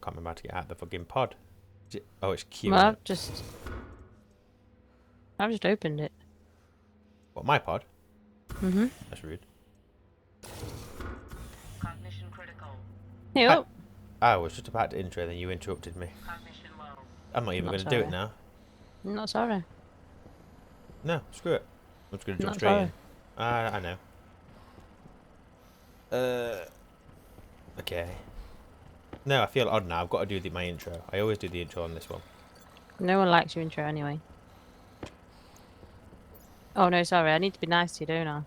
can't remember how to get out of the fucking pod. Oh, it's Q. Well, Isn't I've it? just opened it. What, my pod? Mm-hmm. That's rude. Cognition critical. Hey, oh. I was just about to intro, then you interrupted me. Cognition low. I'm not even Not going to do it sorry. now. I'm not sorry. No, screw it. I'm just going to jump Not straight sorry. in. I know. Okay. No, I feel odd now. I've got to do my intro. I always do the intro on this one. No one likes your intro anyway. Oh no, sorry. I need to be nice to you, don't I?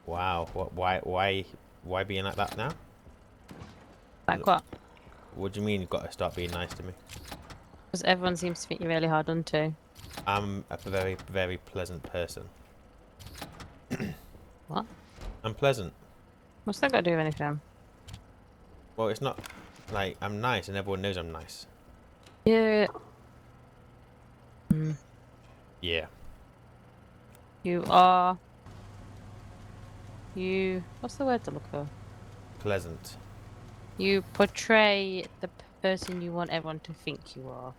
Wow. What? Why being like that now? Like what? What do you mean you've got to start being nice to me? Because everyone seems to think you're really hard done to. I'm a very, very pleasant person. What? I'm pleasant. What's that got to do with anything? Well, it's not like I'm nice and everyone knows I'm nice. Yeah. Yeah. You are. You. What's the word to look for? Pleasant. You portray the person you want everyone to think you are.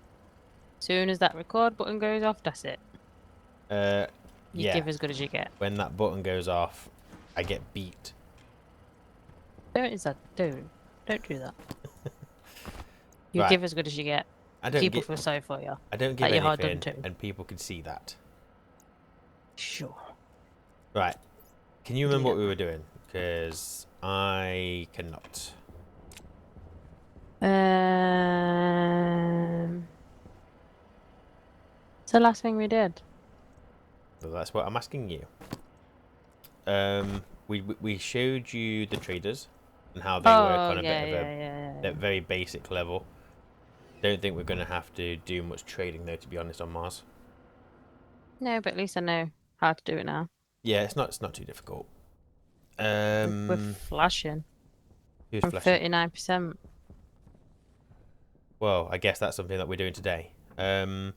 Soon as that record button goes off, that's it. You Yeah. give as good as you get. When that button goes off, I get beat. Don't do that. You Right. give as good as you get. I don't People give. feel sorry for you. I don't give That you're hard done anything, to. and people can see that. Sure. Right. Can you remember Yeah. what we were doing? Because I cannot. It's the last thing we did. So that's what I'm asking you. We showed you the traders and how they work on a bit of a very basic level. Don't think we're gonna have to do much trading though, to be honest, on Mars. No, but at least I know how to do it now. Yeah, it's not too difficult. We're flashing. Who's From flashing? 39%. Well, I guess that's something that we're doing today. What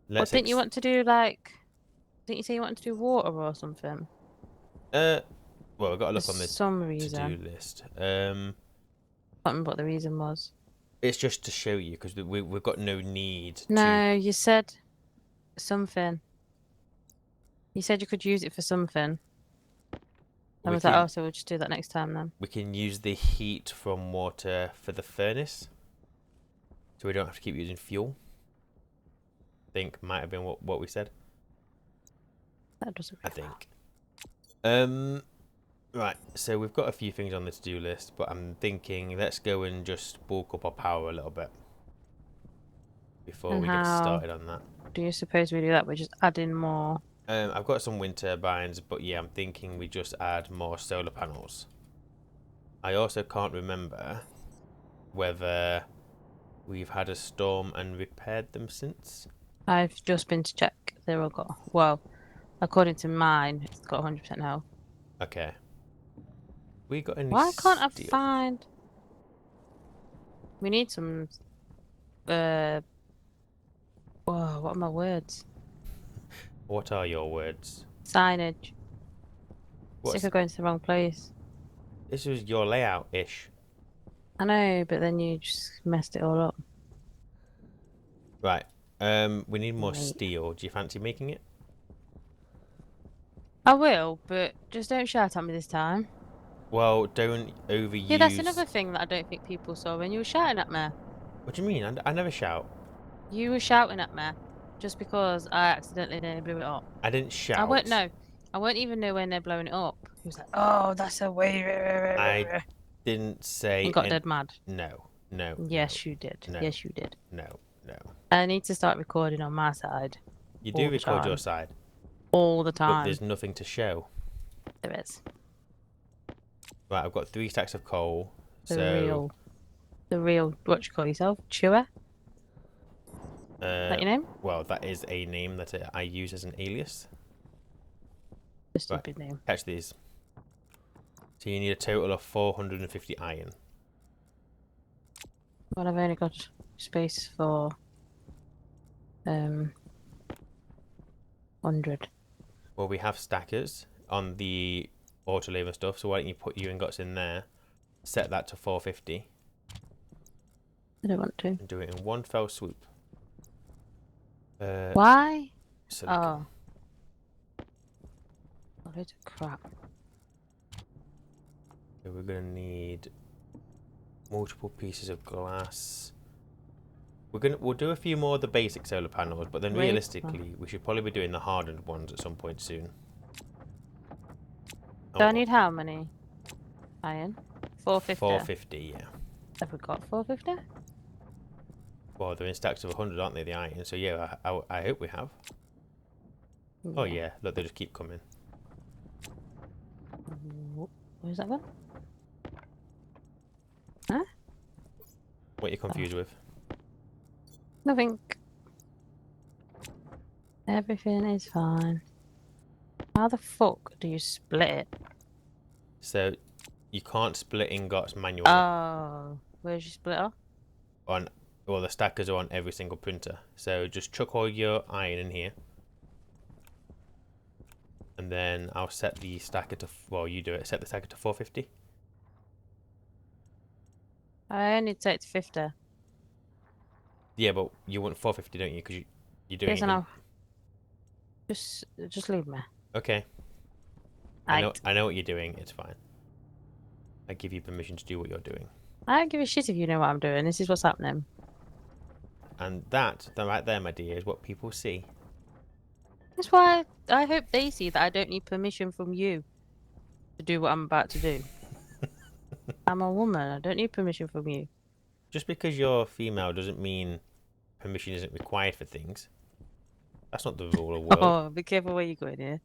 Let's didn't you want to do, like... Didn't you say you wanted to do water or something? well, we've got to look For on the some reason. to-do list. I can't remember what the reason was. It's just to show you because we've got no need to. No, you said something. You said you could use it for something. I was like, oh, so we'll just do that next time then. We can use the heat from water for the furnace, so we don't have to keep using fuel. I think might have been what we said. That doesn't. I think. Right. So we've got a few things on the to-do list, but I'm thinking let's go and just bulk up our power a little bit before we get started on that. Do you suppose we do that? We're just adding more. I've got some wind turbines, but yeah, I'm thinking we just add more solar panels. I also can't remember whether we've had a storm and repaired them since. I've just been to check. They're all got. Well, according to mine, it's got 100% health. Okay. We got any Why can't I steel? find? We need some. Whoa, what are my words? What are your words? Signage. What's... Sick of going to the wrong place. This was your layout-ish. I know, but then you just messed it all up. Right. We need more steel. Do you fancy making it? I will, but just don't shout at me this time. Well, don't overuse... Yeah, that's another thing that I don't think people saw when you were shouting at me. What do you mean? I never shout. You were shouting at me just because I accidentally nearly blew it up. I didn't shout. I won't even know when they're blowing it up. He was like, oh, that's a way. I didn't say... And got dead mad. No. Yes, you did. No. Yes, you did. No. I need to start recording on my side. You do record your side. All the time. But there's nothing to show. There is. Right, I've got 3 stacks of coal. The real, what you call yourself? Chewer? Is that your name? Well, that is a name that I use as an alias. A stupid name. Catch these. So you need a total of 450 iron. Well, I've only got space for 100. Well, we have stackers on the autolave and stuff, so why don't you put your ingots in there, set that to 450, I don't want to. and do it in one fell swoop. Why? Silicon. Oh. Oh, loads of crap. So we're gonna need multiple pieces of glass. We'll do a few more of the basic solar panels, but then Wait. realistically, we should probably be doing the hardened ones at some point soon. Do I need how many? Iron? 450. 450, yeah. Have we got 450? Well, they're in stacks of 100, aren't they, the iron? So yeah, I hope we have. Oh yeah, look, they just keep coming. Where's that one? Huh? What are you confused with? Nothing. Everything is fine. How the fuck do you split it? So you can't split ingots manually. Oh, where's your splitter? Well, the stackers are on every single printer. So just chuck all your iron in here. And then I'll set the stacker to, well, you do it. Set the stacker to 450. I only take to 50. Yeah, but you want 450, don't you? Because you're doing Yes, it. I know. Just leave me. Okay. I know what you're doing. It's fine. I give you permission to do what you're doing. I don't give a shit if you know what I'm doing. This is what's happening. And that right there, my dear, is what people see. That's why I hope they see that I don't need permission from you to do what I'm about to do. I'm a woman. I don't need permission from you. Just because you're female doesn't mean permission isn't required for things. That's not the rule of the world. Oh, be careful where you're going here.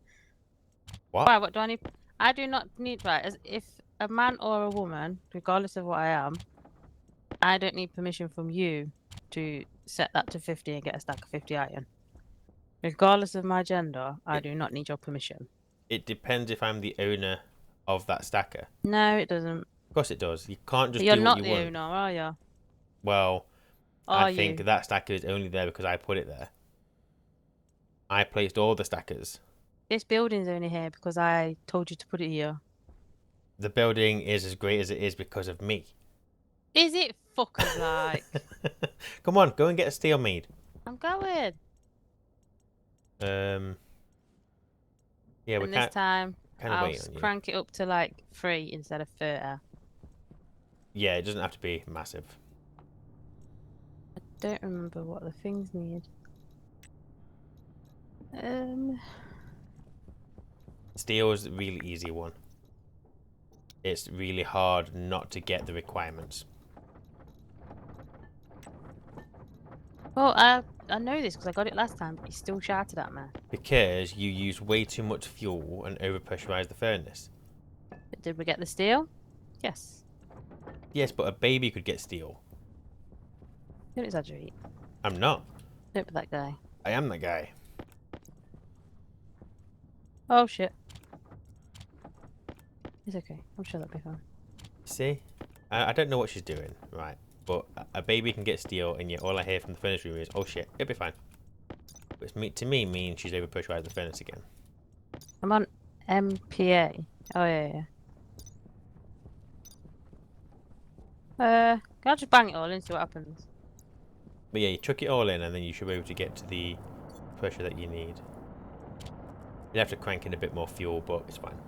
What? Why? What do I need? I do not need, right, as if a man or a woman, regardless of what I am, I don't need permission from you to set that to 50 and get a stack of 50 iron. Regardless of my gender, I do not need your permission. It depends if I'm the owner of that stacker. No, it doesn't. Of course it does. You can't just You're do not what the you want. owner, are you? Well, Are I think you? that stacker is only there because I put it there. I placed all the stackers. This building's only here because I told you to put it here. The building is as great as it is because of me. Is it fuckers like? Come on, go and get a steel made. I'm going. Yeah, we And this can't time, kind of I'll wait on you. crank it up to like 3 instead of 30. Yeah, it doesn't have to be massive. I don't remember what the things need. Steel is the really easy one. It's really hard not to get the requirements. Well, I know this because I got it last time, but you still shouted at me. Because you use way too much fuel and overpressurize the furnace. But did we get the steel? Yes. Yes, but a baby could get steel. Don't exaggerate. I'm not. Don't be that guy. I am that guy. Oh shit. It's okay. I'm sure that'll be fine. See? I don't know what she's doing, right? But a baby can get steel, and yet all I hear from the furnace room is, oh shit, it'll be fine. Which to me means she's overpressurized the furnace again. I'm on MPA. Oh yeah. Can I just bang it all in and see what happens? But yeah, you chuck it all in, and then you should be able to get to the pressure that you need. You'd have to crank in a bit more fuel, but it's fine.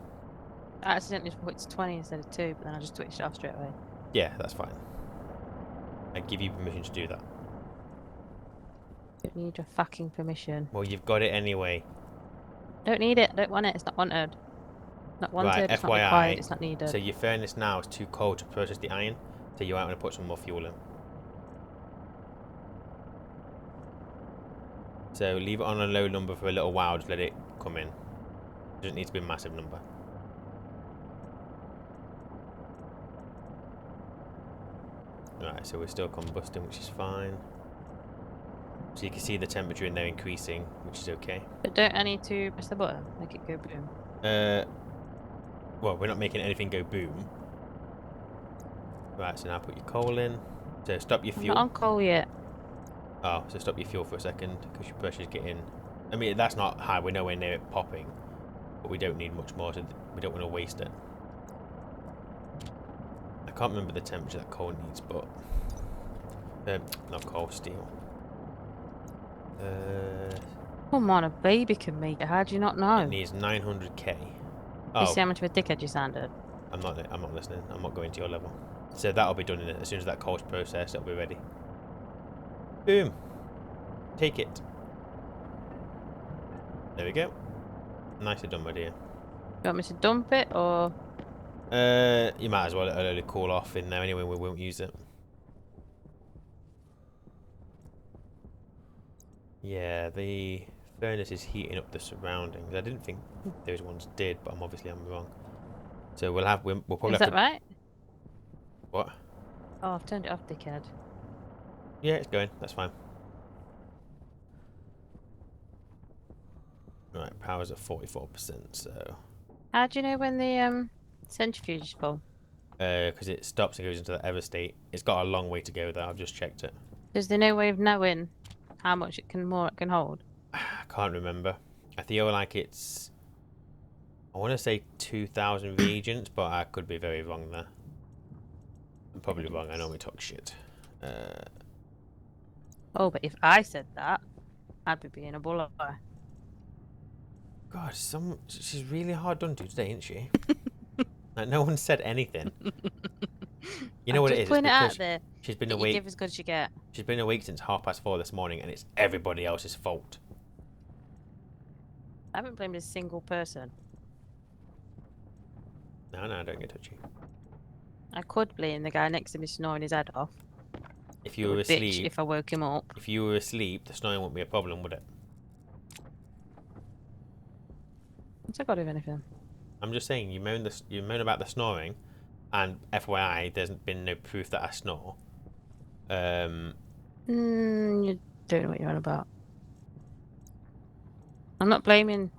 I accidentally put it to 20 instead of 2, but then I just switched it off straight away. Yeah, that's fine. I give you permission to do that. Don't need your fucking permission. Well, you've got it anyway. Don't need it. Don't want it. It's not wanted. Not wanted. Right, It's not FYI, required. It's not needed. So your furnace now is too cold to process the iron, so you might want to put some more fuel in. So leave it on a low number for a little while, just let it come in. It doesn't need to be a massive number. Right, so we're still combusting, which is fine. So you can see the temperature in there increasing, which is okay. But don't I need to press the button? Make it go boom. Well, we're not making anything go boom. Right, so now put your coal in. So stop your I'm fuel. not on coal yet. Oh, so stop your fuel for a second, because your pressure's getting... I mean, that's not high, we're nowhere near it popping. But we don't need much more, so we don't want to waste it. I can't remember the temperature that coal needs, but... Not coal, steel. Come on, a baby can make it. How do you not It know? needs 900k. You see Oh, how much of a dickhead you sounded? I'm not listening. I'm not going to your level. So that'll be done in it. As soon as that coal's processed, it'll be ready. Boom. Take it. There we go. Nicely done, my dear. You want me to dump it or? You might as well. It'll only cool off in there anyway. We won't use it. Yeah, the furnace is heating up the surroundings. I didn't think those ones did, but I'm wrong. So we'll probably Is have that to. right? What? Oh, I've turned it off, dickhead. Yeah, it's going. That's fine. Right, power's at 44%. So, How do you know when the centrifuge is full? because it stops and goes into the ever state. It's got a long way to go though. I've just checked it. Is there no way of knowing how much it can hold? I can't remember. I feel like I want to say 2,000 reagents, but I could be very wrong there. I'm probably wrong. I normally talk shit. Oh, but if I said that, I'd be being a buller. God, she's really hard done to today, isn't she? Like, no one said anything. You know what it is? Just It's putting it out because there. she's been You awake. give as good as you get. She's been awake since 4:30 this morning, and it's everybody else's fault. I haven't blamed a single person. No, don't get touchy. I could blame the guy next to me snoring his head off. If It you were would bitch asleep, if I woke him up. if you were asleep, the snoring wouldn't be a problem, would it? What's that got to do with anything? I'm just saying, you moan about the snoring, and FYI, there's been no proof that I snore. You don't know what you're on about. I'm not blaming.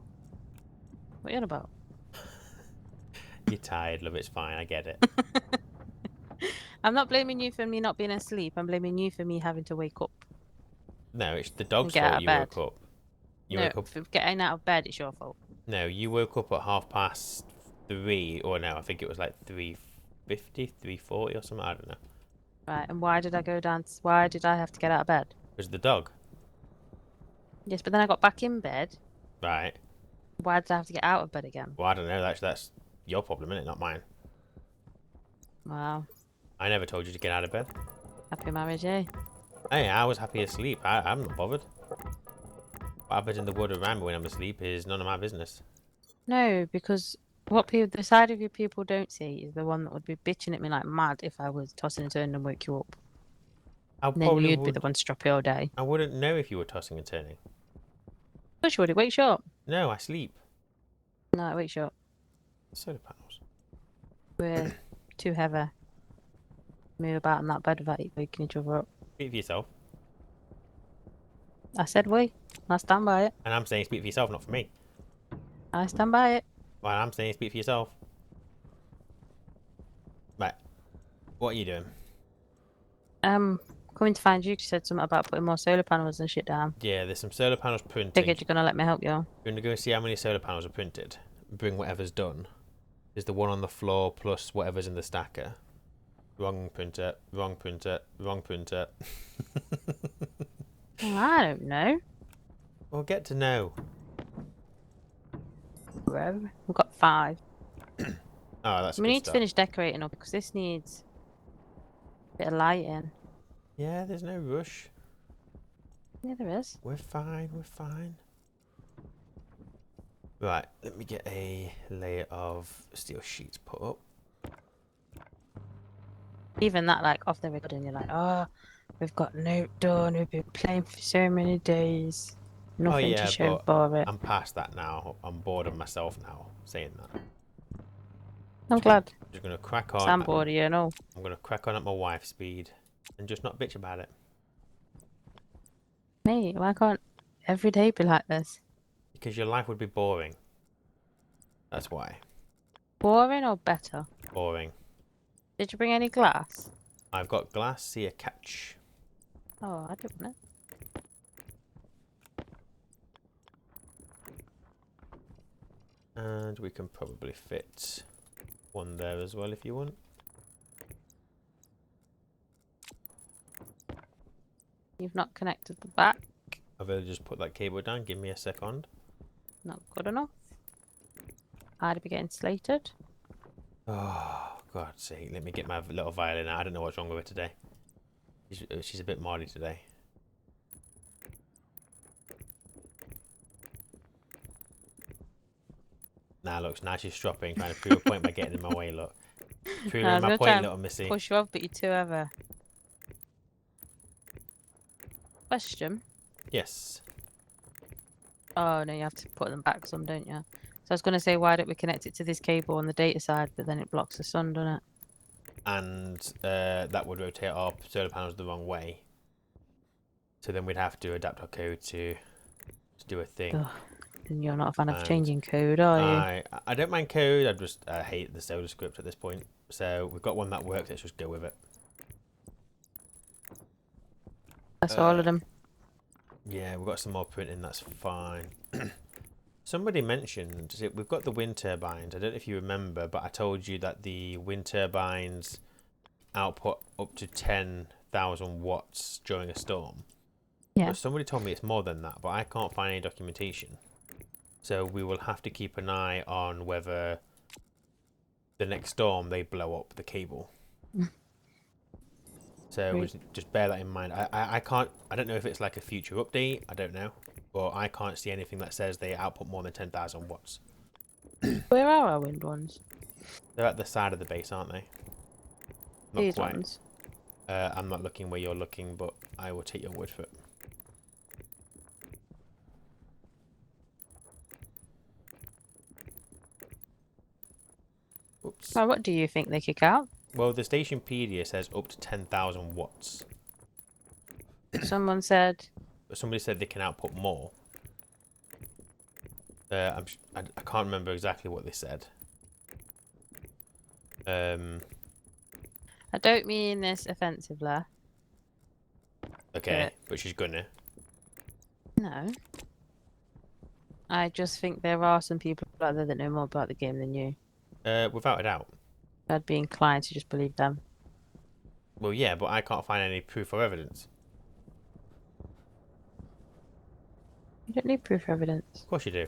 What are you on about? You're tired, love. It's fine. I get it. I'm not blaming you for me not being asleep. I'm blaming you for me having to wake up No, it's the and dog's get out fault of you bed. woke up. You No, woke up. for getting out of bed, it's your fault. No, you woke up at 3:30, or no, I think it was like 3:50, 3:40 or something. I don't know. Right, and why did I go down? Why did I have to get out of bed? It was the dog, Yes, but then I got back in bed. right? Why did I have to get out of bed again? Well, I don't know. That's your problem, isn't it? Not mine. Wow, I never told you to get out of bed. happy marriage, eh? Hey, I was happy asleep. I'm not bothered. What happens in the world around me when I'm asleep is none of my business. No, because what people, the side of you people don't see is the one that would be bitching at me like mad if I was tossing and turning and woke you up. I And then probably you'd be would. the one stroppy all day. I wouldn't know if you were tossing and turning. Push would it wakes you up? No, I sleep. No, it wakes you up. Solar panels. We're too heavy. Move about in that bed without waking each other up. Speak for yourself. I said we. I stand by it. And I'm saying speak for yourself, not for me. I stand by it. Well, I'm saying speak for yourself. Right. What are you doing? Coming to find you 'cause you said something about putting more solar panels and shit down. Yeah, there's some solar panels printing. Figured you're gonna let me help you. You're going to go see how many solar panels are printed. Bring whatever's done. Is the one on the floor plus whatever's in the stacker. Wrong printer, wrong printer, wrong printer. Well, I don't know. Well, get to know. Bro. We've got 5. Oh, that's We good need to stuff. finish decorating up because this needs a bit of lighting. Yeah, there's no rush. Yeah, there is. We're fine, we're fine. Right, let me get a layer of steel sheets put up. Even that, like, off the recording, you're like, oh, we've got no done. We've been playing for so many days. Nothing yeah, to show but for it. I'm past that now. I'm bored of myself now saying that. I'm glad. I'm just going to crack 'Cause on. I'm bored of you and all. I'm going to crack on at my wife's speed and just not bitch about it. Mate, why can't every day be like this? Because your life would be boring. That's why. Boring or better? Boring. Did you bring any glass? I've got glass, see a catch. Oh, I don't know. And we can probably fit one there as well if you want. You've not connected the back. I've only just put that cable down. Give me a second. Not good enough. I'd be getting slated. Oh, God's sake. Let me get my little violin out. I don't know what's wrong with her today. She's a bit mardy today. Now, look, now she's stropping, trying to prove a point by getting in my way, look. I Proving was my gonna try point, and little missy. push you off, but you're too ever. Question. Yes. Oh no, you have to put them back some, don't you? So I was gonna say, why don't we connect it to this cable on the data side, but then it blocks the sun, doesn't it? And that would rotate our solar panels the wrong way. So then we'd have to adapt our code to do a thing. Ugh. And you're not a fan of And changing code, are you? I don't mind code. I hate the solar script at this point. So we've got one that works. Let's just go with it. That's all of them. Yeah, we've got some more printing. That's fine. Somebody mentioned we've got the wind turbines. I don't know if you remember, but I told you that the wind turbines output up to 10,000 watts during a storm. Yeah. But somebody told me it's more than that, but I can't find any documentation. So we will have to keep an eye on whether the next storm they blow up the cable. So we just bear that in mind. I don't know if it's like a future update. I don't know. But I can't see anything that says they output more than 10,000 watts. Where are our wind ones? They're at the side of the base, aren't they? Not These quite. ones. I'm not looking where you're looking, but I will take your word for it. Oops. Oh, what do you think they kick out? Well, the Stationpedia says up to 10,000 watts. Someone said. But somebody said they can output more. I can't remember exactly what they said. I don't mean this offensively. Okay, but she's gonna. No. I just think there are some people out there that know more about the game than you. Without a doubt. I'd be inclined to just believe them. Well, yeah, but I can't find any proof or evidence. You don't need proof or evidence. Of course you do.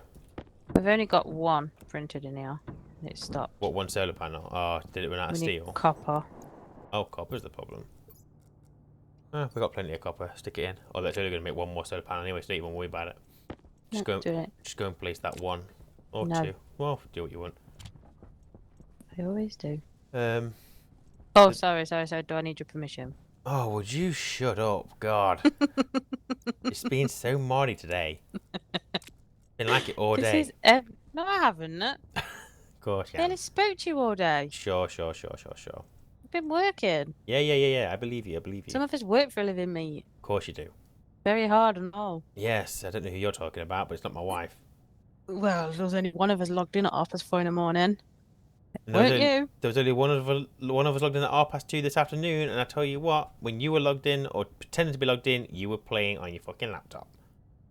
We've only got one printed in here. And it stopped. What, one solar panel? Oh, did it run out of We need steel? copper. Oh, copper's the problem. Oh, we've got plenty of copper. Stick it in. Oh, that's only going to make one more solar panel anyway, so don't even worry about it. Just Do it. Just go and place that one or No. two. Well, do what you want. I always do. Oh, Sorry. Do I need your permission? would you shut up? God. It's been so mardy today. Been like it all day. No, I haven't. Of course, I yeah. only spoke to you all day. Sure. I've been working. Yeah. I believe you. Some of us work for a living, mate. Of course you do. Very hard and all. Yes, I don't know who you're talking about, but it's not my wife. Well, there was only one of us logged in at 4:30 in the morning. And Weren't you? There was only one of us logged in at 2:30 this afternoon, and I tell you what, when you were logged in or pretending to be logged in, you were playing on your fucking laptop.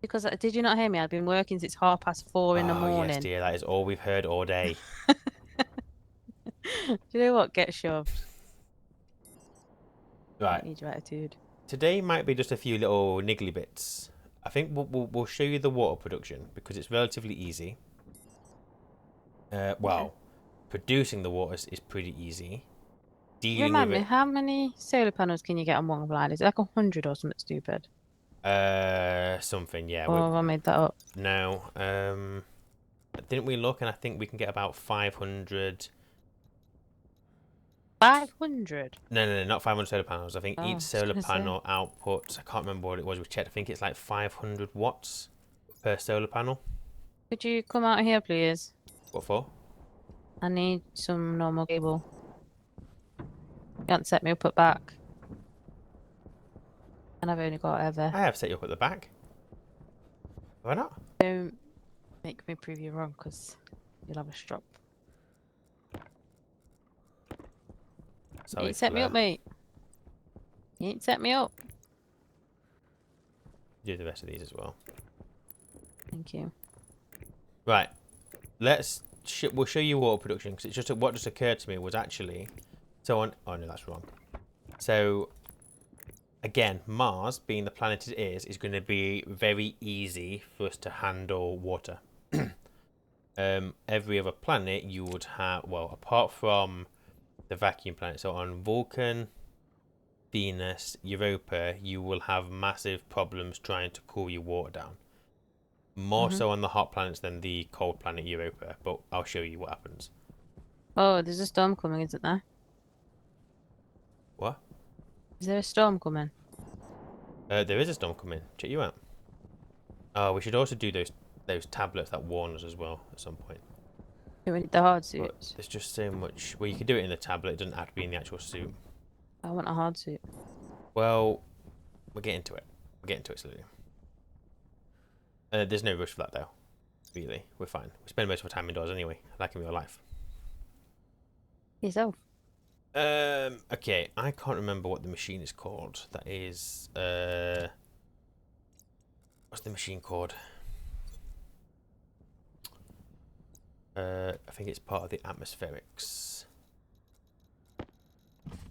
Because did you not hear me? I'd been working since 4:30 in the morning. Yes, dear, that is all we've heard all day. Do you know what? Get shoved. Right. Need your attitude. Today might be just a few little niggly bits. I think we'll show you the water production because it's relatively easy. Producing the water is pretty easy. Dealing Remind with me, how many solar panels can you get on one blind? Is it like 100 or something stupid? Something, yeah. Or have I made that up? No. Didn't we look? And I think we can get about 500. 500? No, not 500 solar panels. I think Oh, I each was solar gonna say. panel outputs. I can't remember what it was. We checked. I think it's like 500 watts per solar panel. Could you come out here, please? What for? I need some normal cable. You can't set me up at back. And I've only got ever. I have set you up at the back. Why not? Don't make me prove you wrong, because you'll have a strop. Sorry, You ain't set me up, mate. You ain't set me up. Do the rest of these as well. Thank you. Right. We'll show you water production because it's just what just occurred to me was actually so on. Oh no, that's wrong. So again, Mars, being the planet it is going to be very easy for us to handle water. Every other planet you would have, well, apart from the vacuum planet, so on Vulcan, Venus, Europa, you will have massive problems trying to cool your water down. More so on the hot planets than the cold planet Europa, but I'll show you what happens. Oh, there's a storm coming, isn't there? What? Is there a storm coming? There is a storm coming. Check you out. Oh, we should also do those tablets that warn us as well at some point. Do we need the hard But suits? there's just so much. Well, you can do it in the tablet. It doesn't have to be in the actual suit. I want a hard suit. Well, we'll get into it. We'll get into it slowly. There's no rush for that though. Really, we're fine. We spend most of our time indoors anyway, like in real life. Yourself. Okay, I can't remember what the machine is called. That is, what's the machine called? I think it's part of the atmospherics.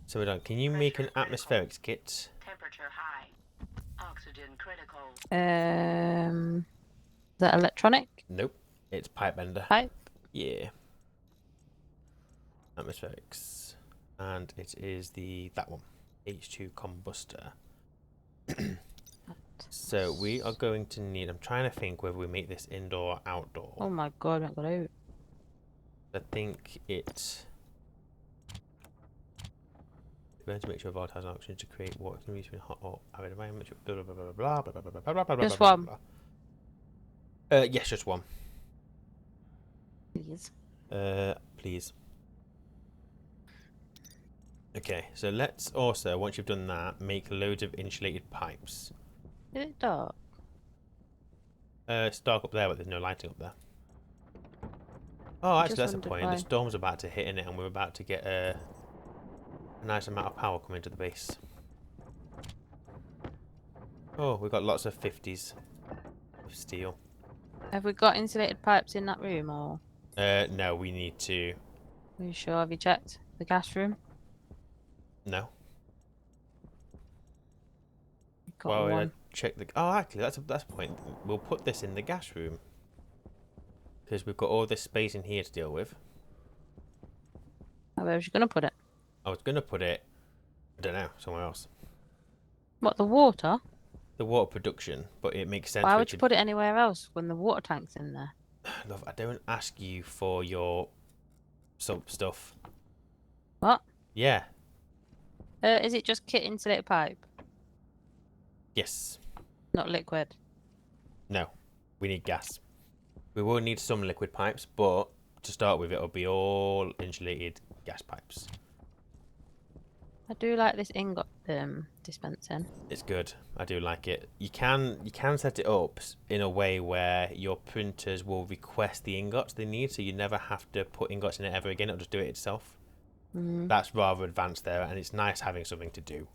So we're done. Can you make an atmospherics kit? Temperature high. Oxygen critical. Is that electronic Nope, it's pipe bender. pipe? Yeah. Atmospherics. And it is that one. H2 combustor. So we are going to need, I'm trying to think whether we make this indoor or outdoor. Oh my god, I haven't got out. I think it. We're going to make sure volatile has an option to create water can be between hot or arid environment. Blah blah blah blah blah blah blah blah blah blah. Just one. Yes, just one. Please. Please. Okay, so let's also, once you've done that, make loads of insulated pipes. Is it dark? It's dark up there, but there's no lighting up there. Oh, actually, just that's the wondered point. why. The storm's about to hit in it, and we're about to get a nice amount of power coming to the base. Oh, we've got lots of 50s of steel. Have we got insulated pipes in that room, or No, we need to. are you sure? Have you checked the gas room? No. You've got Well, one. check the. Oh, actually, that's a point. We'll put this in the gas room because we've got all this space in here to deal with. Where was you gonna put it? I was gonna put it, I don't know, somewhere else. What, the water? The water production, but it makes sense. Why for would you put it anywhere else when the water tank's in there? Love, I don't ask you for your sub stuff. What? Yeah. Is it just kit insulated pipe, Yes. not liquid? No. We need gas. We will need some liquid pipes, but to start with, it'll be all insulated gas pipes. I do like this ingot dispensing. It's good. I do like it. You can set it up in a way where your printers will request the ingots they need, so you never have to put ingots in it ever again. It'll just do it itself. That's rather advanced there, and it's nice having something to do.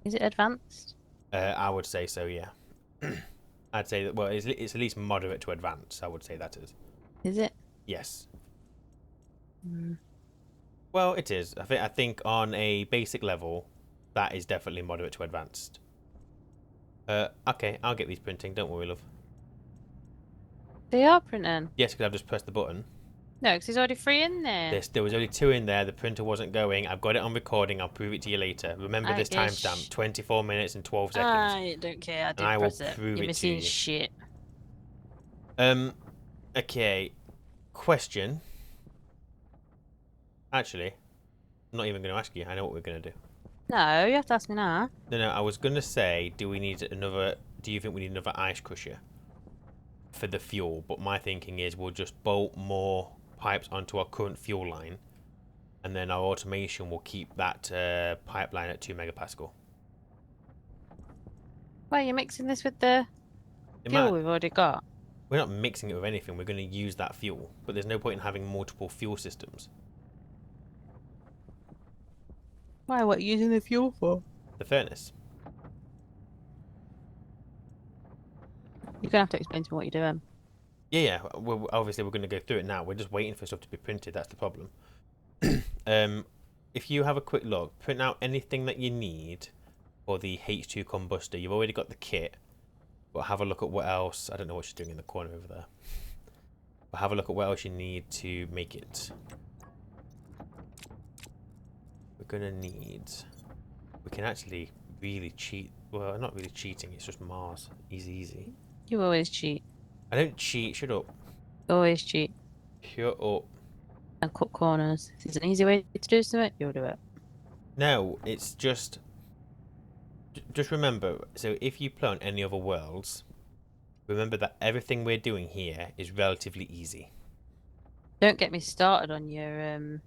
Is it advanced? I would say so, yeah. I'd say that. Well, it's at least moderate to advanced. I would say that is. Is it? Yes. Well, it is. I think on a basic level, that is definitely moderate to advanced. Okay, I'll get these printing. Don't worry, love. They are printing. Yes, because I've just pressed the button. No, because there's already 3 in there. There was only 2 in there. The printer wasn't going. I've got it on recording. I'll prove it to you later. Remember this I guess- timestamp: 24 minutes and 12 seconds. I don't care. I did I will press it. prove You're it to missing you. shit. Okay. Question. Actually, I'm not even going to ask you. I know what we're going to do. No, you have to ask me now. No, I was going to say, do you think we need another ice crusher for the fuel? But my thinking is we'll just bolt more pipes onto our current fuel line, and then our automation will keep that pipeline at 2 megapascal. Why, you're mixing this with the fuel we've already got? We're not mixing it with anything. We're going to use that fuel, but there's no point in having multiple fuel systems. Why, what are you using the fuel for? The furnace. You're going to have to explain to me what you're doing. Yeah. Obviously, we're going to go through it now. We're just waiting for stuff to be printed. That's the problem. If you have a quick look, print out anything that you need or the H2 combustor. You've already got the kit, but have a look at what else. I don't know what she's doing in the corner over there. But have a look at what else you need to make it. We're gonna need. We can actually really cheat. Well, not really cheating. It's just Mars. Easy, easy. You always cheat. I don't cheat. Shut up. Always cheat. Shut up. And cut corners. If there's an easy way to do something, you'll do it. No, it's just. Just remember. So if you play on any other worlds, remember that everything we're doing here is relatively easy. Don't get me started on your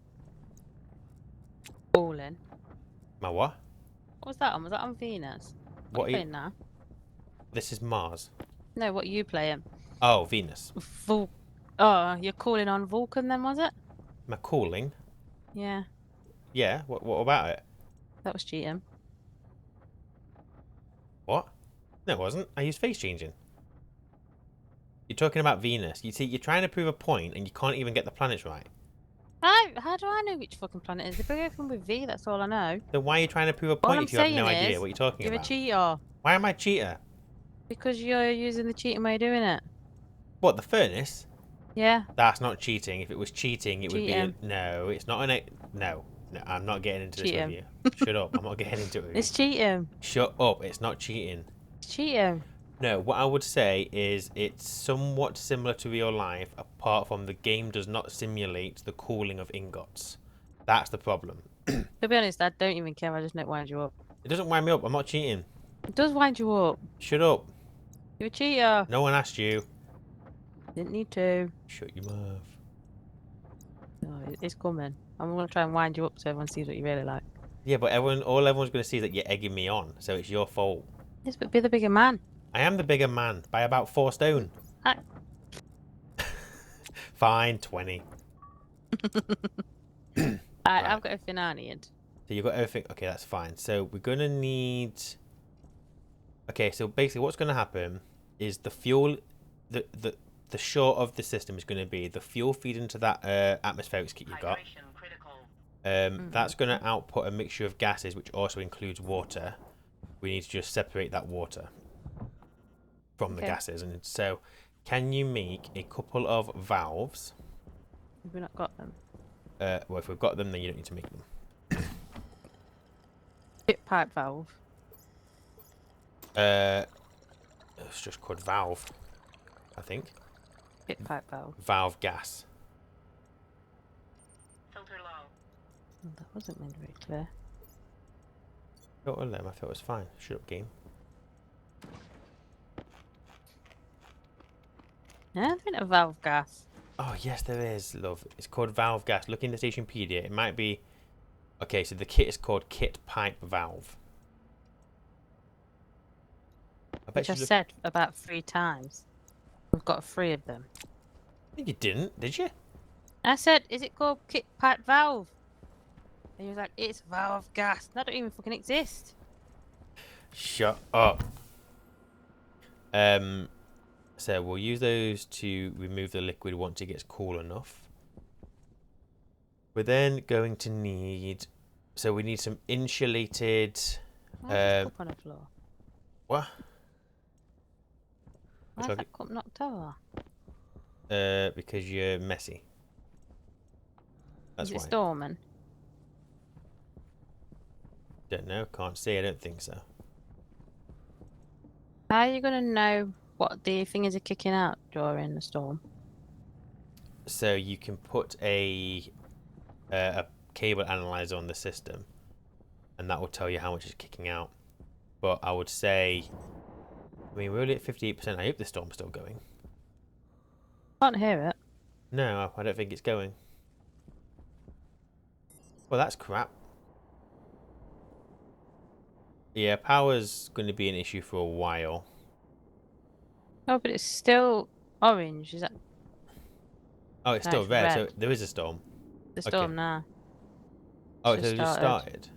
balling. My what? What was that on? Was that on Venus? What are are you you? playing now? This is Mars. No, what are you playing? Oh, Venus. Oh, you're calling on Vulcan then, was it? Am I calling? Yeah, Yeah. What about it? that was cheating. What? No, it wasn't. I used face changing. You're talking about Venus. You see, you're trying to prove a point and you can't even get the planets right. How do I know which fucking planet it is? They both with V, that's all I know. Then why are you trying to prove a All point I'm if you have saying no idea is, what you're talking you're a about? cheater. Why am I a cheater? Because you're using the cheating way of doing it. What, the furnace? Yeah. That's not cheating. If it was cheating, it would Cheating. be... No, it's not an... No, I'm not getting into this Cheating. with you. Shut up. I'm not getting into it with you. It's cheating. Shut up. It's not cheating. It's cheating. No, what I would say is it's somewhat similar to real life, apart from the game does not simulate the cooling of ingots. That's the problem. To be honest, I don't even care. I just know it winds you up. It doesn't wind me up. I'm not cheating. It does wind you up. Shut up. You're a cheater. No one asked you. Didn't need to. Shut your mouth. No, it's coming. I'm going to try and wind you up so everyone sees what you really like. Yeah, but all everyone's going to see is that you're egging me on, so it's your fault. Yes, but be the bigger man. I am the bigger man by about 4 stone. I... Fine, 20. Right, Right. I've got everything I need. So you've got everything. Okay, that's fine. So we're going to need... Okay, so basically what's going to happen is the fuel... The short of the system is going to be the fuel feed into that atmospherics kit you've got. Hydration critical. That's going to output a mixture of gases, which also includes water. We need to just separate that water from the Okay. gases. And so, can you make a couple of valves? Have we not got them? Well, if we've got them, then you don't need to make them. Pit pipe valve. It's just called valve, I think. Pit pipe valve. Valve gas. Filter low. Oh, that wasn't made very clear. Oh, I thought it was fine. Shut up, game. Yeah, I think a valve gas. Oh, yes, there is, love. It's called valve gas. Look in the Stationpedia. It might be... Okay, so the kit is called kit pipe valve. I bet Which I you... said about 3 times. We've got 3 of them. You didn't, did you? I said, is it called kit pipe valve? And he was like, it's valve gas. That don't even fucking exist. Shut up. So we'll use those to remove the liquid once it gets cool enough. We're then going to need... So we need some insulated... Why is this cup on the floor? What? Why is like that cup knocked over? Because you're messy. That's Is it why. storming? Don't know. Can't see. I don't think so. How are you going to know what the things are kicking out during the storm? So you can put a cable analyzer on the system, and that will tell you how much is kicking out. But I would say, I mean, we're only at 58%. I hope the storm's still going. Can't hear it. No, I don't think it's going. Well, that's crap. Yeah, power's going to be an issue for a while. Oh, but it's still orange. Is that Oh, it's No, still it's red, so red. there is a storm. the storm now? Oh, It's so it just just started.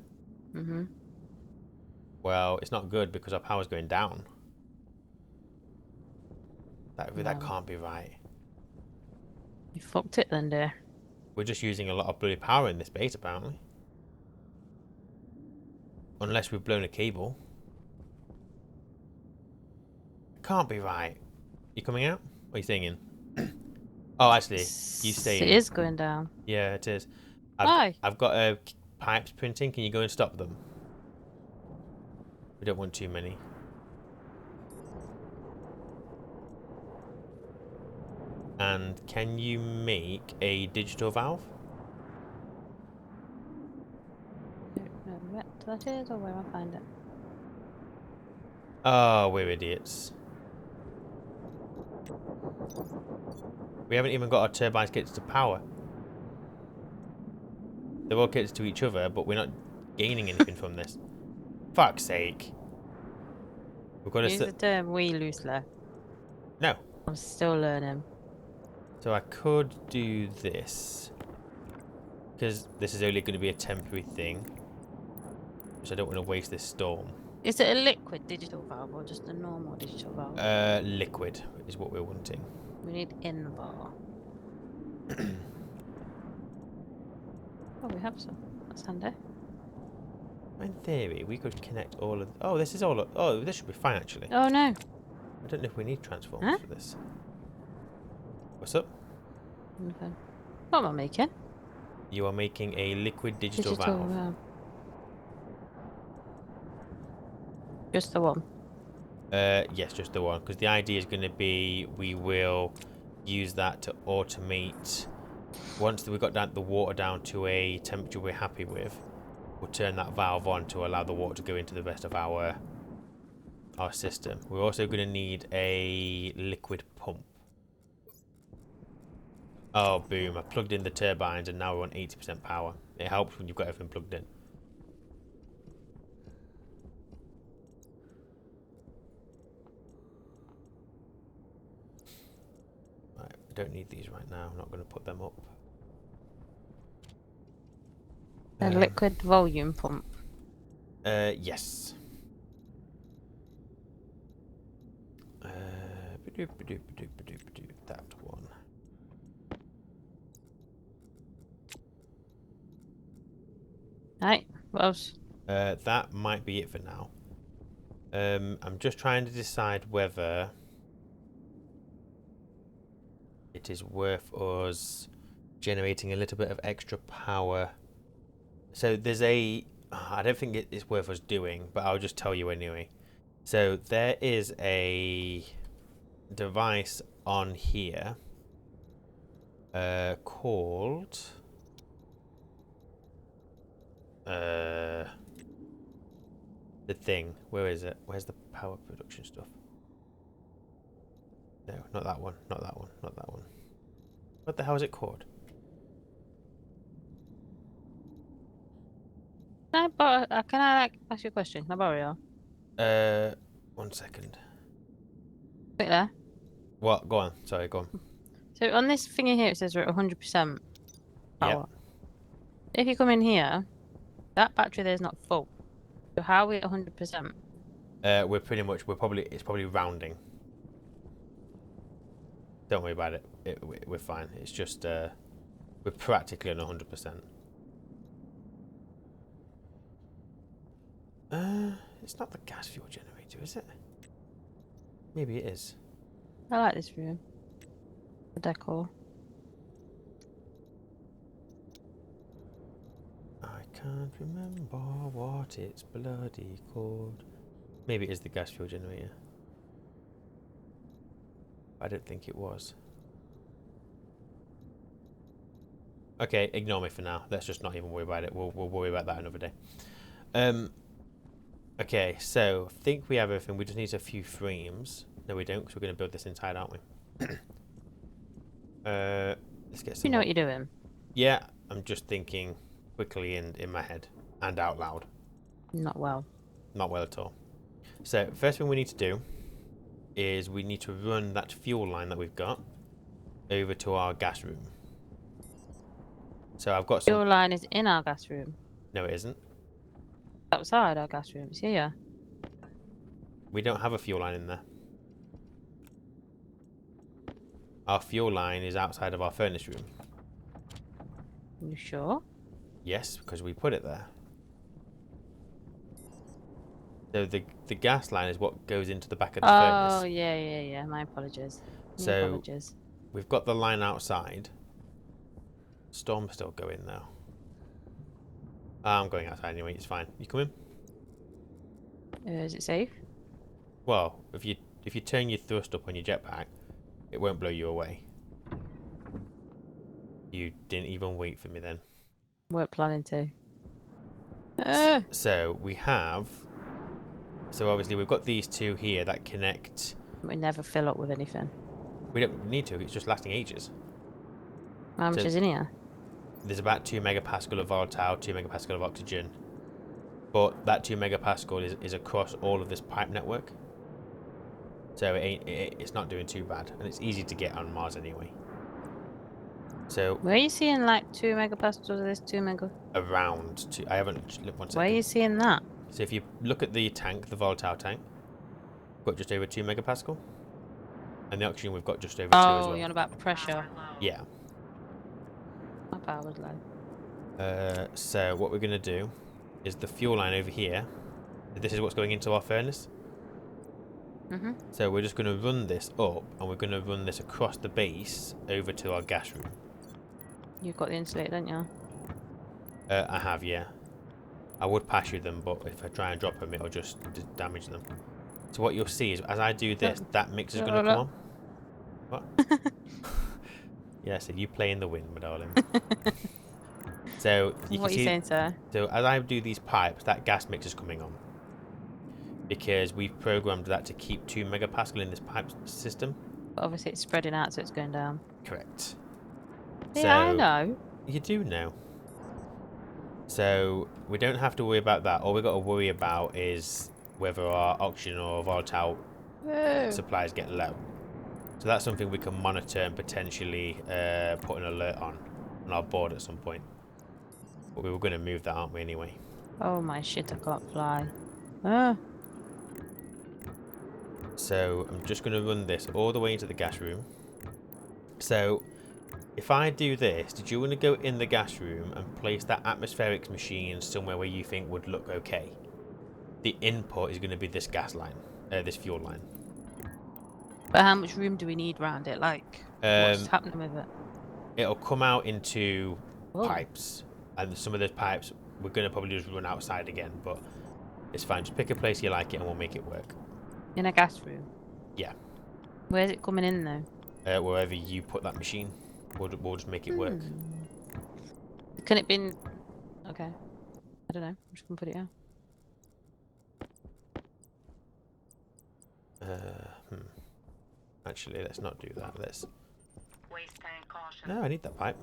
Mm-hmm. Well, it's not good because our power's going down. That No. can't be right. You fucked it then, dear. We're just using a lot of bloody power in this base, apparently. Unless we've blown a cable. can't be right. You coming out? Or are you staying in? Oh, actually, you stay It in. is going down. Yeah, it is. Why? I've got pipes printing. Can you go and stop them? We don't want too many. And can you make a digital valve? Don't know what that is or where I find it. Oh, we're idiots. We haven't even got our turbines kits to power. They're all kits to each other, but we're not gaining anything from this. Fuck's sake. We've got Use the term we loosely. No. I'm still learning. So I could do this. Because this is only going to be a temporary thing. So I don't want to waste this storm. Is it a liquid digital valve or just a normal digital valve? Liquid is what we're wanting. We need in bar. Oh, we have some. That's handy. In theory, we could connect all of... Oh, this is all... Oh, this should be fine, actually. Oh no. I don't know if we need transformers Huh? for this. What's up? Okay. What am I making? You are making a liquid digital valve. valve. Just the one. Yes, just the one. Because the idea is going to be we will use that to automate. Once we've got the water down to a temperature we're happy with, we'll turn that valve on to allow the water to go into the rest of our system. We're also going to need a liquid pump. Oh, boom. I plugged in the turbines and now we're on 80% power. It helps when you've got everything plugged in. Right, we don't need these right now. I'm not going to put them up. A liquid volume pump. Yes. That one. Right. What else? That might be it for now. I'm just trying to decide whether it is worth us generating a little bit of extra power. So there's I don't think it's worth us doing, but I'll just tell you anyway. So there is a device on here called the thing. Where is it? Where's the power production stuff? No, not that one. Not that one. Not that one. What the hell is it called? Can I ask you a question? Can I borrow you? 1 second. Quick there. What? Go on. Sorry, go on. So on this thingy here, it says we're at 100% Yeah. power. If you come in here, that battery there is not full. So how are we at 100%? It's probably rounding. Don't worry about it. We're fine. It's just we're practically on 100%. It's not the gas fuel generator, is it? Maybe it is. I like this room. The decor. I can't remember what it's bloody called. Maybe it is the gas fuel generator. I don't think it was. Okay, ignore me for now. Let's just not even worry about it. We'll worry about that another day. Okay, so I think we have everything. We just need a few frames. No, we don't, because we're going to build this inside, aren't we? Let's get some. You know what you're doing? Yeah, I'm just thinking quickly in my head and out loud. Not well. Not well at all. So first thing we need to do is we need to run that fuel line that we've got over to our gas room. So I've got some... Your line is in our gas room. No, it isn't. Outside our gas room. It's here. We don't have a fuel line in there. Our fuel line is outside of our furnace room. You sure? Yes, because we put it there. So the gas line is what goes into the back of the Oh, furnace. yeah. My apologies. My So apologies. we've got the line outside. Storm's still going though. I'm going outside anyway. It's fine. You come in. Is it safe? Well, if you turn your thrust up on your jetpack, it won't blow you away. You didn't even wait for me then. Weren't planning to. So we have. So obviously we've got these two here that connect. We never fill up with anything. We don't need to. It's just lasting ages. How much So is in here? there's about 2 megapascal of volatile, 2 megapascal of oxygen. But that 2 megapascal is across all of this pipe network. So it's not doing too bad, and it's easy to get on Mars anyway. So Where are you seeing like 2 megapascals of this 2 mega? around two, I haven't look 1 Where are second. you seeing that? So if you look at the tank, the volatile tank, we've got just over 2 megapascal, and the oxygen we've got just over 2 as Oh, well. you're on about pressure. Power low. Yeah. My power was low. So what we're gonna do is the fuel line over here. This is what's going into our furnace. So we're just going to run this up, and we're going to run this across the base over to our gas room. You've got the insulator, don't you? I have, yeah. I would pass you them, but if I try and drop them, it'll just damage them. So what you'll see is, as I do this, that mix is going to come on. What? Yeah, so you play in the wind, my darling. So you What can are you see. saying, sir? So as I do these pipes, that gas mix is coming on. Because we've programmed that to keep 2 megapascal in this pipe system. But obviously it's spreading out, so it's going down. Correct. Yeah, I know. You do know. So we don't have to worry about that. All we've got to worry about is whether our oxygen or volatile supplies get low. So that's something we can monitor and potentially put an alert on our board at some point. But we were going to move that, aren't we, anyway? Oh my shit, I can't fly. Ah. So I'm just going to run this all the way into the gas room. So if I do this, did you want to go in the gas room and place that atmospherics machine somewhere where you think would look okay? The input is going to be this gas line, this fuel line. But how much room do we need around it? Like, what's happening with it? It'll come out into Whoa. pipes, and some of those pipes we're going to probably just run outside again, but it's fine. Just pick a place you like it and we'll make it work. In a gas room? Yeah. Where's it coming in though? Wherever you put that machine, we'll just make it work. Can it be in... Okay. I don't know. I'm just going to put it out. Actually, let's not do that. Let's... Waste tank caution. No, I need that pipe.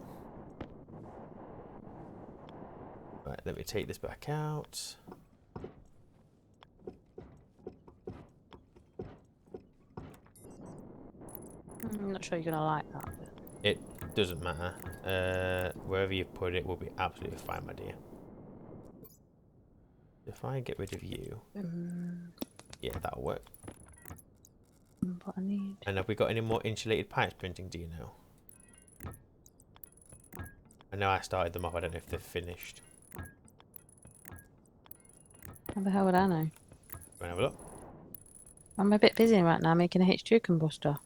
Right, let me take this back out. I'm not sure you're going to like that. But... It doesn't matter. Wherever you put it will be absolutely fine, my dear. If I get rid of you... Yeah, that'll work. What I need... And have we got any more insulated pipes printing, do you know? I know I started them off, I don't know if they're finished. How the hell would I know? Wanna have a look? I'm a bit busy right now making a H2 combustor.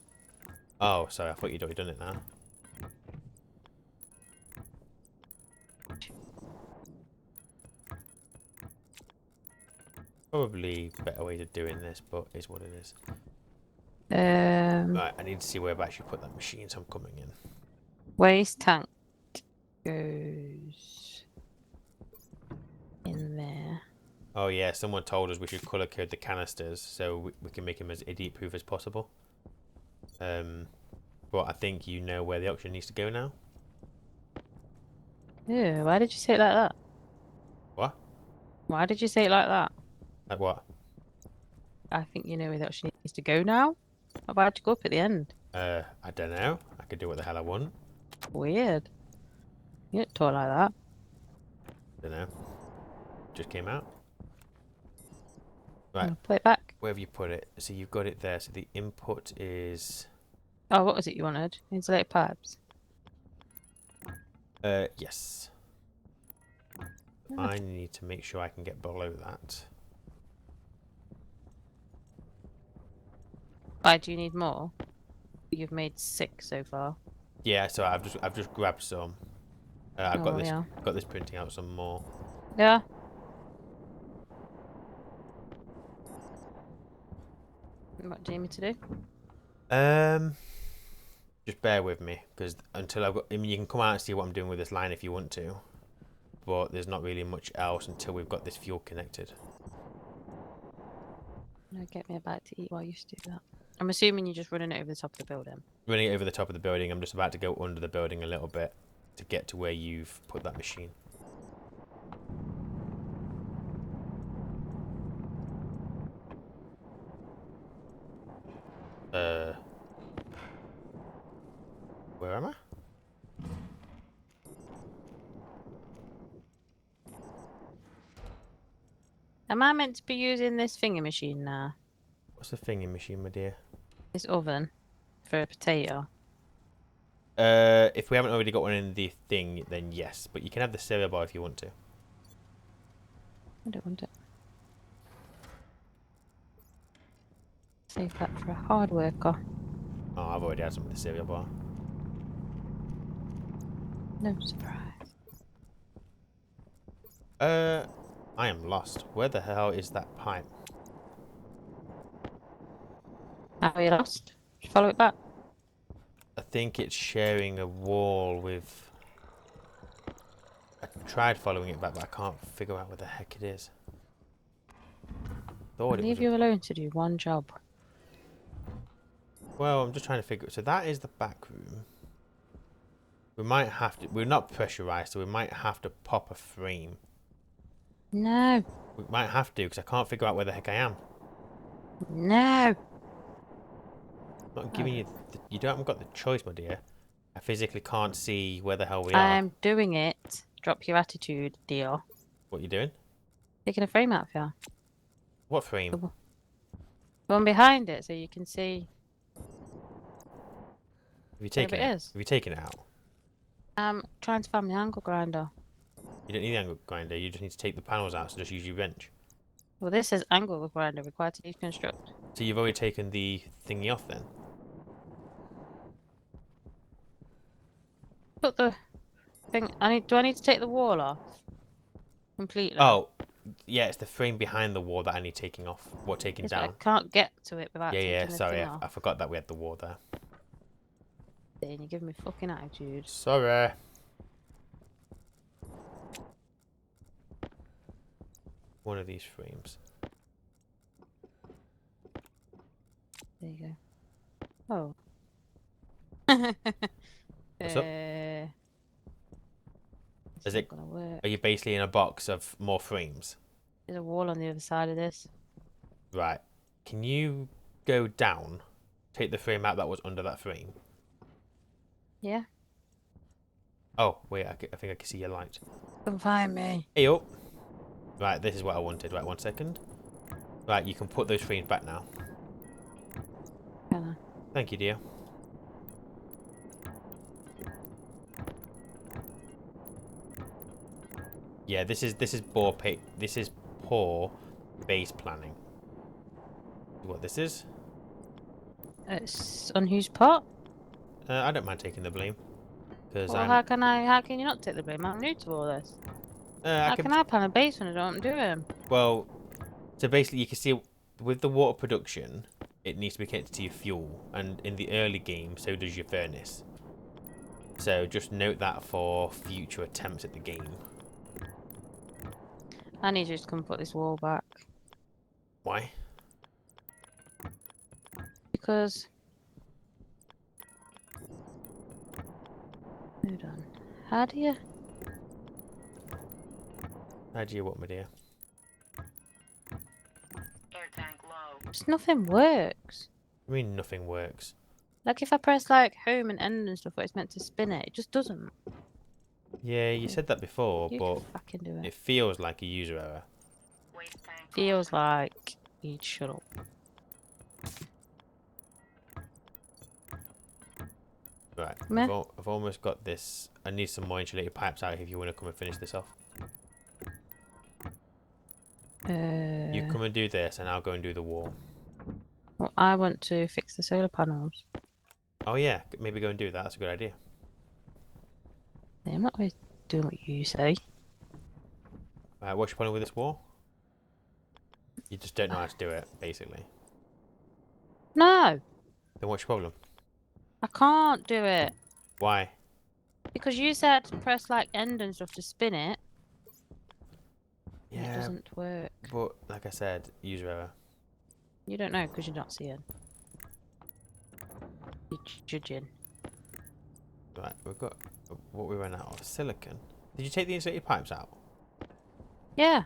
Oh, sorry, I thought you'd already done it now. Probably better way of doing this, but it's what it is. Right, I need to see where I've actually put that machine, so I'm coming in. Waste tank goes in there. Oh yeah, someone told us we should colour code the canisters so we can make them as idiot proof as possible. But I think you know where the oxygen needs to go now. Yeah, why did you say it like that? What? Why did you say it like that? Like what? I think you know where the oxygen needs to go now. Why'd you go up at the end? I don't know. I could do what the hell I want. Weird. You don't talk like that. Don't know. Just came out. Right. Put it back. Where have you put it? So you've got it there. So the input is... Oh, what was it you wanted? Insulated pipes. Yes. I need to make sure I can get below that. Why do you need more? You've made 6 so far. Yeah, so I've just grabbed some. I've got Oh, this yeah. got this printing out some more. Yeah. What do you need me to do? Just bear with me, because until I've got, I mean, you can come out and see what I'm doing with this line if you want to, but there's not really much else until we've got this fuel connected. No, get me a bite to eat while you do that. I'm assuming you're just running it over the top of the building. Running it over the top of the building, I'm just about to go under the building a little bit to get to where you've put that machine. Where am I? Am I meant to be using this finger machine now? What's the thingy machine, my dear? This oven for a potato? If we haven't already got one in the thing, then yes. But you can have the cereal bar if you want to. I don't want it. Save that for a hard worker. Oh, I've already had some of the cereal bar. No surprise. I am lost. Where the hell is that pipe? How are you lost? Should follow it back. I think it's sharing a wall with... I tried following it back, but I can't figure out where the heck it is. I'll Thought it leave was... you alone to do one job. Well, I'm just trying to figure... So that is the back room. We might have to... We're not pressurized, so we might have to pop a frame. No. We might have to, because I can't figure out where the heck I am. No. I'm not giving you... You haven't got the choice, my dear. I physically can't see where the hell we are. I'm doing it. Drop your attitude, dear. What you doing? Taking a frame out of you. What frame? The one behind it so you can see Have you taken where it? it is. Have you taken it out? I'm trying to find the angle grinder. You don't need the angle grinder. You just need to take the panels out, so just use your wrench. Well, this says angle grinder required to deconstruct. So you've already taken the thingy off then? Put the thing. Do I need to take the wall off completely? Oh, yeah, it's the frame behind the wall that I need taking off. What, taking Yes, but I down? can't get to it without Yeah, taking yeah, the sorry. thing I off. forgot that we had the wall there. Then you give me fucking attitude. Sorry. One of these frames. There you go. Oh. What's up? It's Is not it- gonna work. Are you basically in a box of more frames? There's a wall on the other side of this. Right. Can you go down? Take the frame out that was under that frame. Yeah. Oh, wait, I think I can see your light. Come find me. Hey, up. Right, this is what I wanted. Right, 1 second. Right, you can put those frames back now. Can Thank you, dear. Yeah, this is poor base planning. What this is? It's on whose part? I don't mind taking the blame, because Well, how can you not take the blame? I'm new to all this. I How can can I plan a base when I don't do it? well. So basically, you can see with the water production, it needs to be connected to your fuel, and in the early game, so does your furnace. So just note that for future attempts at the game. I need you to come put this wall back. Why? Because... Hold on. How do you... How do you what, my dear? Air tank low. Just nothing works. I mean, nothing works. Like if I press like home and end and stuff where it's meant to spin it just doesn't. Yeah, you said that before, You but can fucking do it. it feels like a user error. Waste tank Feels caution. like you'd shut up. Right, Meh. I've almost got this. I need some more insulated pipes out if you want to come and finish this off. You come and do this, and I'll go and do the wall. Well, I want to fix the solar panels. Oh yeah, maybe go and do that. That's a good idea. Yeah, I'm not always doing what you say. What's your problem with this wall? You just don't know how to do it, basically. No, Then what's your problem? I can't do it. Why? Because you said press like end and stuff to spin it, and it Yeah, doesn't work. but like I said, user error. You don't know because you're not seeing. You're judging. Right, we've got what we ran out of. Silicon. Did you take the insulated pipes out? Yeah,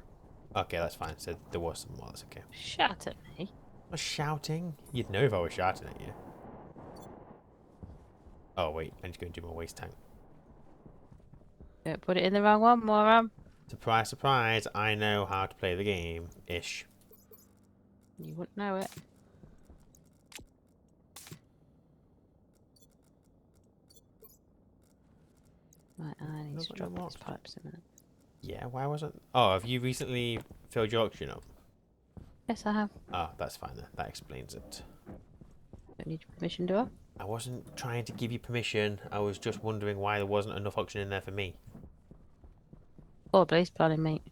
Okay, that's fine. So there was some more. That's okay. shout at me. I was shouting. You'd know if I was shouting at you. Oh wait, I need to go and do my waste tank. Don't put it in the wrong one, moron. Surprise, surprise! I know how to play the game, ish. You wouldn't know it. Right, I need No, to but drop no these pipes a minute. Yeah, why wasn't? Oh, have you recently filled your oxygen up? Yes, I have. Oh, that's fine then. That explains it. Don't need your permission, do I? I wasn't trying to give you permission. I was just wondering why there wasn't enough oxygen in there for me. Oh, blaze planning, mate.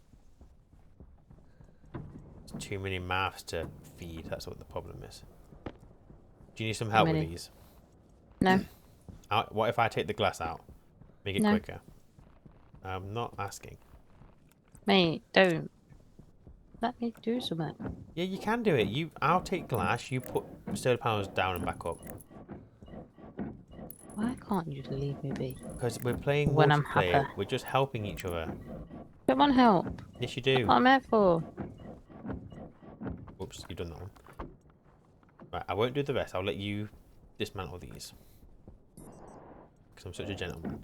It's too many mouths to feed. That's what the problem is. Do you need some Too help with many. these? No, What if I take the glass out? Make it No. quicker. I'm not asking. mate, don't. Let me do something. Yeah, you can do it. I'll take glass. You put solar panels down and back up. Why can't you just leave me be? Because we're playing When I'm multiplayer. happy. We're just helping each other. Don't want help. Yes, you That's do. what I'm here for. Oops, you've done that one. Right, I won't do the rest. I'll let you dismantle these. Because I'm such a gentleman.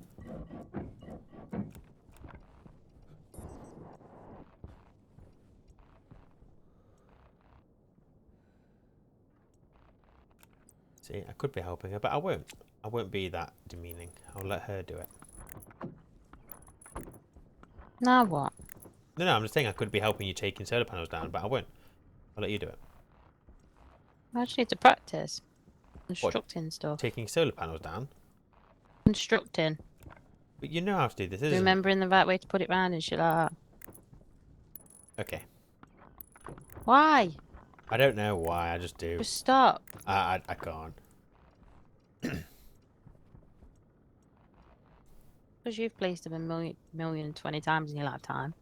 See, I could be helping her, but I won't. I won't be that demeaning. I'll let her do it. Now what? No, I'm just saying I could be helping you taking solar panels down, but I won't. I'll let you do it. I just need to practice. Constructing stuff. Taking solar panels down? Constructing. But you know how to do this, isn't Remembering the right way to put it round and shit like that. it? Okay. Why? I don't know why, I just do. Just stop. I can't. Because you've placed them a million 20 times in your lifetime.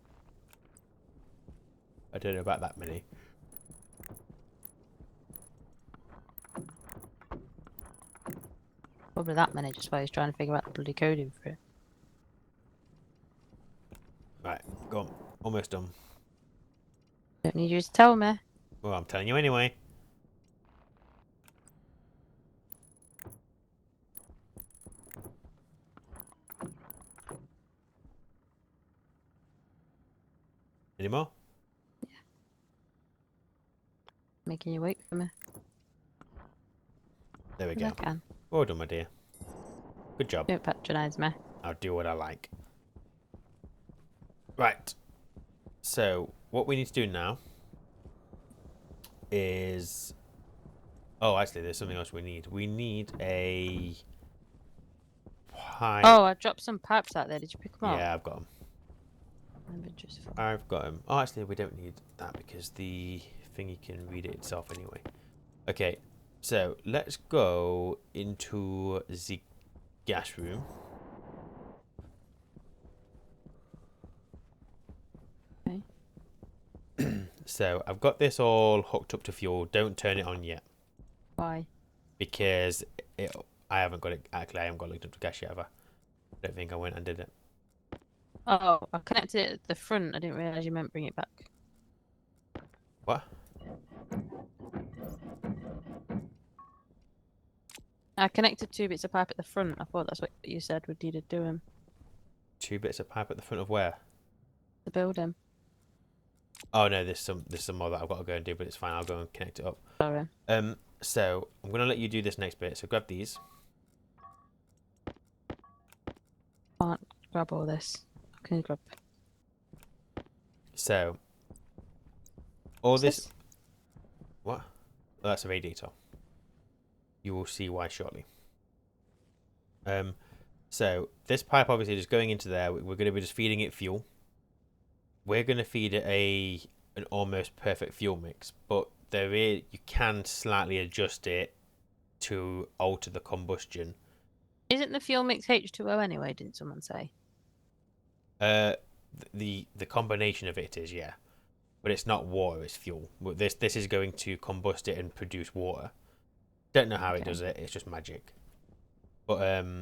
I don't know about that many. Probably that many, just while he's trying to figure out the bloody coding for it. Right, go on. Almost done. Don't need you to tell me. Well, I'm telling you anyway. Any more? Making you wait for me. There we As go. I can. Well done, my dear. Good job. Don't patronise me. I'll do what I like. Right. So, what we need to do now is... Oh, actually, there's something else we need. We need a pipe. Oh, I dropped some pipes out there. Did you pick them up? Yeah, I've got them. I'm just I've got them. Oh, actually, we don't need that because the thingy can read it itself anyway. Okay, so let's go into the gas room. Okay. So I've got this all hooked up to fuel. Don't turn it on yet Why? because I haven't got it. Actually, I haven't got it hooked up to gas yet ever. I don't think I went and did it. Oh, I connected it at the front. I didn't realise you meant bring it back. What? I connected 2 bits of pipe at the front. I thought that's what you said would needed doing. 2 bits of pipe at the front of where? The building. Oh no, there's some more that I've got to go and do, but it's fine. I'll go and connect it up. Sorry. So I'm gonna let you do this next bit. So grab these. Can't grab all this. I can grab. So all What's this. What? That's a radiator. You will see why shortly. So this pipe obviously just going into there. We're going to be just feeding it fuel. We're going to feed it an almost perfect fuel mix, but you can slightly adjust it to alter the combustion. Isn't the fuel mix H2O anyway? Didn't someone say? The combination of it is, yeah, but it's not water, it's fuel. This is going to combust it and produce water. Don't know how it does it. It's just magic. But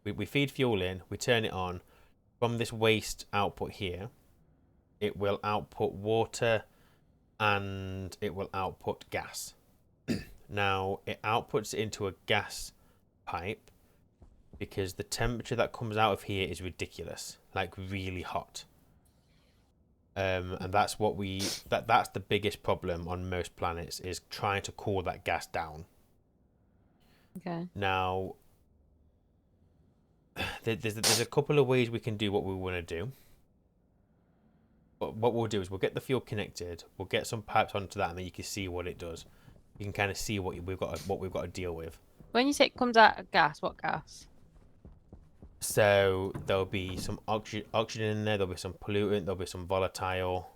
we feed fuel in, we turn it on. From this waste output here, it will output water and it will output gas. Now it outputs it into a gas pipe because the temperature that comes out of here is ridiculous, like really hot. And that's what that's the biggest problem on most planets, is trying to cool that gas down. Okay. Now there's a couple of ways we can do what we want to do. But what we'll do is we'll get the fuel connected, we'll get some pipes onto that, and then you can see what it does. You can kind of see what we've got to deal with. When you say it comes out of gas, what gas? So there'll be some oxygen in there, there'll be some pollutant, there'll be some volatile.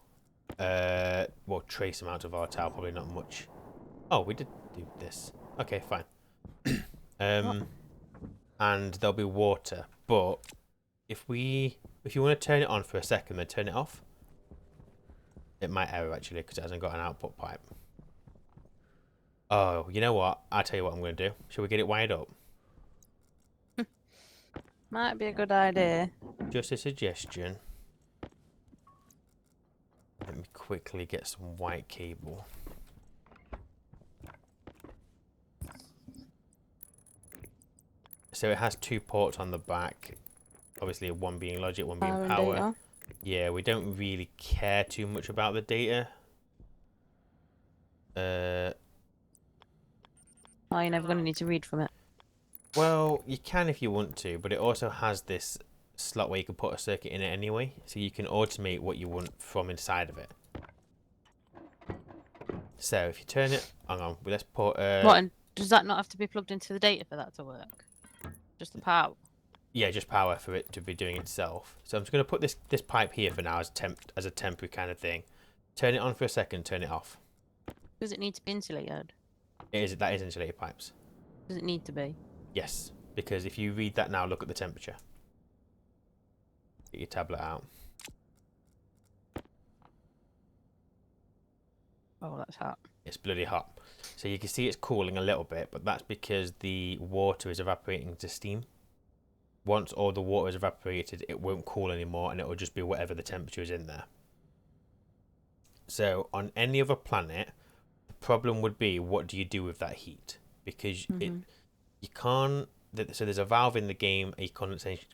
Well, trace amount of volatile, probably not much. Oh, we did do this. Okay, fine. And there'll be water, but if you want to turn it on for a second, then turn it off. It might error actually because it hasn't got an output pipe. Oh, you know what? I'll tell you what I'm going to do. Shall we get it wired up? Might be a good idea. Just a suggestion. Let me quickly get some white cable. So it has 2 ports on the back. Obviously, one being logic, one being power. Data. Yeah, we don't really care too much about the data. Oh, you're never going to need to read from it. Well, you can if you want to, but it also has this slot where you can put a circuit in it anyway, so you can automate what you want from inside of it. So if you turn it, hang on, let's put. What? And does that not have to be plugged into the data for that to work? Just the power. Yeah, just power for it to be doing itself. So I'm just going to put this pipe here for now as a temporary kind of thing. Turn it on for a second, turn it off. Does it need to be insulated? That is insulated pipes. Does it need to be? Yes, because if you read that now, look at the temperature. Get your tablet out. Oh, that's hot. It's bloody hot. So you can see it's cooling a little bit, but that's because the water is evaporating to steam. Once all the water is evaporated, it won't cool anymore, and it will just be whatever the temperature is in there. So on any other planet, the problem would be, what do you do with that heat? Because you can't. So there's a valve in the game, a condensation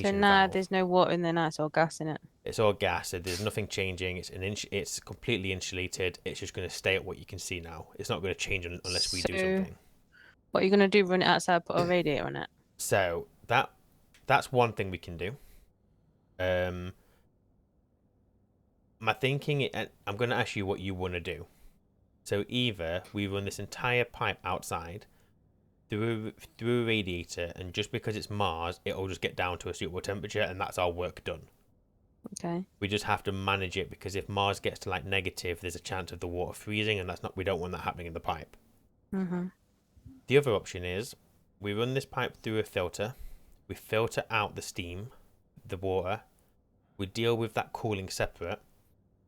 So now valve. there's no water in there now, it's all gas in it. It's all gas, so there's nothing changing. It's completely insulated. It's just going to stay at what you can see now. It's not going to change unless we do something. What are you going to do? Run it outside, put a radiator on it? So that's one thing we can do. My thinking, I'm going to ask you what you want to do. So either we run this entire pipe outside through a radiator, and just because it's Mars, it'll just get down to a suitable temperature, and that's our work done. Okay. We just have to manage it, because if Mars gets to like negative, there's a chance of the water freezing, and we don't want that happening in the pipe. The other option is we run this pipe through a filter. We filter out the steam, the water. We deal with that cooling separate.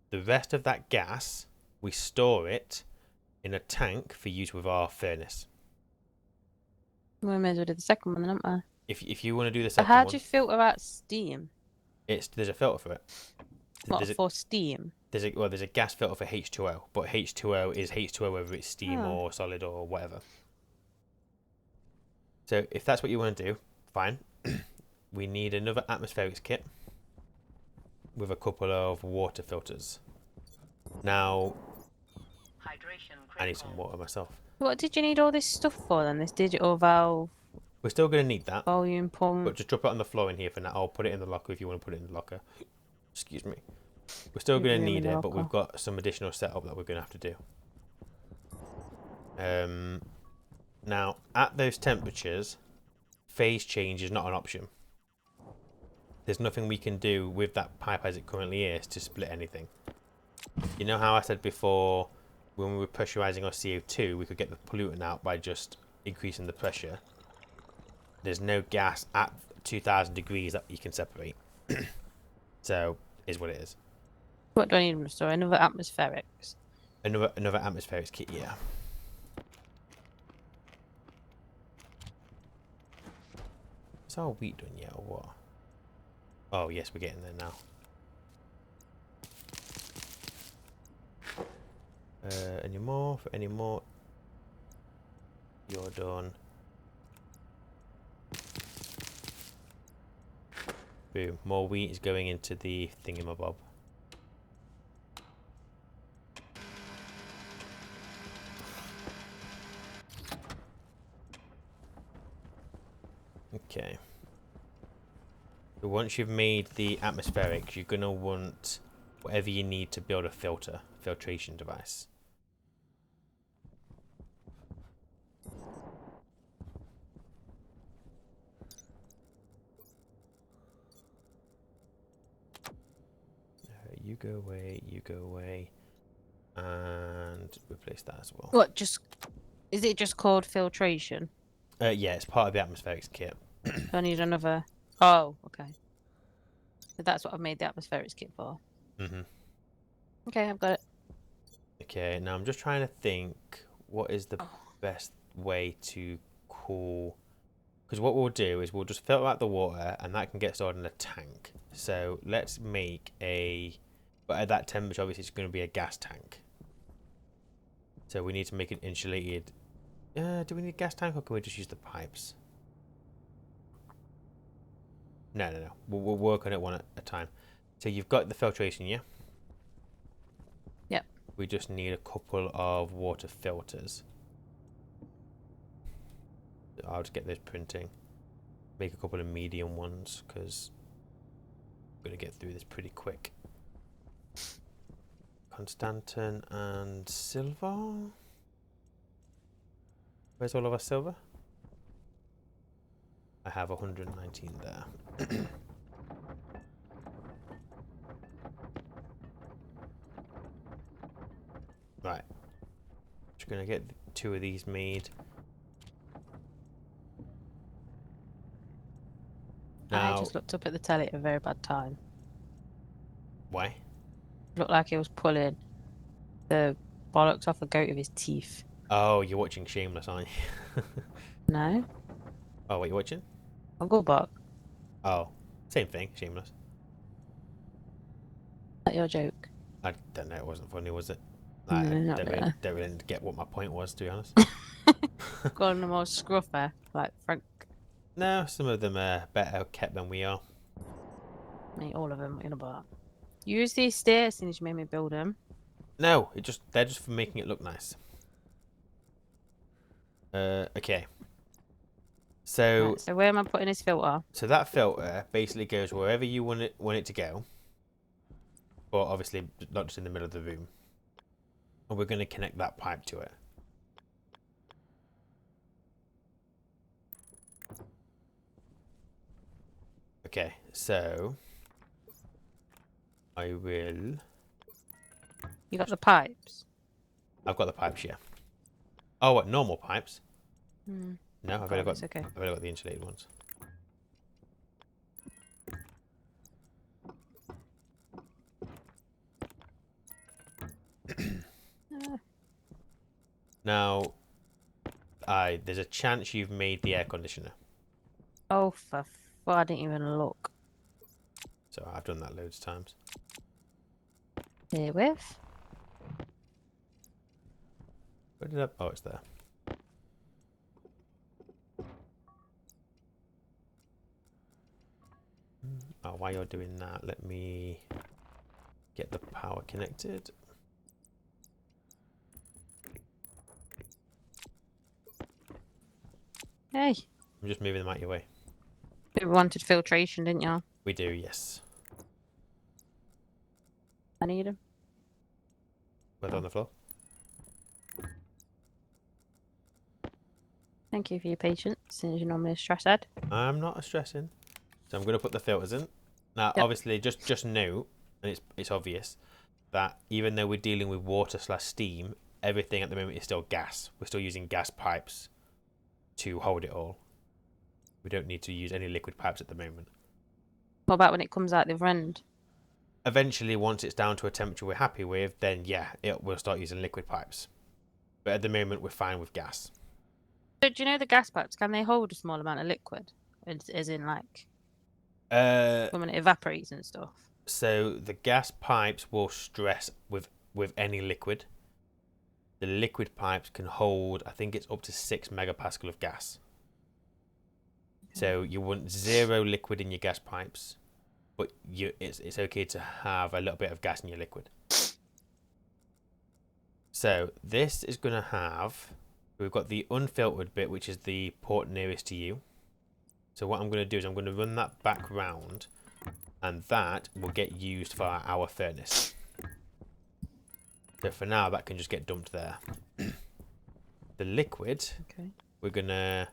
The rest of that gas, we store it in a tank for use with our furnace. We may as well do the second one then, aren't we? If you want to do the So second how one, do you filter out steam? there's a filter for it. What, for steam? There's a gas filter for H2O, but H2O is H2O whether it's steam or solid or whatever. So if that's what you want to do, fine. We need another atmospherics kit with a couple of water filters. Now, Hydration I need critical. some water myself. What did you need all this stuff for then? This digital valve, We're still going to need that, volume pump. but just drop it on the floor in here for now. I'll put it in the locker if you want to put it in the locker. Excuse me. We're still going to need it, but we've got some additional setup that we're going to have to do. Now, at those temperatures, phase change is not an option. There's nothing we can do with that pipe as it currently is to split anything. You know how I said before, when we were pressurizing our CO2, we could get the pollutant out by just increasing the pressure. There's no gas at 2000 degrees that you can separate. So, is what it is. What do I need to restore? Another atmospherics. Another atmospheric kit, yeah. Is our wheat done yet, or what? Oh, yes, we're getting there now. Any more? For any more? You're done. Boom. More wheat is going into the thingamabob. Okay. So once you've made the atmospherics, you're gonna want whatever you need to build a filtration device. You go away, and replace that as well. What? Is it just called filtration? Yeah, it's part of the atmospherics kit. Do I need another? Oh, okay. So that's what I've made the atmospherics kit for. Okay, I've got it. Okay, now I'm just trying to think what is the best way to cool. Because what we'll do is we'll just filter out the water, and that can get stored in a tank. So let's make a. But at that temperature, obviously, it's going to be a gas tank. So we need to make an insulated. Do we need a gas tank, or can we just use the pipes? No. We'll work on it one at a time. So you've got the filtration, yeah? Yep. We just need a couple of water filters. I'll just get those printing. Make a couple of medium ones, because I'm going to get through this pretty quick. Constantin and silver. Where's all of our silver? I have 119 there. Right. Just gonna get 2 of these made. Now, I just looked up at the telly at a very bad time. why? Looked like he was pulling the bollocks off a goat with his teeth. Oh, you're watching Shameless, aren't you? No? Oh, what you watching? I'll go back. Oh, same thing, Shameless. Is that your joke? I don't know, it wasn't funny, was it? No, I not don't really get what my point was, to be honest. Calling them all scruffer, like Frank. No, some of them are better kept than we are. Me, all of them in a bar. Use these stairs since you made me build them. No, they're just for making it look nice. Okay. So, Right, so where am I putting this filter? so that filter basically goes wherever you want it to go, but obviously not just in the middle of the room. And we're going to connect that pipe to it. Okay, so I will. You got the pipes? I've got the pipes here. Oh, what, normal pipes? Hmm. No, I've God, only it's okay. got the insulated ones. Now, there's a chance you've made the air conditioner. Oh, I didn't even look. So I've done that loads of times. Herewith. Where did I? Oh, it's there. Oh, while you're doing that, let me get the power connected. Hey, I'm just moving them out your way. you wanted filtration, didn't you? We do, yes. I need them. Whether on the floor. Thank you for your patience, since you're normally a stress head. I'm not stressing. So I'm going to put the filters in. Now, Yep. obviously, just note, and it's obvious, that even though we're dealing with water/steam, everything at the moment is still gas. We're still using gas pipes to hold it all. We don't need to use any liquid pipes at the moment. What about when it comes out the other end? Eventually, once it's down to a temperature we're happy with, then yeah, we'll start using liquid pipes. But at the moment, we're fine with gas. So do you know the gas pipes, can they hold a small amount of liquid? As in, like, when it evaporates and stuff? So the gas pipes will stress with any liquid. The liquid pipes can hold, I think it's up to 6 megapascal of gas. So you want 0 liquid in your gas pipes, but it's okay to have a little bit of gas in your liquid. So this is going to have, we've got the unfiltered bit, which is the port nearest to you. So what I'm going to do is I'm going to run that back round, and that will get used for our furnace. So for now, that can just get dumped there. The liquid, Okay. we're going to...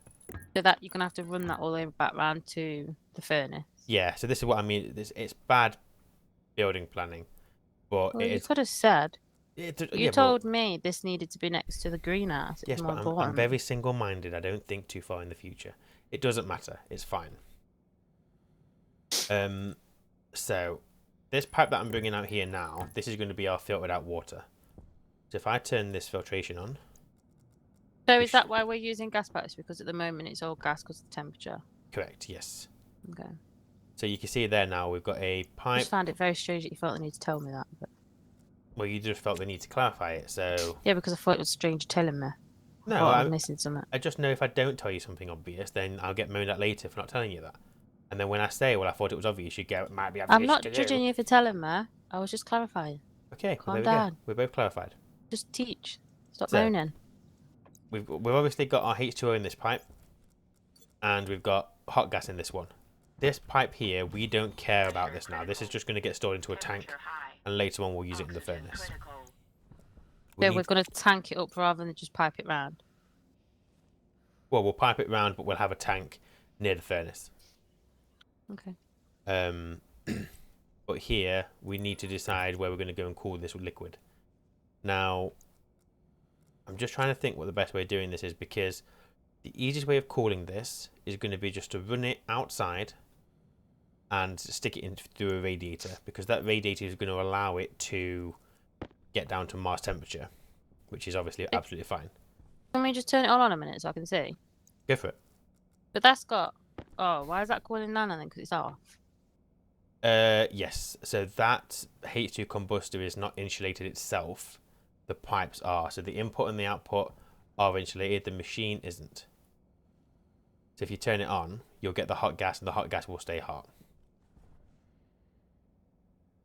So that you're going to have to run that all the way back round to the furnace? Yeah, so this is what I mean. It's bad building planning, but Well, it you is... could have said. You yeah, told me this needed to be next to the greenhouse. It's yes, more but important. I'm very single-minded. I don't think too far in the future. It doesn't matter. It's fine. So this pipe that I'm bringing out here now, this is going to be our filtered out water. So if I turn this filtration on... So is that why we're using gas pipes? Because at the moment it's all gas because of the temperature. Correct, yes. Okay. So you can see there now we've got a I pipe... just found it very strange that you felt the need to tell me that. But... Well, you just felt the need to clarify it, so... Yeah, because I thought it was strange telling me. No, I thought I was missing something. I just know if I don't tell you something obvious, then I'll get moaned at later for not telling you that. And then when I say, well, I thought it was obvious, you go, it might be obvious. I'm not judging you for telling me. I was just clarifying. Okay, well, Calm there we down. go. We're both clarified. Just teach. Stop So, moaning. We've obviously got our H2O in this pipe, and we've got hot gas in this one. This pipe here, we don't care about this now. This is just going to get stored into a tank, and later on we'll use it in the furnace. So we're going to tank it up rather than just pipe it round. Well, we'll pipe it round, but we'll have a tank near the furnace. Okay. But here, we need to decide where we're going to go and cool this liquid. Now, I'm just trying to think what the best way of doing this is, because the easiest way of cooling this is going to be just to run it outside and stick it in through a radiator, because that radiator is going to allow it to get down to Mars temperature, which is obviously absolutely fine. Can we just turn it all on a minute so I can see? Go for it. But that's got... Oh, why is that cooling down then? Because it's off. Yes. So that H2 combustor is not insulated itself. The pipes are. So the input and the output are insulated. The machine isn't. So if you turn it on, you'll get the hot gas, and the hot gas will stay hot.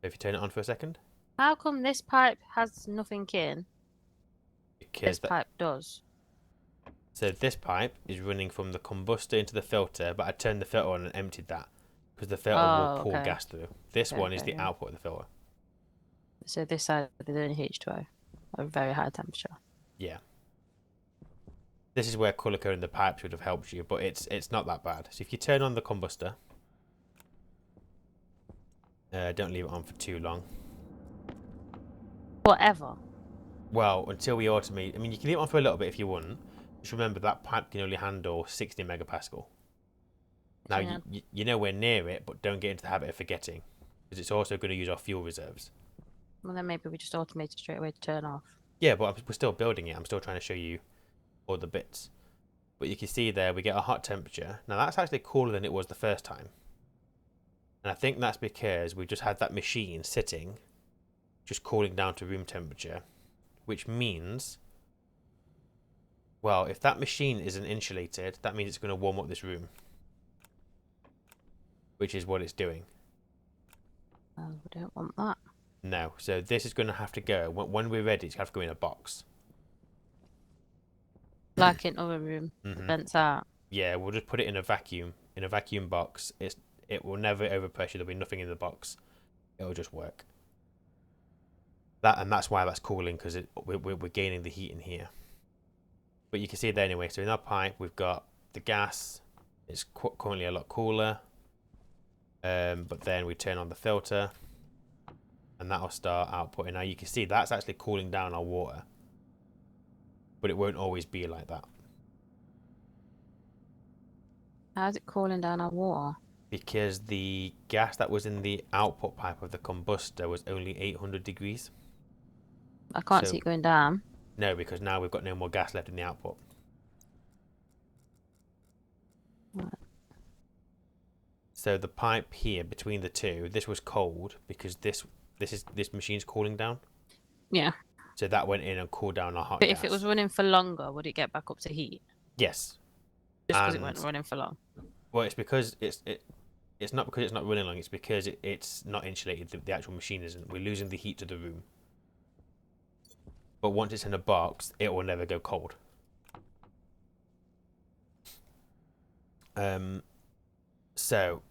So if you turn it on for a second. How come this pipe has nothing in? Because This pipe does. So this pipe is running from the combustor into the filter, but I turned the filter on and emptied that, because the filter will pull gas through. This one is the output of the filter. So this side is only H2O, a very high temperature. Yeah. This is where colour coding the pipes would have helped you, but it's not that bad. So if you turn on the combustor, don't leave it on for too long. Whatever. Well, until we automate. I mean, you can leave it on for a little bit if you want. Just remember that pipe can only handle 60 megapascal. Now, Yeah. you know we're near it, but don't get into the habit of forgetting, because it's also going to use our fuel reserves. Well, then maybe we just automate it straight away to turn off. Yeah, but we're still building it. I'm still trying to show you all the bits. But you can see there, we get a hot temperature. Now, that's actually cooler than it was the first time. And I think that's because we just had that machine sitting, just cooling down to room temperature, which means... Well, if that machine isn't insulated, that means it's going to warm up this room. Which is what it's doing. Oh, we don't want that. No, so this is going to have to go, when we're ready, it's going to have to go in a box. Like in other room, the vents out. Yeah, we'll just put it in a vacuum box. It will never overpressure, there'll be nothing in the box. It'll just work. And that's why that's cooling, because we're gaining the heat in here. But you can see it there anyway. So in our pipe, we've got the gas. It's currently a lot cooler. But then we turn on the filter. And that'll start outputting. Now you can see that's actually cooling down our water. But it won't always be like that. How's it cooling down our water? Because the gas that was in the output pipe of the combustor was only 800 degrees. I can't So- see it going down. No, because now we've got no more gas left in the output. Right. So the pipe here between the two, this was cold because this machine's cooling down. Yeah. So that went in and cooled down our hot But gas. if it was running for longer, would it get back up to heat? Yes. Just because it And- went running for long. Well, it's because it's not because it's not running long. It's because it's not insulated. The actual machine isn't. We're losing the heat to the room. But once it's in a box, it will never go cold. So,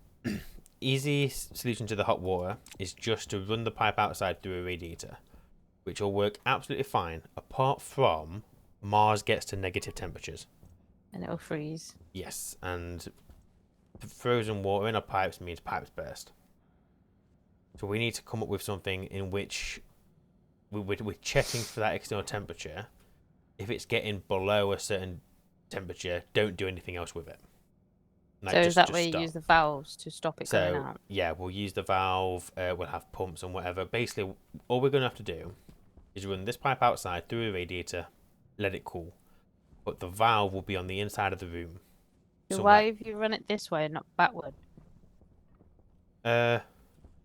easy solution to the hot water is just to run the pipe outside through a radiator, which will work absolutely fine, apart from Mars gets to negative temperatures. And it'll freeze. Yes, and frozen water in our pipes means pipes burst. So we need to come up with something in which we're checking for that external temperature. If it's getting below a certain temperature, don't do anything else with it. Like, So is that just where you stop. use the valves to stop it going So out? yeah, we'll use the valve. We'll have pumps and whatever. Basically, all we're going to have to do is run this pipe outside through a radiator, let it cool. But the valve will be on the inside of the room. So somewhere. why have you run it this way and not backward?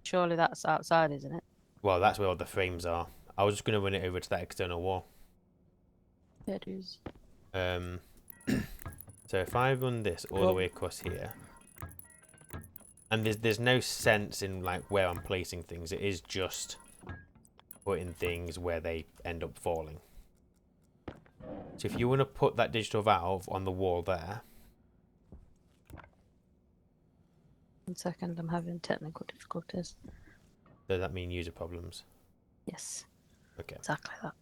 Surely that's outside, isn't it? Well, that's where all the frames are. I was just going to run it over to that external wall. Yeah, it is. So if I run this all the way across here, and there's no sense in like where I'm placing things. It is just putting things where they end up falling. So if you want to put that digital valve on the wall there, 1 second, I'm having technical difficulties. does that mean user problems? Yes, Okay. exactly that.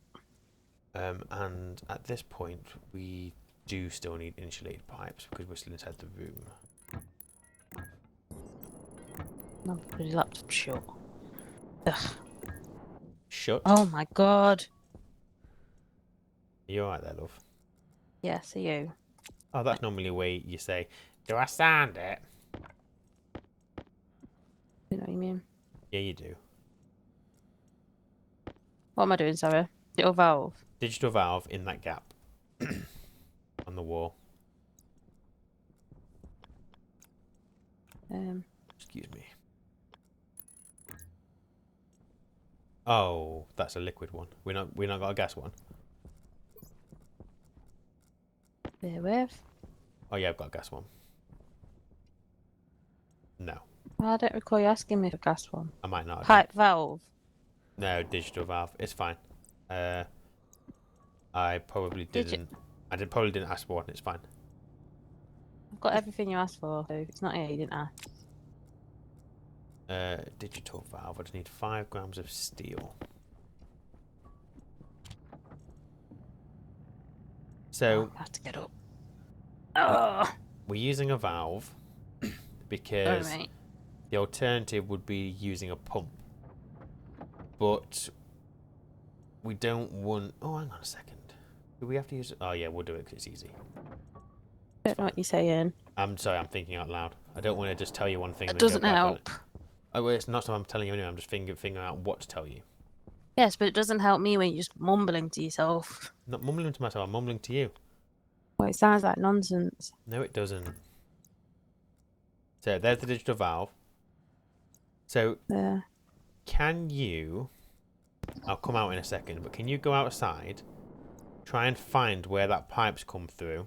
And at this point, we do still need insulated pipes because we're still inside the room. No, bloody laptop shut. Ugh. Shut. Oh my god. You alright there, love? Yes, are you? Oh, that's normally a way you say, do I sound it? You know what you mean? Yeah, you do. What am I doing, sorry? Little valve. Digital valve in that gap on the wall. Excuse me. Oh, that's a liquid one. We're not got a gas one. Bear with. Oh yeah, I've got a gas one. No, I don't recall you asking me for gas one. I might not. have done. Pipe valve. No, digital valve. It's fine. I probably didn't. Probably didn't ask for one. It's fine. I've got everything you asked for, so if it's not here, you didn't ask. Digital valve. I just need 5 grams of steel. So I have to get up. Oh, we're using a valve sorry, because mate. the alternative would be using a pump. But we don't want... Oh, hang on a second. Do we have to use... Oh, yeah, we'll do it because it's easy. Don't know what you're saying. I'm sorry, I'm thinking out loud. I don't want to just tell you one thing. It and then go doesn't back on help. it. Oh, well, it's not something I'm telling you anyway. I'm just figuring out what to tell you. Yes, but it doesn't help me when you're just mumbling to yourself. Not mumbling to myself, I'm mumbling to you. Well, it sounds like nonsense. No, it doesn't. So, there's the digital valve. So, Yeah. can you... I'll come out in a second, but can you go outside, try and find where that pipe's come through?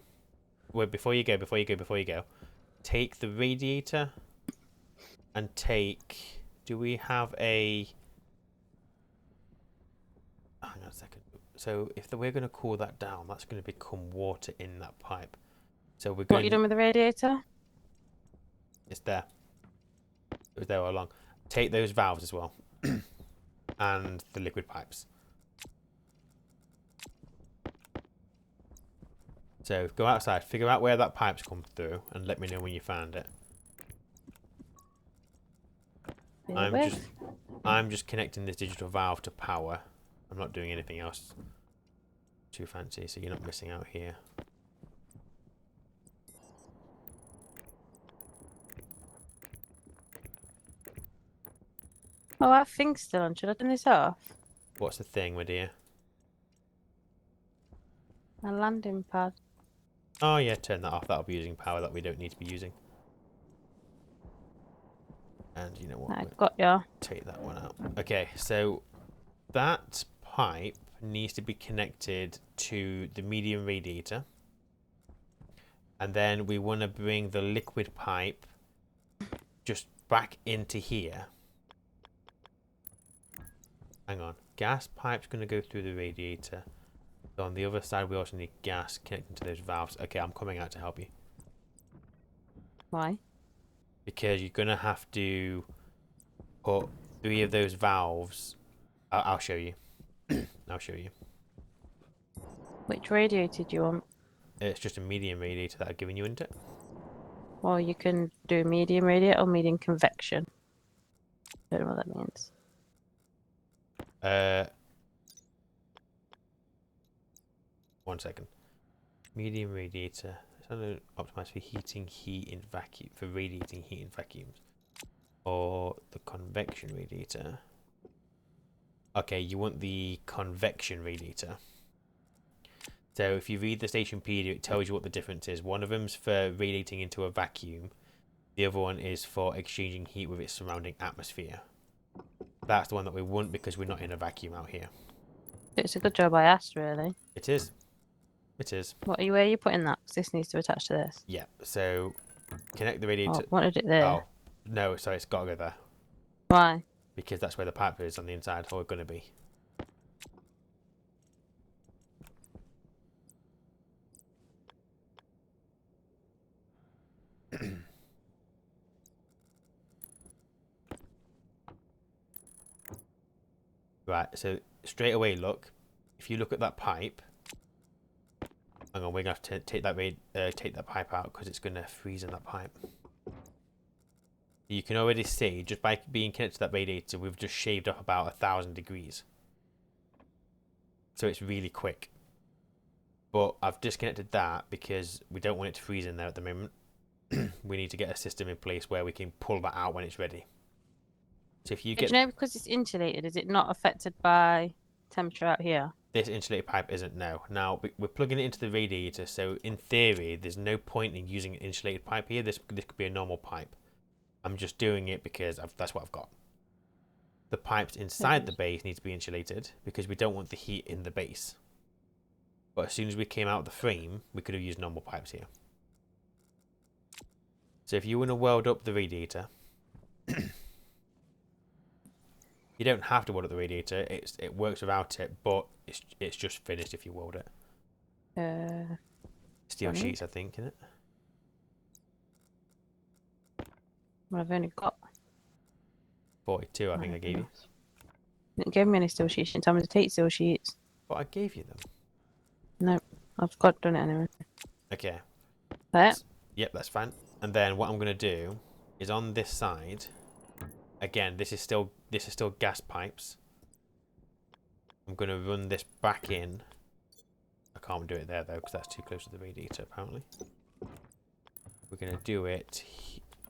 Wait, before you go, take the radiator and take... Do we have a... Hang on a second. So if we're going to cool that down, that's going to become water in that pipe. So we're What going... are you doing with the radiator? It's there. It was there all along. Take those valves as well. And the liquid pipes. So go outside, figure out where that pipe's come through, and let me know when you found it. Bear with. I'm just connecting this digital valve to power. I'm not doing anything else too fancy, so you're not missing out here. Oh, that thing's still on. Should I turn this off? What's the thing, my dear? A landing pad. Oh yeah, turn that off. That'll be using power that we don't need to be using. And you know what? I We'll got ya. take that one out. Okay, so that pipe needs to be connected to the medium radiator. And then we want to bring the liquid pipe just back into here. Hang on. Gas pipe's going to go through the radiator. So on the other side, we also need gas connecting to those valves. Okay, I'm coming out to help you. Why? Because you're going to have to put 3 of those valves. I'll show you. I'll show you. Which radiator do you want? It's just a medium radiator that I've given you, isn't it? Well, you can do medium radiator or medium convection. Don't know what that means. One second. Medium radiator. It's only optimized for heating heat in vacuum, for radiating heat in vacuums. Or the convection radiator. Okay, you want the convection radiator. So if you read the Stationeers, it tells you what the difference is. One of them's for radiating into a vacuum. The other one is for exchanging heat with its surrounding atmosphere. That's the one that we want because we're not in a vacuum out here. It's a good job I asked, really. It is. It is. Where are you putting that? 'Cause this needs to attach to this. Yeah. So connect the Oh, radiator. wanted it there. Oh, no, sorry, it's got to go there. Why? Because that's where the pipe is on the inside, or going to be. Right, so straight away, look. If you look at that pipe, hang on, we're gonna have to take that pipe out because it's gonna freeze in that pipe. You can already see just by being connected to that radiator, we've just shaved up about 1,000 degrees. So it's really quick. But I've disconnected that because we don't want it to freeze in there at the moment. We need to get a system in place where we can pull that out when it's ready. So if you Do get you know, because it's insulated, is it not affected by temperature out here? this insulated pipe isn't, no. Now we're plugging it into the radiator, so in theory there's no point in using an insulated pipe here. This could be a normal pipe. I'm just doing it because that's what I've got. The pipes inside the base need to be insulated because we don't want the heat in the base. But as soon as we came out of the frame, we could have used normal pipes here. So if you want to weld up the radiator, you don't have to weld up the radiator. It works without it, but it's just finished if you weld it. Steel funny. sheets, I think, isn't it? Well, I've only got 42, I think I gave you. You didn't give me any steel sheets. You didn't tell me to take steel sheets. But I gave you them. No, I've got done it anyway. Okay. There. Yep, that's fine. And then what I'm going to do is on this side, again, this is still gas pipes. I'm going to run this back in. I can't do it there though because that's too close to the radiator apparently. We're going to do it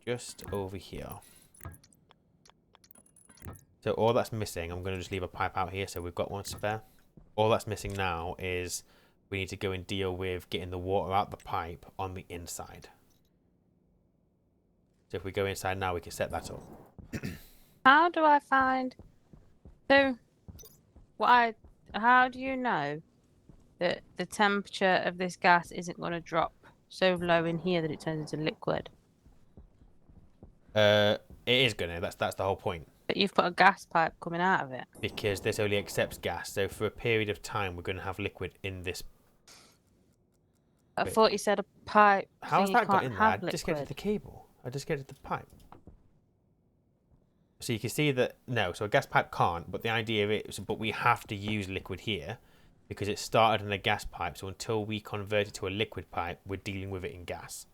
just over here. So all that's missing, I'm going to just leave a pipe out here so we've got one spare. All that's missing now is we need to go and deal with getting the water out the pipe on the inside. So if we go inside now, we can set that up. How do I find? So, how do you know that the temperature of this gas isn't going to drop so low in here that it turns into liquid? It is gonna. That's the whole point. But you've put a gas pipe coming out of it. Because this only accepts gas, so for a period of time, we're gonna have liquid in this. I Wait. thought you said a pipe. How's so that you got can't in there? I have disconnected the liquid. cable. I disconnected the pipe. So you can see that no. So a gas pipe can't. But the idea is, but we have to use liquid here because it started in a gas pipe. So until we convert it to a liquid pipe, we're dealing with it in gas.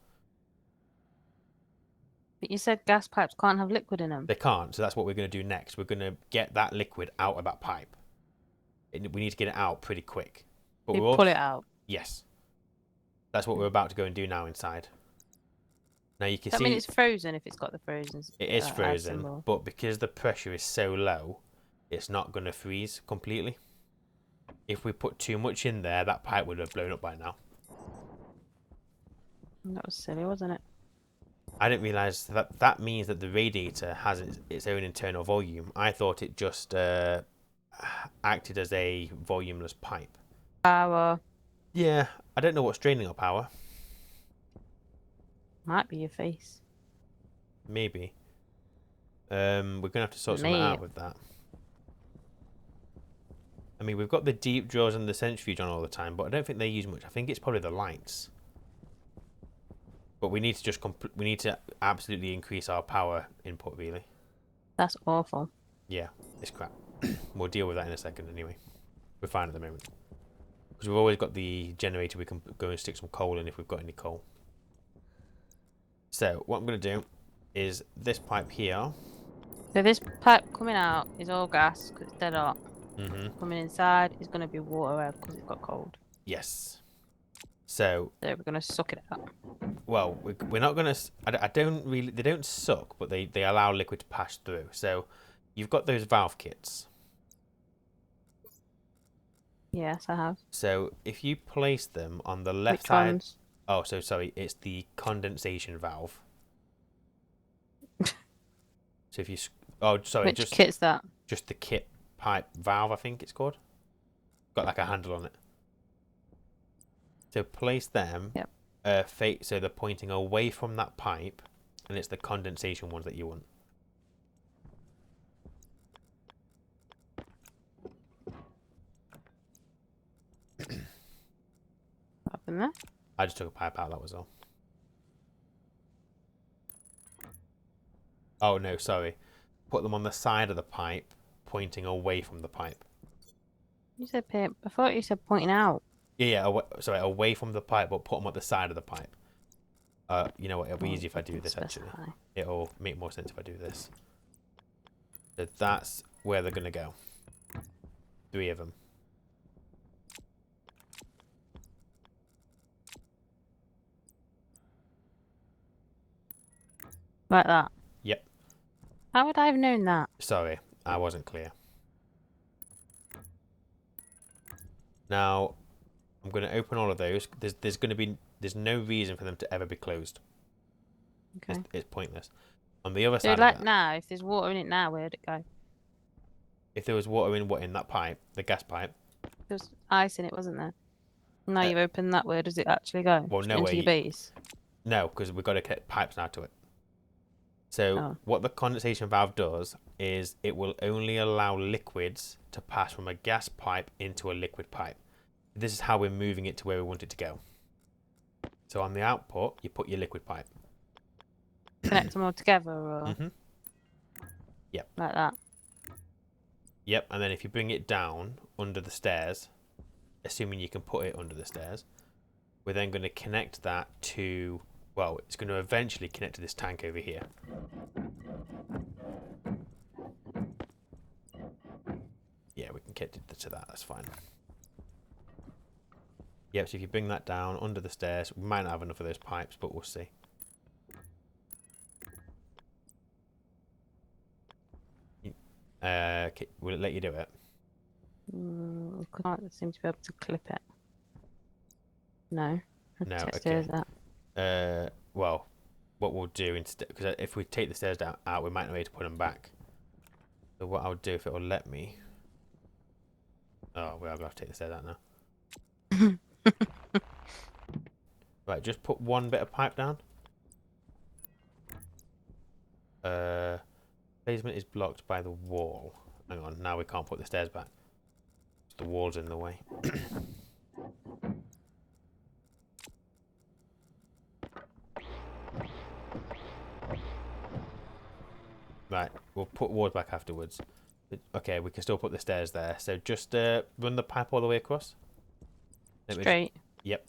But you said gas pipes can't have liquid in them. They can't, so that's what we're going to do next. We're going to get that liquid out of that pipe. We need to get it out pretty quick. But They we're pull it out. Yes. That's what we're about to go and do now inside. Now you can That see means it's frozen if it's got the frozen. it is air frozen, symbol. but because the pressure is so low, it's not going to freeze completely. If we put too much in there, that pipe would have blown up by now. That was silly, wasn't it? I didn't realise that means that the radiator has its own internal volume. I thought it just acted as a volumeless pipe. Power. Yeah, I don't know what's draining our power. Might be your face. Maybe. We're going to have to sort something out with that. I mean, we've got the deep drills and the centrifuge on all the time, but I don't think they use much. I think it's probably the lights. But we need to just we need to absolutely increase our power input, really. That's awful. Yeah, it's crap. We'll deal with that in a second anyway. We're fine at the moment. Because we've always got the generator, we can go and stick some coal in if we've got any coal. So, what I'm going to do is this pipe here. So this pipe coming out is all gas because it's dead hot. Mm-hmm. Coming inside is going to be water because it's got cold. Yes. So we're going to suck it out. Well, we're not going to... I don't really... They don't suck, but they allow liquid to pass through. So you've got those valve kits. Yes, I have. So if you place them on the left Which side... ones? Oh, so sorry. It's the condensation valve. So if you... Oh, sorry. Which kit's that? Just the kit pipe valve, I think it's called. Got like a handle on it. So place them... Yep. So they're pointing away from that pipe, and it's the condensation ones that you want. What happened there? I just took a pipe out, that was all. Oh no, sorry. Put them on the side of the pipe, pointing away from the pipe. You said I thought you said pointing out. Yeah, away from the pipe, but put them at the side of the pipe. You know what? It'll be easy if I do this, actually. It'll make more sense if I do this. So that's where they're going to go. 3 of them. Like that? Yep. How would I have known that? Sorry, I wasn't clear. Now, I'm going to open all of those. There's no reason for them to ever be closed. Okay. It's pointless. On the other So side of like that, now, if there's water in it now, where'd it go? if there was water in that pipe, the gas pipe. There's ice in it, wasn't there? Now Uh, you've opened that, where does it actually go? Well, Just no into way. your base? No, because we've got to connect pipes now to it. So what the condensation valve does is it will only allow liquids to pass from a gas pipe into a liquid pipe. This is how we're moving it to where we want it to go. So on the output, you put your liquid pipe. Connect them all together, or Mm-hmm. Yep. like that? Yep, and then if you bring it down under the stairs, assuming you can put it under the stairs, we're then going to connect that to... Well, it's going to eventually connect to this tank over here. Yeah, we can get to that, that's fine. Yep, so if you bring that down under the stairs, we might not have enough of those pipes, but we'll see. Okay, will it let you do it? I can't seem to be able to clip it. No. No, Texture is okay. that. Well, what we'll do instead, because if we take the stairs out, we might not be able to put them back. So what I'll do, if it will let me... Oh, we are going to have to take the stairs out now. Right, just put one bit of pipe down. Basement is blocked by the wall. Hang on, now we can't put the stairs back. The wall's in the way. Right, we'll put walls back afterwards. Okay, we can still put the stairs there. So just run the pipe all the way across. Let me Straight. Yep.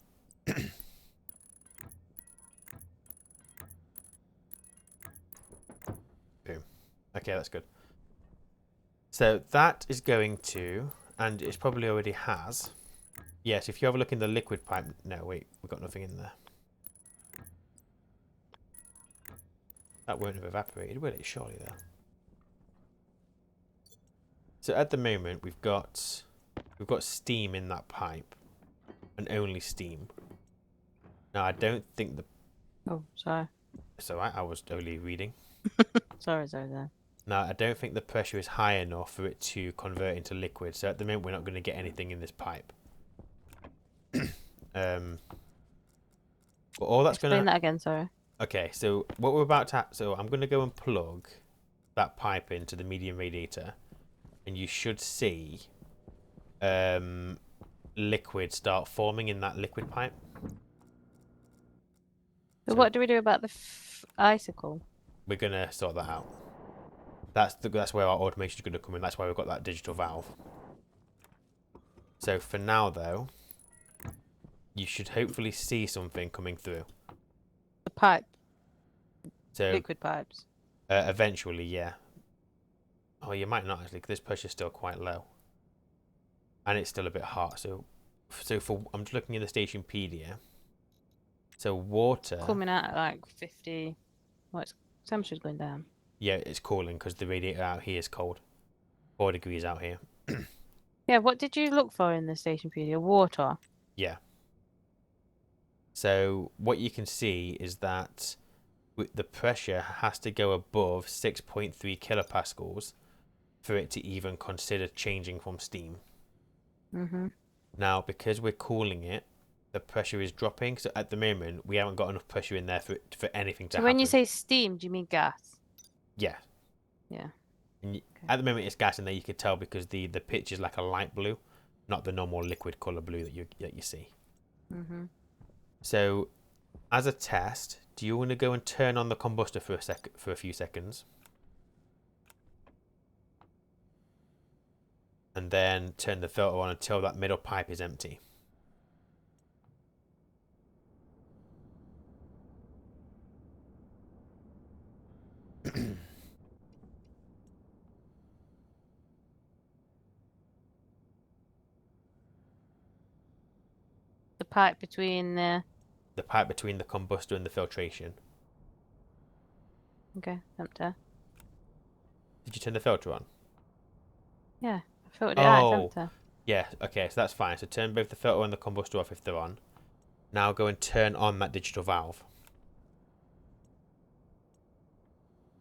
Boom. Okay, that's good. So that is going to, and it probably already has. Yes, if you have a look in the liquid pipe. No, wait, we've got nothing in there. That won't have evaporated, will it? Surely, though. So at the moment, we've got steam in that pipe, and only steam. Now, I don't think the. Oh, sorry. So I was only reading. Sorry. Now, I don't think the pressure is high enough for it to convert into liquid. So at the moment, we're not going to get anything in this pipe. But all that's going Explain to. that again, sorry. Okay, so what we're about to. So I'm going to go and plug that pipe into the medium radiator, and you should see liquid start forming in that liquid pipe. So So what do we do about the icicle? we're going to sort that out. That's where our automation is going to come in. That's why we've got that digital valve. So for now, though, you should hopefully see something coming through. The pipe. So Liquid pipes. eventually, yeah. Oh, you might not actually, because this pressure's still quite low, and it's still a bit hot. So for I'm just looking in the Stationpedia. So water. Coming out at like 50. Well, its temperature's going down. Yeah, it's cooling because the radiator out here is cold. 4 degrees out here. Yeah, what did you look for in the Stationpedia? Water. Yeah. So what you can see is that the pressure has to go above 6.3 kilopascals for it to even consider changing from steam. Mm-hmm. Now, because we're cooling it, the pressure is dropping. So at the moment, we haven't got enough pressure in there for anything to So happen. when you say steam, do you mean gas? Yeah. Yeah. And at the moment, it's gas in there. You can tell because the pitch is like a light blue, not the normal liquid color blue that you see. Mm-hmm. So, as a test, do you want to go and turn on the combustor for a few seconds, and then turn the filter on until that middle pipe is empty? The pipe between the... The pipe between the combustor and the filtration. Okay, empty. Did you turn the filter on? Yeah, I filtered it out, Oh, it's empty. yeah. Okay, so that's fine. So turn both the filter and the combustor off if they're on. Now go and turn on that digital valve.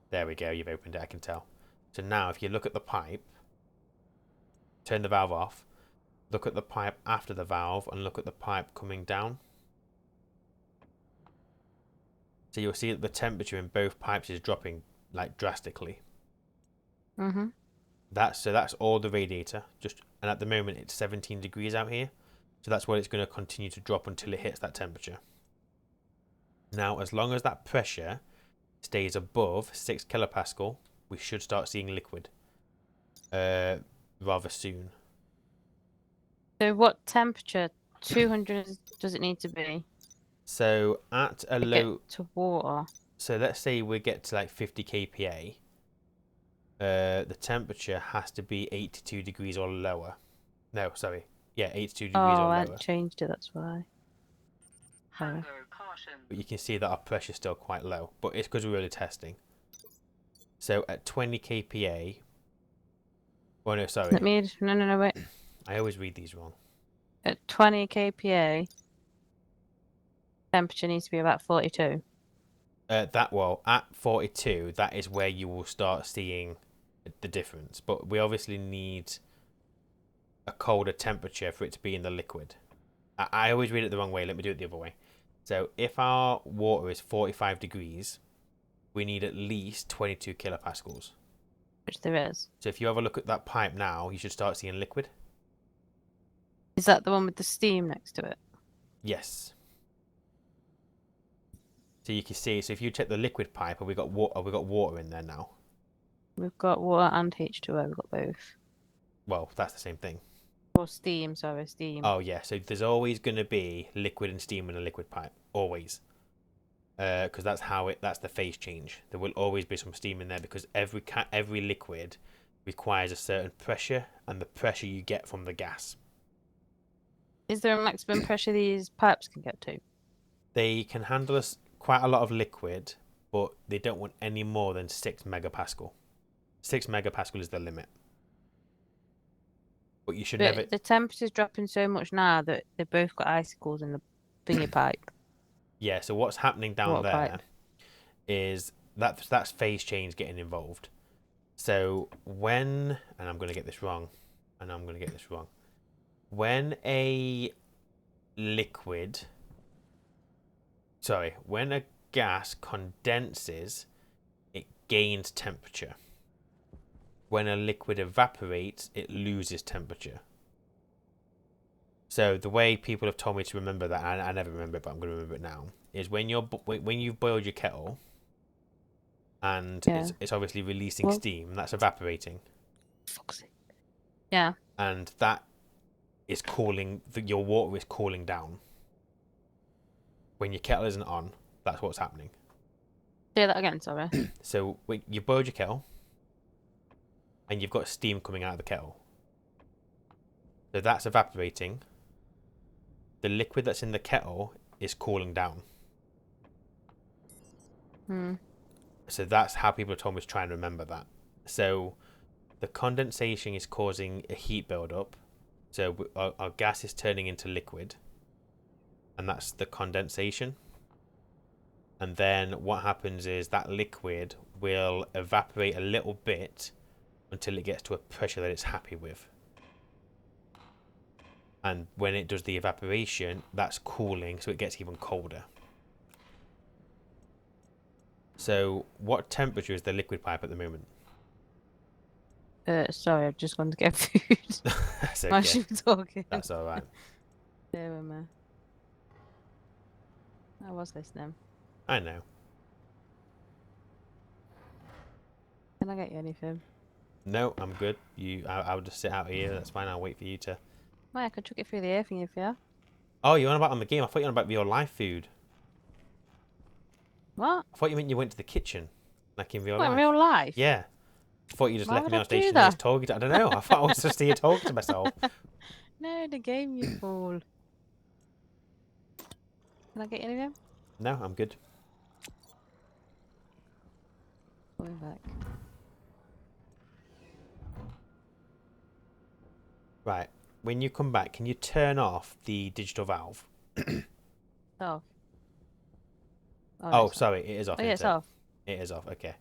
There we go. You've opened it. I can tell. So now, if you look at the pipe, turn the valve off. Look at the pipe after the valve, and look at the pipe coming down. So you'll see that the temperature in both pipes is dropping like drastically. Mm-hmm. That's all the radiator. And at the moment it's 17 degrees out here. So that's what it's going to continue to drop until it hits that temperature. Now, as long as that pressure stays above 6 kilopascal, we should start seeing liquid rather soon. So what temperature? 200 does it need to be So at a to low, get to water? so let's say we get to like 50 kPa. The temperature has to be 82 degrees or lower. No, sorry. Yeah, 82 degrees Oh, or I lower. hadn't changed it, that's why. Sorry. Hunger caution. But you can see that our pressure's still quite low. But it's because we're really testing. So at 20 kPa... Oh, no, sorry. No, wait. I always read these wrong. At 20 kPa, temperature needs to be about 42. At 42, that is where you will start seeing the difference. But we obviously need a colder temperature for it to be in the liquid. I always read it the wrong way. Let me do it the other way. So if our water is 45 degrees, we need at least 22 kilopascals. Which there is. So if you have a look at that pipe now, you should start seeing liquid. Is that the one with the steam next to it? Yes. So you can see. So if you check the liquid pipe, have we got water in there now? We've got water and H2O, we've got both. Well, that's the same thing. Or steam, sorry, steam. Oh yeah, so there's always going to be liquid and steam in a liquid pipe, always. Because that's the phase change. There will always be some steam in there because every liquid requires a certain pressure, and the pressure you get from the gas. Is there a maximum pressure these pipes can get to? They can handle quite a lot of liquid, but they don't want any more than 6 megapascal. 6 megapascal is the limit. But you should But never. the temperature's dropping so much now that they've both got icicles in the thingy pipe. Yeah, so what's happening down Water there pipe. is that's phase change getting involved. So when, and I'm going to get this wrong, when a liquid, sorry, when a gas condenses, it gains temperature. When a liquid evaporates, it loses temperature. So the way people have told me to remember that, and I never remember it, but I'm going to remember it now, is when you've boiled your kettle, and Yeah. it's obviously releasing steam, that's evaporating, Fuck's sake. Yeah. and that is cooling. Your water is cooling down. When your kettle isn't on, that's what's happening. Say that again, sorry. So when you boiled your kettle, and you've got steam coming out of the kettle, so that's evaporating. The liquid that's in the kettle is cooling down. So that's how people have told me to try and remember that. So the condensation is causing a heat build-up. So our gas is turning into liquid, and that's the condensation. And then what happens is that liquid will evaporate a little bit until it gets to a pressure that it's happy with. And when it does the evaporation, that's cooling, so it gets even colder. So what temperature is the liquid pipe at the moment? Sorry, I've just gone to get food. That's While okay. you were talking. That's all right. Bear with me. I was listening. I know. Can I get you anything? No, I'm good. I'll just sit out here. That's fine. I'll wait for you to. Why, I can chuck it through the air thing if you. Oh, you're on about on the game. I thought you were on about your live food. What? I thought you meant you went to the kitchen, like in real What, life. in real life? Yeah. I thought you just Why left would me I on do Stationeers that? talking to. I don't know. I thought I was just here talking to myself. No, the game, you fool. Can I get you anything? No, I'm good. Going back. Right. When you come back, can you turn off the digital valve? Off. Oh, it's sorry. It is off. off. Oh, yeah, isn't it's it? off. It is off. Okay.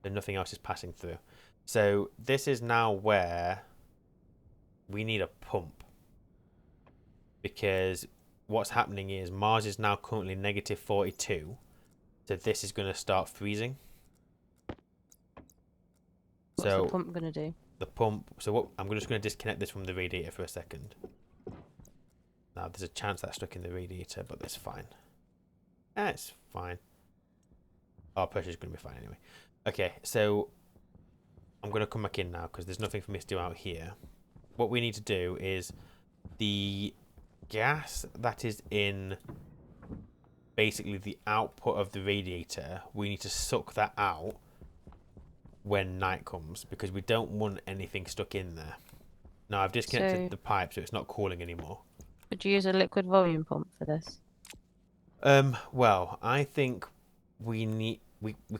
So nothing else is passing through. So this is now where we need a pump. Because what's happening is Mars is now currently negative 42. So this is going to start freezing. What's the pump going to do? The pump. So what? I'm just going to disconnect this from the radiator for a second. Now there's a chance that's stuck in the radiator, but that's fine. It's fine. Our pressure's going to be fine anyway. Okay, so I'm going to come back in now because there's nothing for me to do out here. What we need to do is the gas that is in basically the output of the radiator, we need to suck that out when night comes because we don't want anything stuck in there. Now I've disconnected the pipe so it's not cooling anymore. Would you use a liquid volume pump for this? Well, I think we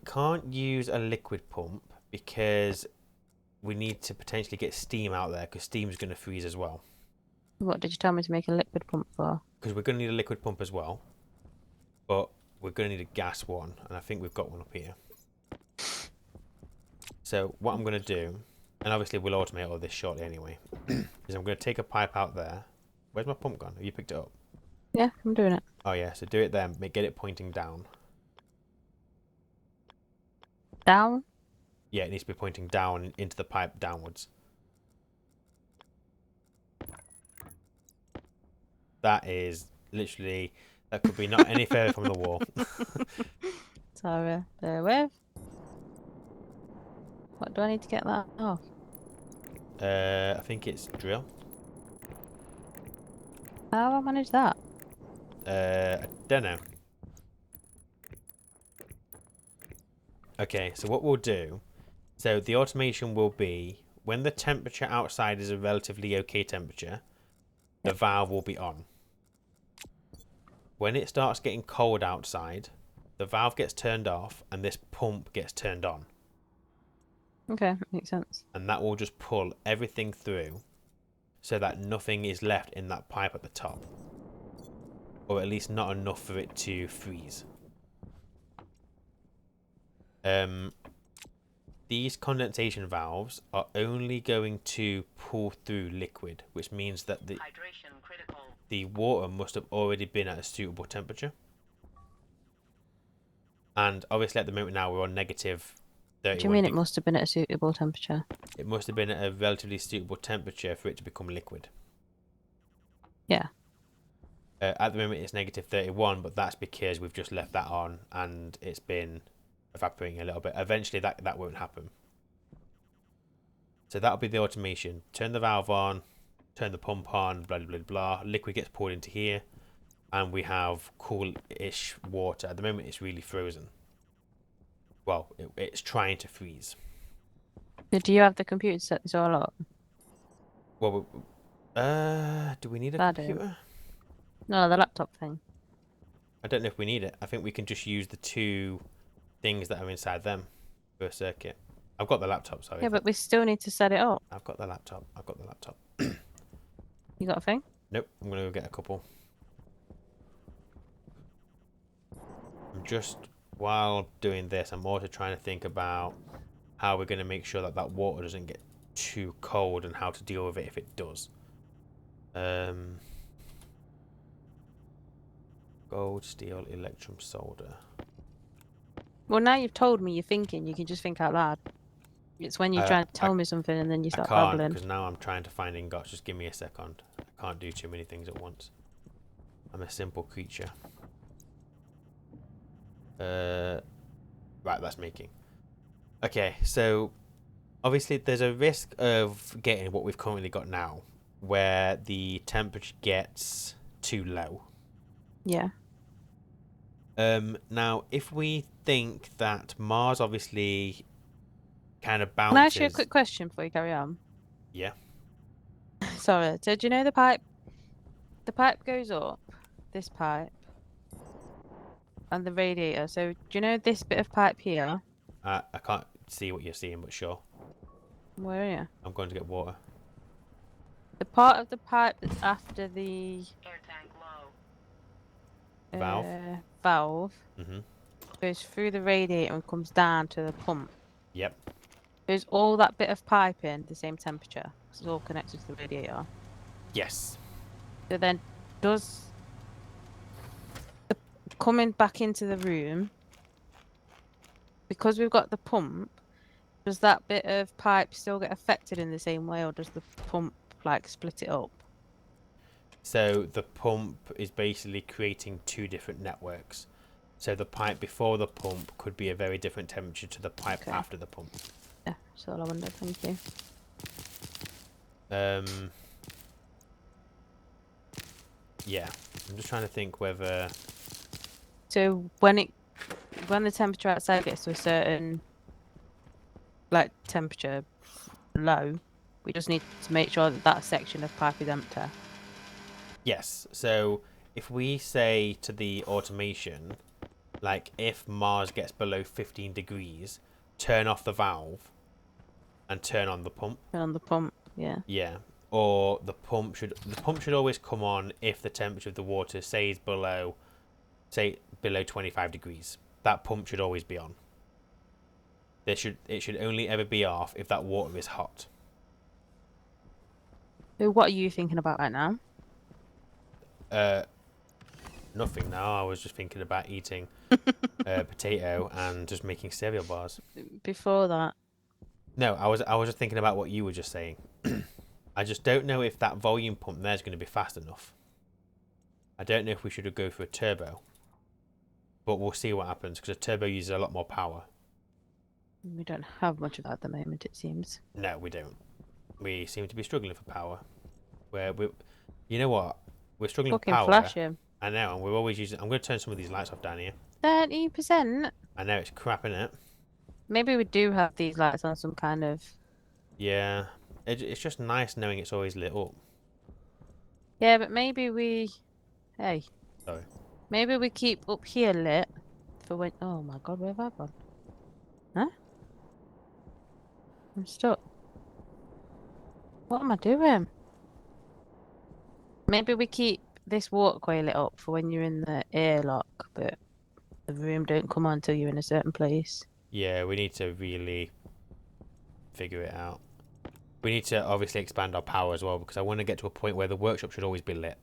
can't use a liquid pump because we need to potentially get steam out there because steam's going to freeze as well. What did you tell me to make a liquid pump for? Because we're going to need a liquid pump as well, but we're going to need a gas one, and I think we've got one up here. So what I'm going to do, and obviously we'll automate all this shortly anyway, is I'm going to take a pipe out there. Where's my pump gone? Have you picked it up? Yeah, I'm doing it. Oh yeah, so do it there. Get it pointing down. Down? Yeah, it needs to be pointing down into the pipe downwards. That is literally, that could be not any further from the wall. Sorry, bear with. What do I need to get that off? I think it's drill. How have I managed that? I don't know. Okay, so what we'll do, so the automation will be when the temperature outside is a relatively okay temperature, the Yep. valve will be on. When it starts getting cold outside, the valve gets turned off and this pump gets turned on. Okay, makes sense. And that will just pull everything through so that nothing is left in that pipe at the top. Or at least not enough for it to freeze. These condensation valves are only going to pull through liquid, which means that Hydration critical. the water must have already been at a suitable temperature. And obviously at the moment now we're on negative What 31 do you mean it degrees. must have been at a suitable temperature? It must have been at a relatively suitable temperature for it to become liquid. Yeah. At the moment it's negative 31, but that's because we've just left that on and it's been evaporating a little bit. Eventually that won't happen. So that'll be the automation. Turn the valve on, turn the pump on, blah, blah, blah, blah. Liquid gets poured into here, and we have cool-ish water. At the moment, it's really frozen. Well, it's trying to freeze. Do you have the computer to set this all up? Well, do we need a I do. computer? No, the laptop thing. I don't know if we need it. I think we can just use the two things that are inside them for a circuit. I've got the laptop, sorry. Yeah, but we still need to set it up. I've got the laptop. I've got the laptop. You got a thing? Nope, I'm going to go get a couple. While doing this, I'm also trying to think about how we're going to make sure that that water doesn't get too cold and how to deal with it if it does. Gold, steel, electrum, solder. Well, now you've told me you're thinking, you can just think out loud. It's when you're trying to tell me something and then you I start can't babbling. because now I'm trying to find ingots. Just give me a second. I can't do too many things at once. I'm a simple creature. Right, that's making. Okay, so obviously there's a risk of getting what we've currently got now, where the temperature gets too low. Yeah. Now, if we think that Mars obviously kind of Can I ask you a bounces. quick question before you carry on? Yeah. Sorry. So do you know the pipe? The pipe goes up, this pipe, and the radiator. So do you know this bit of pipe here? I can't see what you're seeing, but sure. Where are you? I'm going to get water. The part of the pipe that's after the Air tank low. Valve? valve Mm-hmm. goes through the radiator and comes down to the pump. Yep. Is all that bit of pipe in the same temperature? 'Cause it's all connected to the radiator. Yes. So then, does the coming back into the room, because we've got the pump, does that bit of pipe still get affected in the same way, or does the pump like split it up? So the pump is basically creating two different networks. So the pipe before the pump could be a very different temperature to the pipe Okay. after the pump. Yeah, that's all I wondered. Thank you. Yeah. I'm just trying to think whether. So when the temperature outside gets to a certain like temperature low, we just need to make sure that that section of pipe is empty. Yes. So if we say to the automation, like if Mars gets below 15 degrees, turn off the valve and turn on the pump. And on the pump, yeah. Yeah. Or the pump should always come on if the temperature of the water is below 25 degrees. That pump should always be on. It should only ever be off if that water is hot. So what are you thinking about right now? Nothing now. I was just thinking about eating potato and just making cereal bars. Before that, No, I was just thinking about what you were just saying. I just don't know if that volume pump there is going to be fast enough. I don't know if we should go for a turbo. But we'll see what happens because a turbo uses a lot more power. we don't have much of that at the moment, it seems. No, we don't. We seem to be struggling for power. You know what? We're struggling with Fucking power. flash him. I know, and we're always using. I'm going to turn some of these lights off down here. 30%. I know it's crap, innit? Maybe we do have these lights on some kind of. Yeah. It's just nice knowing it's always lit up. Yeah, but maybe we. Hey. Sorry. Maybe we keep up here lit for when. Oh my god, where have I gone? Huh? I'm stuck. What am I doing? Maybe we keep this walkway lit up for when you're in the airlock, but the room don't come on until you're in a certain place. Yeah, we need to really figure it out. We need to obviously expand our power as well, because I want to get to a point where the workshop should always be lit.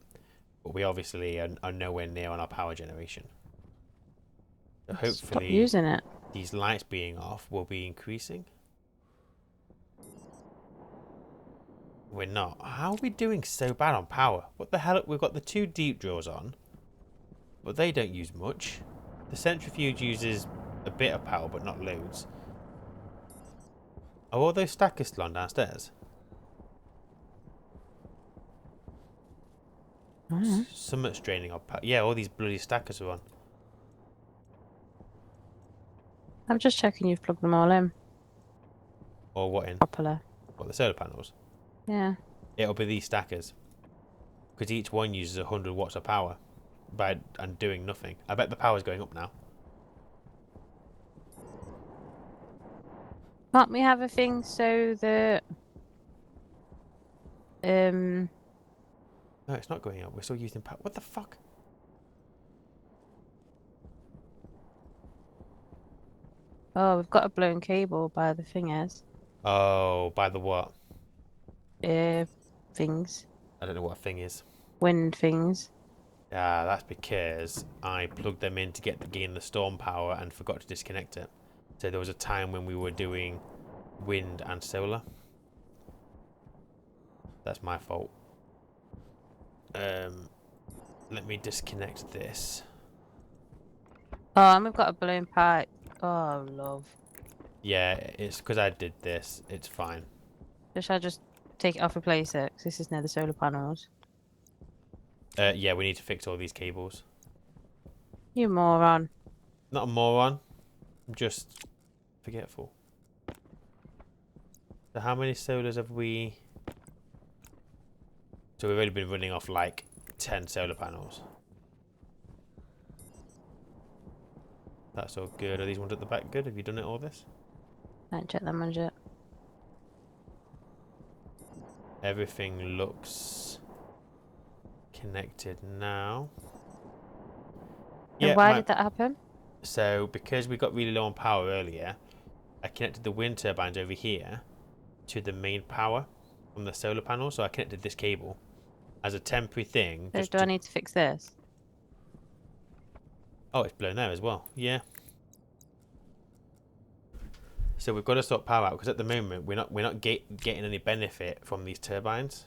But we obviously are nowhere near on our power generation. So Stop hopefully using it. these lights being off will be increasing. We're not. How are we doing so bad on power? What the hell? We've got the 2 deep drills on, but they don't use much. The centrifuge uses a bit of power, but not loads. Are all those stackers still on downstairs? Alright. Somewhat's draining our power. Yeah, all these bloody stackers are on. I'm just checking you've plugged them all in Or what in? properly. What, the solar panels? Yeah. It'll be these stackers. Because each one uses 100 watts of power and doing nothing. I bet the power's going up now. Can't we have a thing so that No, it's not going up. We're still using power. What the fuck? oh, we've got a blown cable by the thing is Oh, by the what? things, I don't know what a thing is. wind things. Ah, that's because I plugged them in to gain the storm power and forgot to disconnect it. So there was a time when we were doing wind and solar. That's my fault. Let me disconnect this. Oh, and we've got a blown pipe. Oh, love. Yeah, it's because I did this. It's fine. Shall I just take it off, replace it? 'Cause this is near the solar panels. Yeah, we need to fix all these cables. You moron. Not a moron. I'm just forgetful. So how many solars have we... So we've only been running off like 10 solar panels. That's all good. Are these ones at the back good? Have you done it all this? Don't check them on yet. Everything looks connected now. And why did that happen? So because we got really low on power earlier, I connected the wind turbines over here to the main power from the solar panel. So I connected this cable as a temporary thing. So Just do I need to fix this? Oh, it's blown there as well. Yeah. So we've got to sort power out because at the moment we're not getting any benefit from these turbines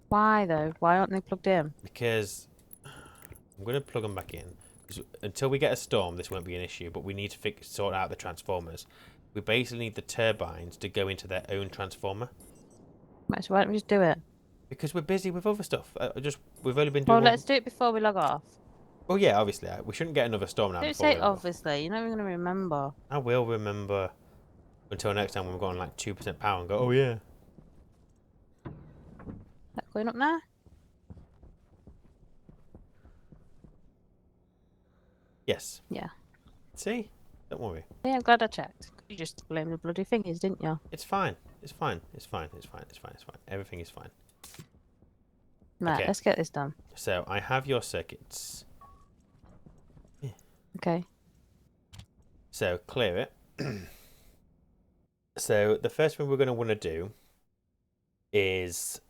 Why though? Why aren't they plugged in? because I'm going to plug them back in. 'Cause until we get a storm, this won't be an issue. But we need to sort out the transformers. We basically need the turbines to go into their own transformer Right, so why don't we just do it? because we're busy with other stuff. We've only been Well, doing. let's do it before we log off. Oh yeah, obviously we shouldn't get another storm now. Don't Before say we log off. obviously. You're not even gonna remember. I will remember until next time when we're going like 2% power and go. Oh yeah. That going up now? Yes. Yeah. See, don't worry. Yeah, I'm glad I checked. You just blamed the bloody thingies, didn't you? It's fine. It's fine. It's fine. It's fine. It's fine. It's fine. Everything is fine. Right, Okay. let's get this done. So I have your circuits. Okay. So clear it. So the first thing we're going to want to do is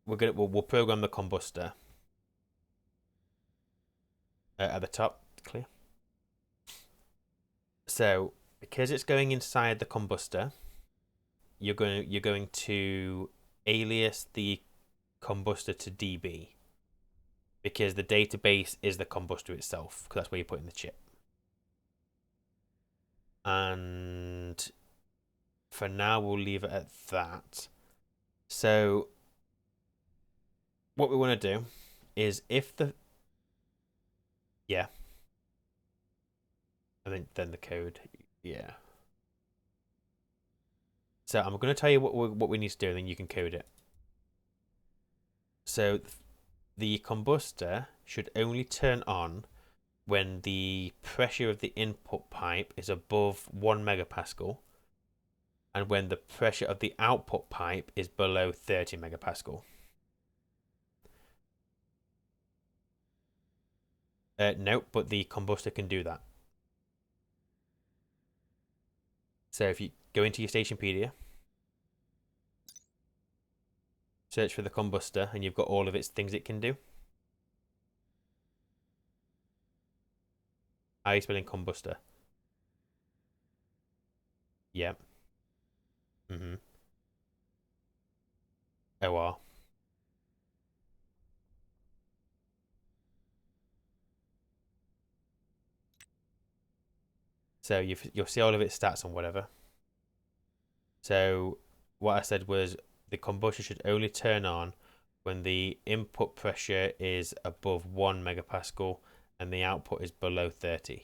we'll program the combustor at the top. Clear. So because it's going inside the combustor, you're going to alias the combustor to DB because the database is the combustor itself because that's where you put in the chip. And for now we'll leave it at that. So what we want to do is if the yeah, and then the code, yeah. So I'm going to tell you what we need to do, and then you can code it. So the combustor should only turn on when the pressure of the input pipe is above 1 megapascal, and when the pressure of the output pipe is below 30 megapascal. No, but the combustor can do that. So if you go into your Stationpedia, search for the combustor, and you've got all of its things it can do. How are you spelling combustor? Yep. OR. So you'll see all of its stats and whatever. So what I said was the combustor should only turn on when the input pressure is above 1 megapascal and the output is below 30.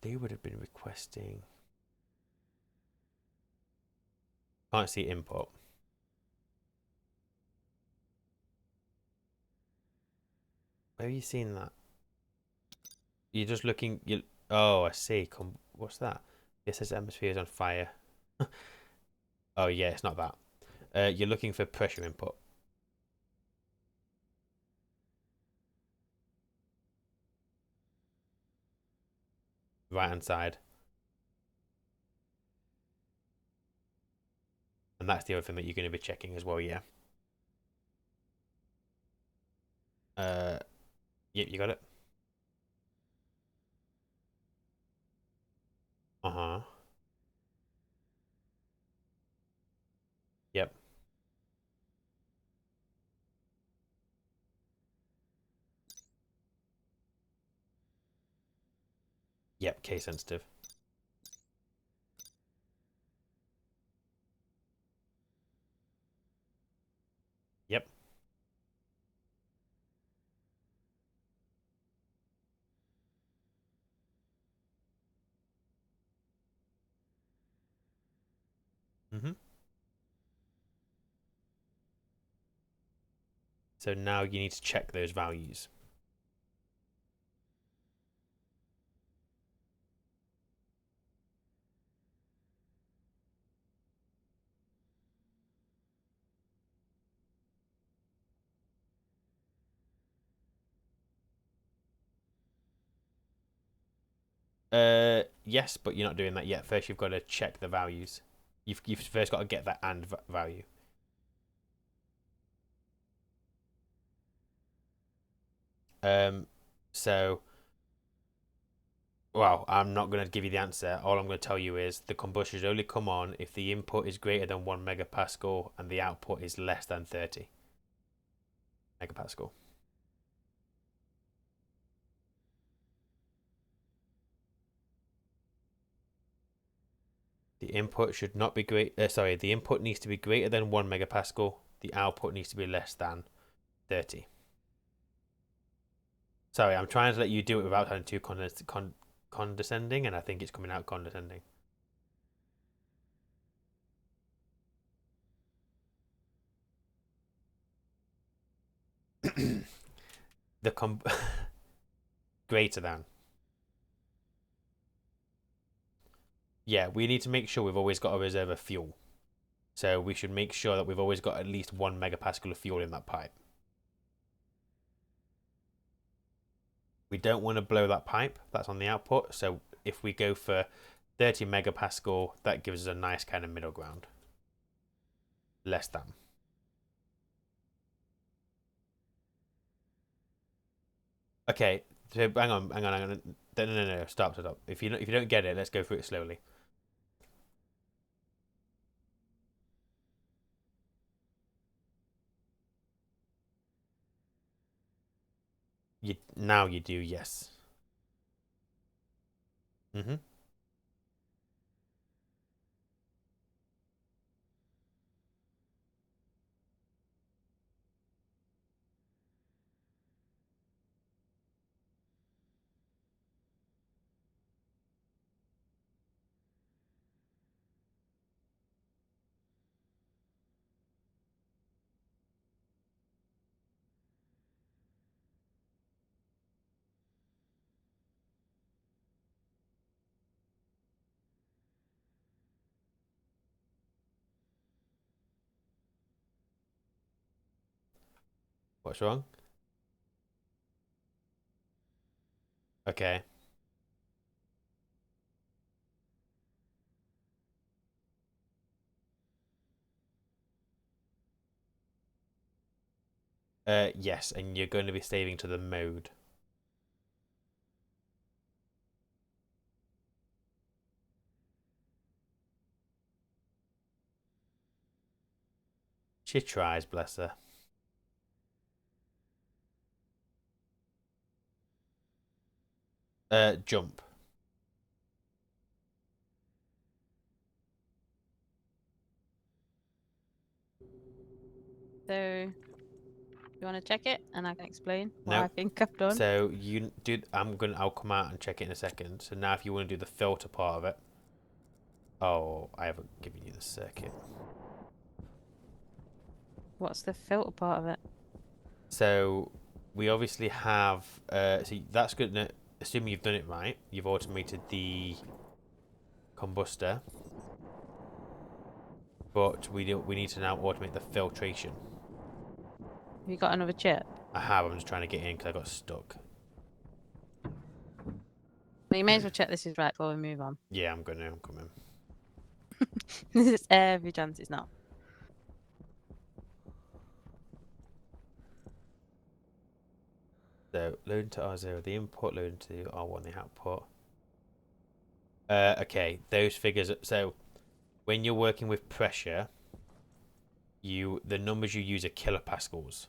They would have been requesting. Can't see input. Where are you seeing that? You're just looking. Oh, I see. What's that? It says atmosphere is on fire. Oh yeah, it's not that. You're looking for pressure input. Right hand side. And that's the other thing that you're going to be checking as well, yeah. Yep, you got it. Uh-huh. Yep. Yep, case sensitive. Yep. Mm-hmm. So now you need to check those values. Yes, but you're not doing that yet. First, you've got to check the values. You've first got to get that and value. So, well, I'm not going to give you the answer. All I'm going to tell you is the combustion should only come on if the input is greater than 1 megapascal and the output is less than 30 megapascal. The input should not be great. Sorry, the input needs to be greater than 1 megapascal. The output needs to be less than 30. Sorry, I'm trying to let you do it without sounding too condescending, and I think it's coming out condescending. The greater than. Yeah, we need to make sure we've always got a reserve of fuel. So we should make sure that we've always got at least 1 megapascal of fuel in that pipe. We don't want to blow that pipe. That's on the output. So if we go for 30 megapascal, that gives us a nice kind of middle ground. Less than. Okay, so hang on. No. Stop. If you don't get it, let's go through it slowly. Now you do, yes. What's wrong? Okay. Yes, and you're going to be saving to the mode. She tries, bless her. Jump. So, you want to check it, and I can explain what No. I think I've done. So you do. I'll come out and check it in a second. So now, if you want to do the filter part of it. Oh, I haven't given you the circuit. What's the filter part of it? So we obviously have. So that's good. Assuming you've done it right, you've automated the combustor. But we need to now automate the filtration. Have you got another chip? I have. I'm just trying to get in because I got stuck. Well, you may as well check this is right before we move on. Yeah, I'm coming. There's every chance it's not. So load to R0 the input, load to R1 the output. Okay, those figures. So when you're working with pressure, the numbers you use are kilopascals.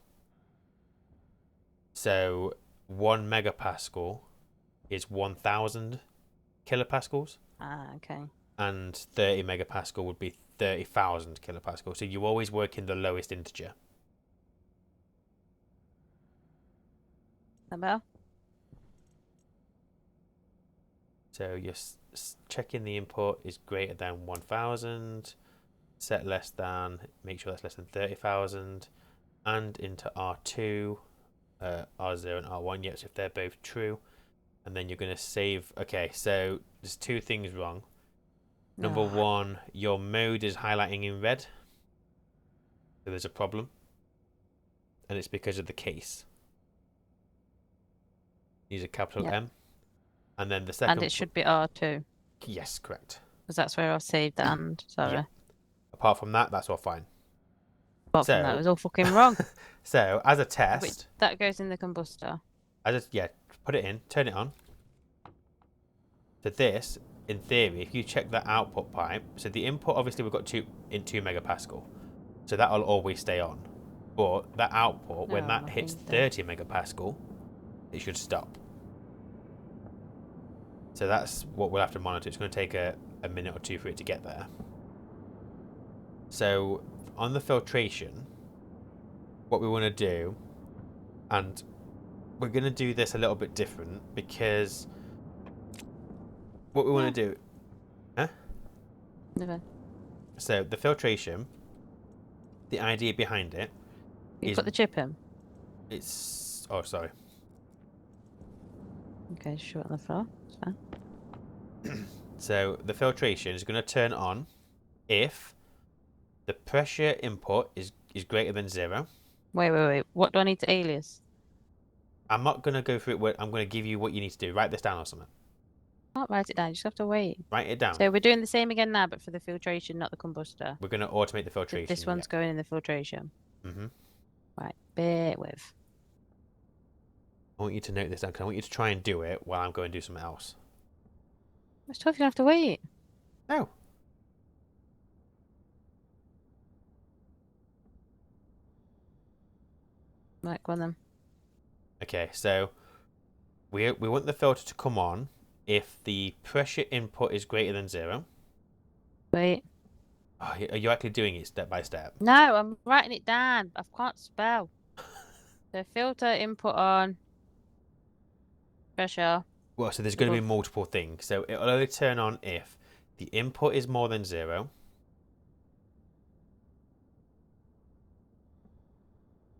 So 1 megapascal is 1,000 kilopascals, Ah, okay. and 30 megapascal would be 30,000 kilopascal. So you always work in the lowest integer. That better? So you're checking the input is greater than 1,000, set less than, make sure that's less than 30,000, and into R2, R0 and R1, yes, if they're both true. And then you're going to save. Okay, so there's two things wrong. Number one, your mode is highlighting in red. So there's a problem. And it's because of the case. Use a capital Yep. M. And then the second. And it should be R2. Yes, correct. Because that's where I saved the and. Sorry. Yeah. Apart from that, that's all fine. Apart from that, it was all fucking wrong. So, as a Wait, test, that goes in the combustor. put it in, turn it on. So this, in theory, if you check the output pipe, so the input, obviously we've got 2 megapascal. So that'll always stay on. But that output, when that hits 30 megapascal, it should stop. So that's what we'll have to monitor. It's going to take a minute or two for it to get there. So on the filtration, what we want to do, and we're going to do this a little bit different, because what we want to do... Huh? Never. So the filtration, the idea behind it You is... put the chip in? It's... Oh, sorry. Okay, short on the floor. It's fine. So the filtration is going to turn on if the pressure input is greater than 0. Wait. What do I need to alias? I'm not going to go through it. I'm going to give you what you need to do. Write this down or something. I can't write it down. You just have to wait. Write it down. So we're doing the same again now, but for the filtration, not the combustor. We're going to automate the So filtration. this one's going in the filtration. Mm-hmm. Right, bear with. I want you to note this down because I want you to try and do it while I'm going to do something else. It's tough, you have to wait. No. Right, go on then. Okay, so we want the filter to come on if the pressure input is greater than 0. Wait. Oh, are you actually doing it step by step? No, I'm writing it down. I can't spell. So filter input on. Pressure. Well, so there's going to be multiple things. So it'll only turn on if the input is more than 0.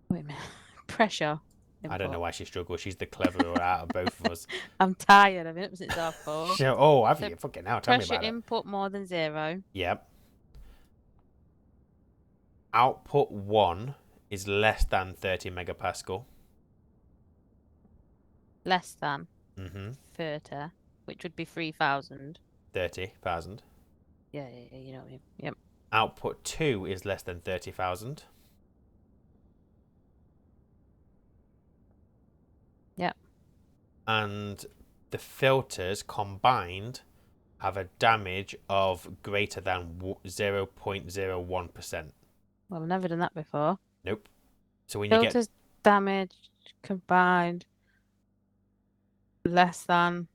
Wait a minute. Pressure. I don't know why she struggles. She's the cleverer out of both of us. I'm tired. I've been up since 4:30. So, oh, have So you? Fucking hell, tell me Pressure about it. input more than 0. Yep. Output 1 is less than 30 megapascal. Less than Mm-hmm. 30, which would be 3,000. 30,000. Yeah, you know what I mean. Yep. Output 2 is less than 30,000. Yep. And the filters combined have a damage of greater than 0.01%. Well, I've never done that before. Nope. So when you get Filters damage combined less than,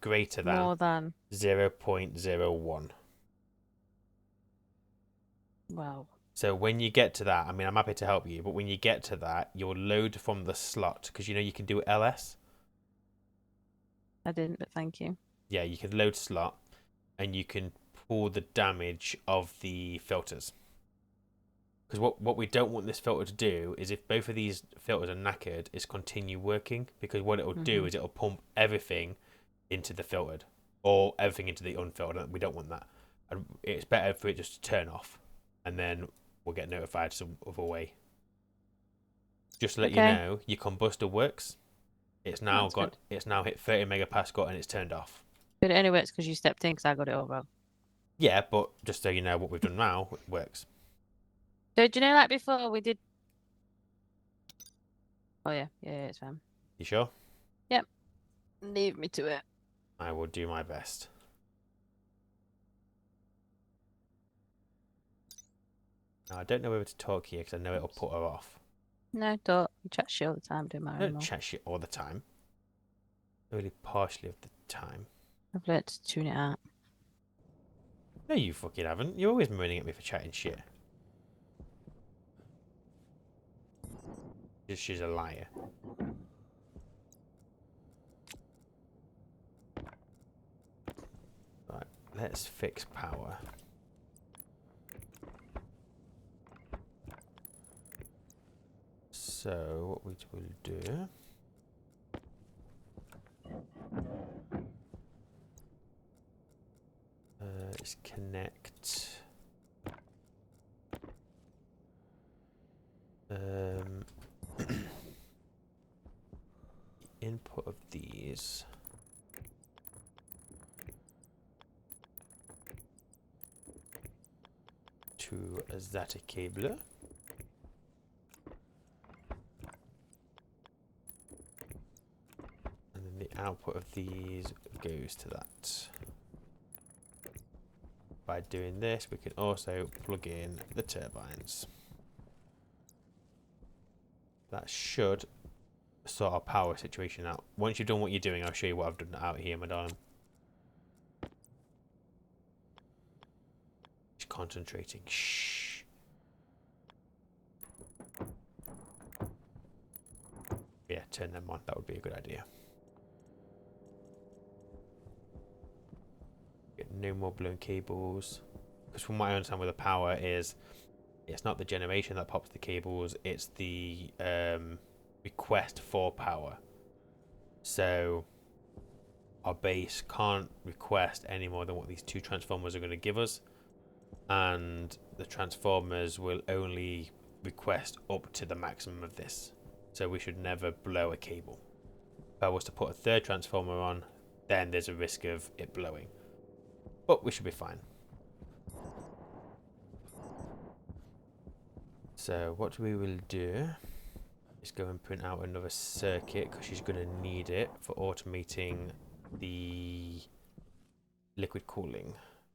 greater than more than. 0.01. Wow. So when you get to that, I mean, I'm happy to help you, but when you get to that, you'll load from the slot because you can do LS. I didn't, but thank you. Yeah, you can load slot and you can pull the damage of the filters. Because what we don't want this filter to do is if both of these filters are knackered, is continue working. Because what it'll do is it'll pump everything into the filtered or everything into the unfiltered. We don't want that. And it's better for it just to turn off and then we'll get notified some other way. Just to let you know, your combustor works. It's now it's now hit 30 megapascal and it's turned off. But it only works because you stepped in because I got it all wrong. Yeah, but just so you know what we've done now, it works. So do you know, like before we did? Oh yeah, it's fine. You sure? Yep. Leave me to it. I will do my best. Now, I don't know whether to talk here because I know it'll put her off. No, don't. You chat shit all the time, don't matter I don't anymore. chat shit all the time. Only partially of the time. I've learnt to tune it out. No, you fucking haven't. You're always moaning at me for chatting shit. She's a liar. Right, let's fix power. So, what we will do... is connect... input of these to a SATA cable. And then the output of these goes to that. By doing this, we can also plug in the turbines. That should sort our power situation out. Once you've done what you're doing, I'll show you what I've done out here, my darling. Just concentrating. Shh. Yeah, turn them on. That would be a good idea. Get no more blown cables. Because from what I understand with the power is, it's not the generation that pops the cables, it's the request for power. So our base can't request any more than what these two transformers are going to give us, and the transformers will only request up to the maximum of this. So we should never blow a cable. If I was to put a third transformer on, then there's a risk of it blowing, but we should be fine. So what we will do is go and print out another circuit because she's going to need it for automating the liquid cooling,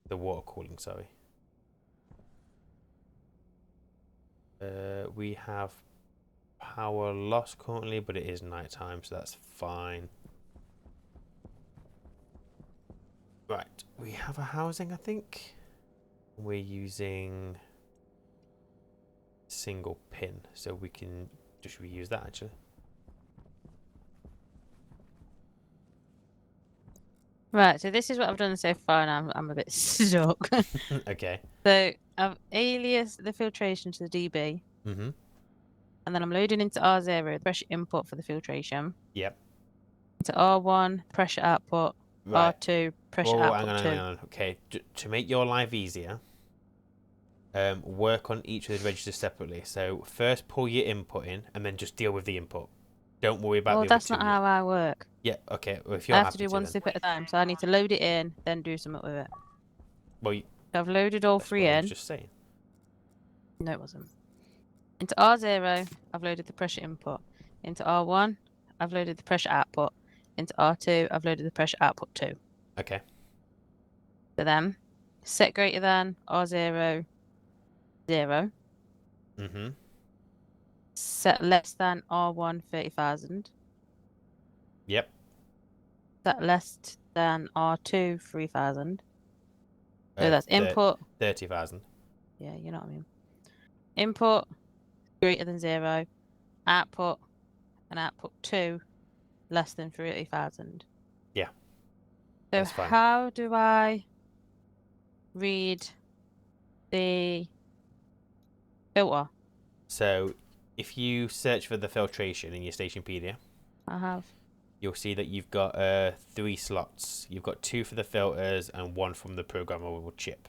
the water cooling, sorry. We have power loss currently, but it is night time, so that's fine. Right, we have a housing, I think. We're using single pin, so we can just reuse that actually. Right, so this is what I've done so far, and I'm a bit stuck. Okay. So I've aliased the filtration to the dB, Mm-hmm. and then I'm loading into R0 the pressure input for the filtration. Yep. Into R1 pressure output, Right. R2 pressure Oh, output hang 2. on. Okay, to make your life easier, work on each of the registers separately. So first pull your input in, and then just deal with the input. Don't worry about Well, the other that's two not yet. how I work. Yeah, okay. Well, if I you're have to happy do to, one then. step at a time. So I need to load it in, then do something with it. Well, So I've loaded all that's three what I was in. just saying. No, it wasn't. Into R0, I've loaded the pressure input. Into R1, I've loaded the pressure output. Into R2, I've loaded the pressure output 2. Okay. So then, set greater than R0, 0. Mm-hmm. Set less than R1, 30,000. Yep. Set less than R2, 3,000. So that's input. 30,000. Yeah, you know what I mean. Input greater than 0. Output and output 2 less than 30,000. Yeah. So That's fine. how do I read the filter? So if you search for the filtration in your Stationpedia, I have. you'll see that you've got 3 slots. You've got 2 for the filters and 1 from the programmable chip.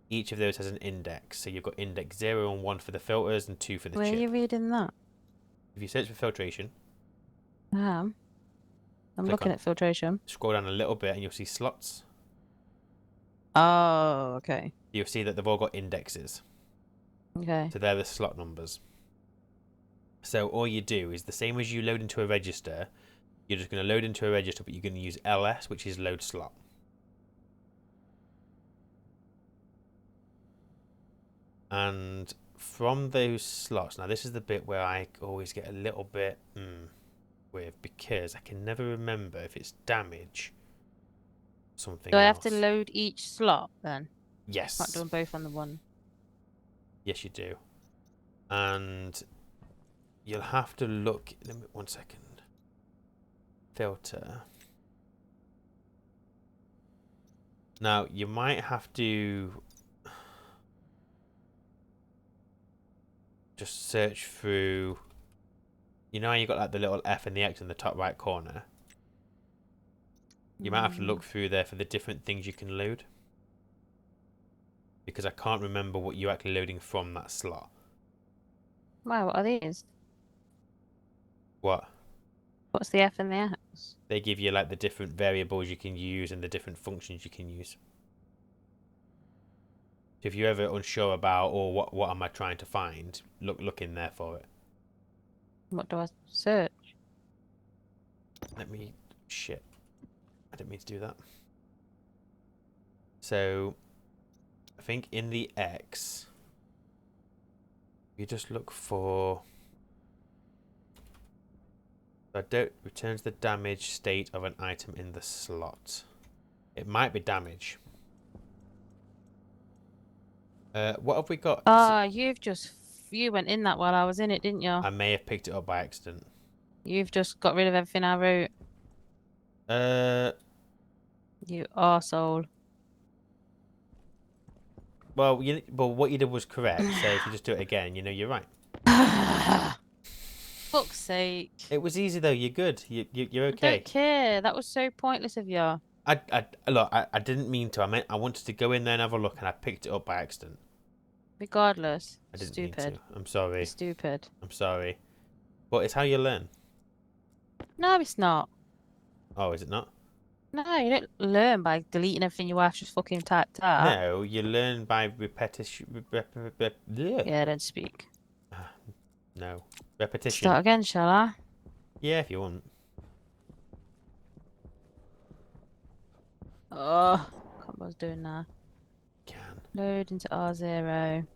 Each of those has an index. So you've got index 0 and 1 for the filters and 2 for the Where chip. are you reading that? If you search for filtration, I am. I'm click looking on, at filtration. scroll down a little bit and you'll see slots. Oh, okay. You'll see that they've all got indexes. Okay. So they're the slot numbers. So all you do is the same as you load into a register. You're just going to load into a register, but you're going to use ls, which is load slot. And from those slots, now this is the bit where I always get a little bit with, because I can never remember if it's damage or something Do I else. have to load each slot then? Yes. Not doing both on the one. Yes, you do. And you'll have to look. Let me, 1 second. Filter. Now, you might have to just search through. You know how you got like the little F and the X in the top right corner? You might have to look through there for the different things you can load. Because I can't remember what you're actually loading from that slot. Wow, what are these? What? What's the F and the X? They give you like the different variables you can use and the different functions you can use. If you're ever unsure about, or what am I trying to find, look in there for it. What do I search? Let me, shit. I didn't mean to do that. So, I think in the X, you just look for, returns the damage state of an item in the slot. It might be damage. What have we got? Ah, you went in that while I was in it, didn't you? I may have picked it up by accident. You've just got rid of everything I wrote. You arsehole. Well, what you did was correct. So if you just do it again, you're right. Fuck's sake. It was easy though. You're good. You're I okay. don't care. That was so pointless of you. Look. I didn't mean to. I wanted to go in there and have a look, and I picked it up by accident. Regardless. I didn't Stupid. mean to. I'm sorry. You're stupid. I'm sorry. But it's how you learn. No, it's not. Oh, is it not? No, you don't learn by deleting everything your wife just fucking typed out. No, you learn by repetition. Yeah, don't speak. No, repetition. Start again, shall I? Yeah, if you want. Oh, can't what I was doing now. Can. Load into R0.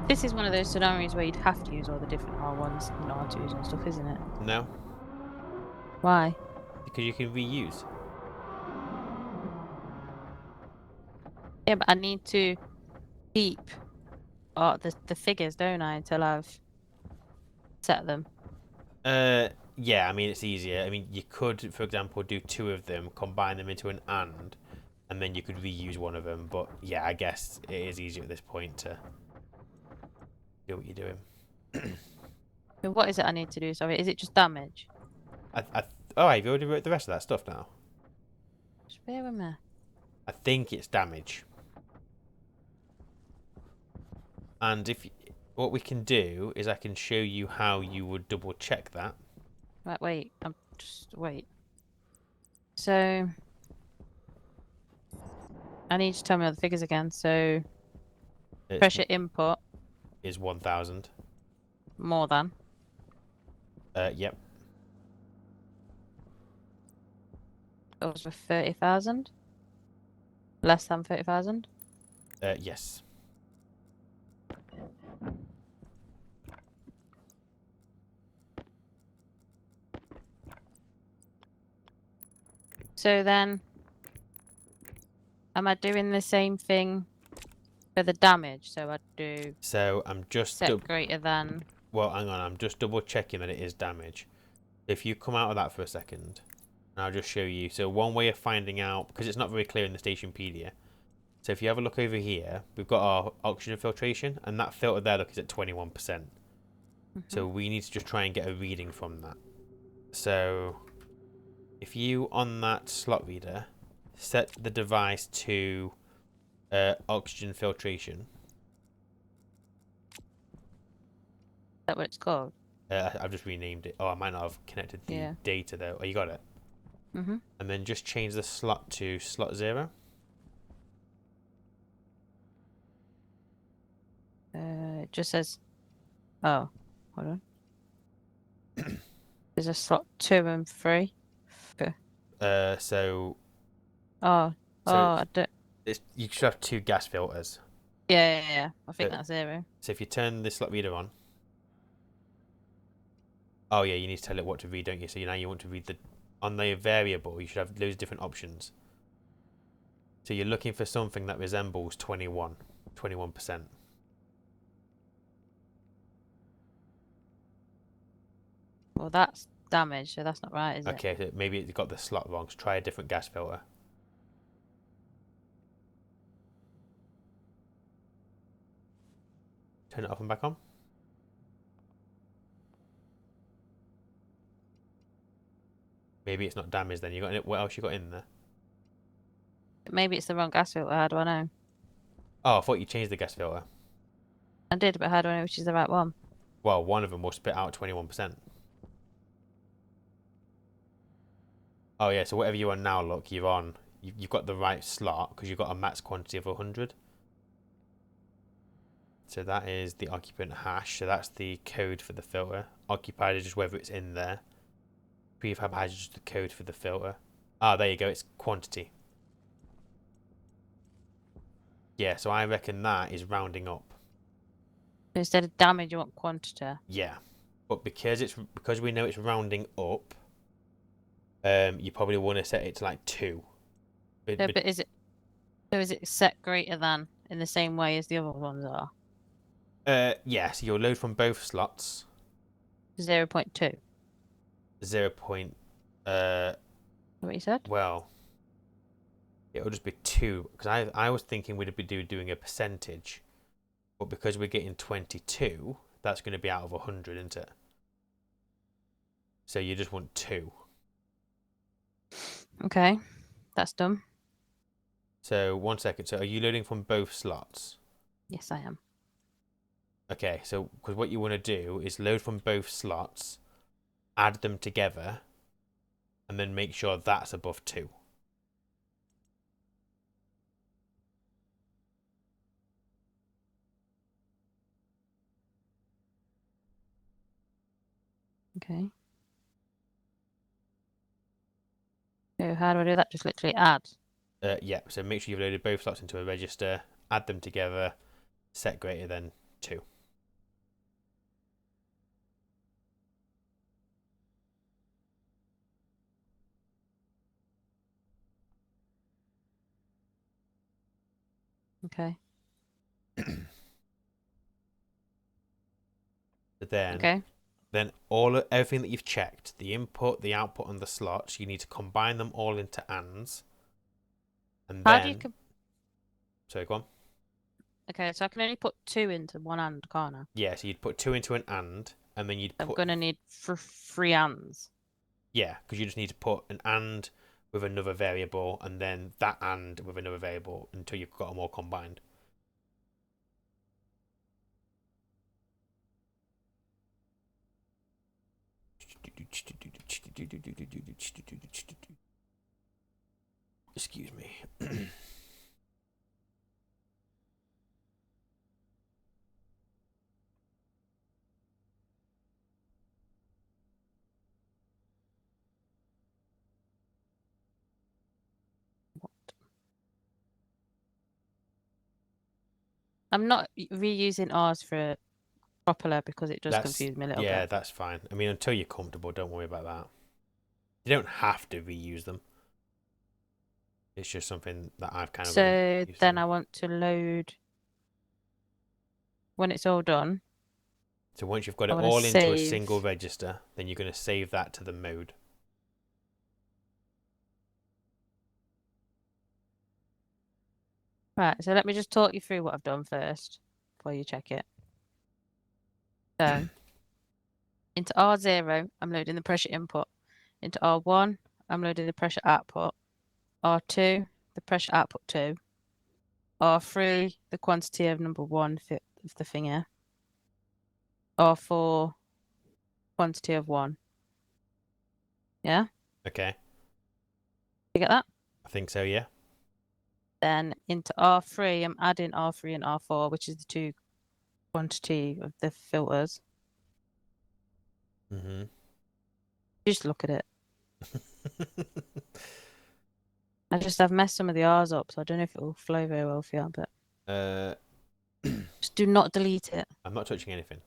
This is one of those scenarios where you'd have to use all the different R1s and R2s and stuff, isn't it? No, Why? because you can reuse. Yeah, but I need to keep the figures, don't I, until I've set them. Yeah, I mean, it's easier. I mean, you could, for example, do two of them, combine them into an and then you could reuse one of them. But yeah, I guess it is easier at this point to do what you're doing. So what is it I need to do? Sorry, is it just damage? Oh, have you already wrote the rest of that stuff now? Just bear with me. I think it's damage. And what we can do is I can show you how you would double check that. Right, wait. I'm just wait. So I need you to tell me all the figures again. So It's, pressure input is 1,000. more than. Yep. Those were 30,000. Less than 30,000. Yes. So then, am I doing the same thing for the damage? So I'd do So I'm just set greater than. well, hang on. I'm just double checking that it is damage. If you come out of that for a second, and I'll just show you. So one way of finding out, because it's not very clear in the Stationpedia. So if you have a look over here, we've got our oxygen filtration, and that filter there, look, is at 21%. So we need to just try and get a reading from that. So if you, on that slot reader, set the device to oxygen filtration. Is that what it's called? I've just renamed it. Oh, I might not have connected the data though. Oh, you got it? Mm-hmm. And then just change the slot to slot 0. It just says. Oh, hold on. There's a slot 2 and 3. Okay. So Oh, I don't. you should have 2 gas filters. Yeah. I think that's 0. So if you turn the slot reader on. Oh yeah, you need to tell it what to read, don't you? So now you want to read on the variable, you should have loads of different options. So you're looking for something that resembles 21%. Well, that's damage, so that's not right, is it? Okay, so maybe it got the slot wrong. So try a different gas filter. Turn it off and back on. Maybe it's not damaged then. You got what else you got in there? Maybe it's the wrong gas filter. How do I know? Oh, I thought you changed the gas filter. I did, but how do I know which is the right one? Well, one of them will spit out 21%. Oh yeah, so whatever you're on now, look, you've got the right slot because you've got a max quantity of 100. So that is the occupant hash. So that's the code for the filter. Occupied is just whether it's in there. Prefab hash is just the code for the filter. Ah, there you go. It's quantity. Yeah, so I reckon that is rounding up. So instead of damage, you want quantity. Yeah, but because we know it's rounding up, you probably want to set it to like 2. No, but is it set greater than in the same way as the other ones are? Yeah, so you'll load from both slots. 0.2. 0. What you said? Well, it'll just be 2 because I was thinking we'd be doing a percentage, but because we're getting 22, that's going to be out of 100, isn't it? So you just want 2. Okay, that's done. So 1 second. So are you loading from both slots? Yes, I am. Okay, so because what you want to do is load from both slots, add them together, and then make sure that's above 2. Okay. So how do I do that? Just literally add. Yeah, so make sure you've loaded both slots into a register, add them together, set greater than 2. Okay. Okay. then everything that you've checked, the input, the output, and the slots, you need to combine them all into ands, and How do you? then sorry, go on. Okay, so I can only put 2 into one and, can't I? Yeah, so you'd put 2 into an and then you'd I'm put gonna need 3 ands. yeah, because you just need to put an and with another variable, and then that and with another variable until you've got them all combined. Excuse me. I'm not reusing R's for propeller because it does That's confuse me a little yeah, bit. that's fine. I mean, until you're comfortable, don't worry about that. You don't have to reuse them. It's just something that I've kind of got So used then to. I want to load when it's all done. So once you've got I it want to all into a save. single register, then you're going to save that to the mode. Right, so let me just talk you through what I've done first before you check it. So into R0, I'm loading the pressure input. Into R1, I'm loading the pressure output. R2, the pressure output 2. R3, the quantity of number 1 of the finger. R4, quantity of 1. Yeah? Okay, You get that? I think so. Yeah. Then into R3, I'm adding R3 and R4, which is the 2 quantity of the filters. Mhm. Just look at it. I've messed some of the R's up, so I don't know if it will flow very well for you, but uh, just do not delete it. I'm not touching anything.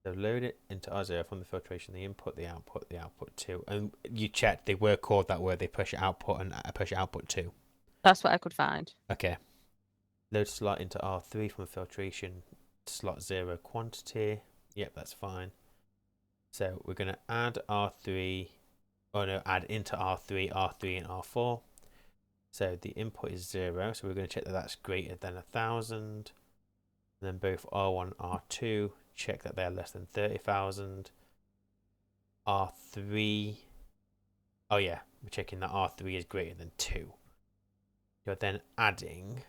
So load it into R0 from the filtration, the input, the output 2. And you checked they were called that, were they? Pressure output and pressure output 2. That's what I could find. Okay. Load slot into R3 from the filtration, slot 0 quantity. Yep, that's fine. So we're going to add R3, oh no, add into R3, R3 and R4. So the input is 0, so we're going to check that that's greater than 1000. And then both R1 and R2, check that they're less than 30,000. R3, oh yeah, we're checking that R3 is greater than 2. You're then adding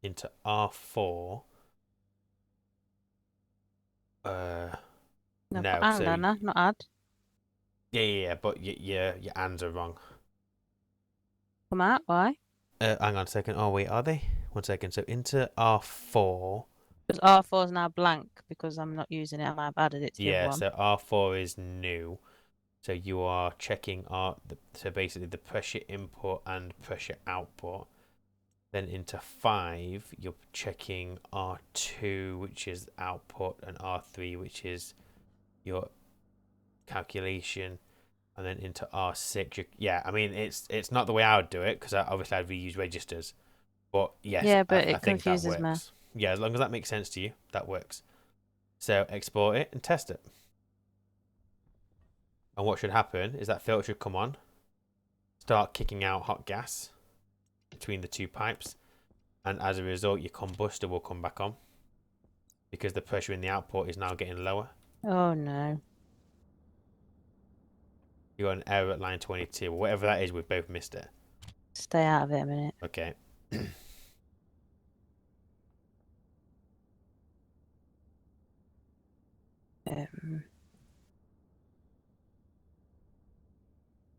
into R4. No, No, put so Anna, not add. yeah, but your ands are wrong. Come out, why? Hang on a second. Oh wait, are they? 1 second. So into R4. Because R4 is now blank because I'm not using it and I've added it to the other Yeah, one. so R4 is new. So you are checking so basically the pressure input and pressure output. Then into 5, you're checking R2, which is output, and R3, which is your calculation. And then into R6, yeah, I mean it's not the way I would do it because obviously I'd reuse registers. But yes, Yeah, but I it think that confuses me. works. Yeah, as long as that makes sense to you, that works. So export it and test it. And what should happen is that filter should come on, start kicking out hot gas between the 2 pipes, and as a result, your combustor will come back on because the pressure in the output is now getting lower. Oh no. You got an error at line 22, whatever that is. We've both missed it. Stay out of it a minute. Okay.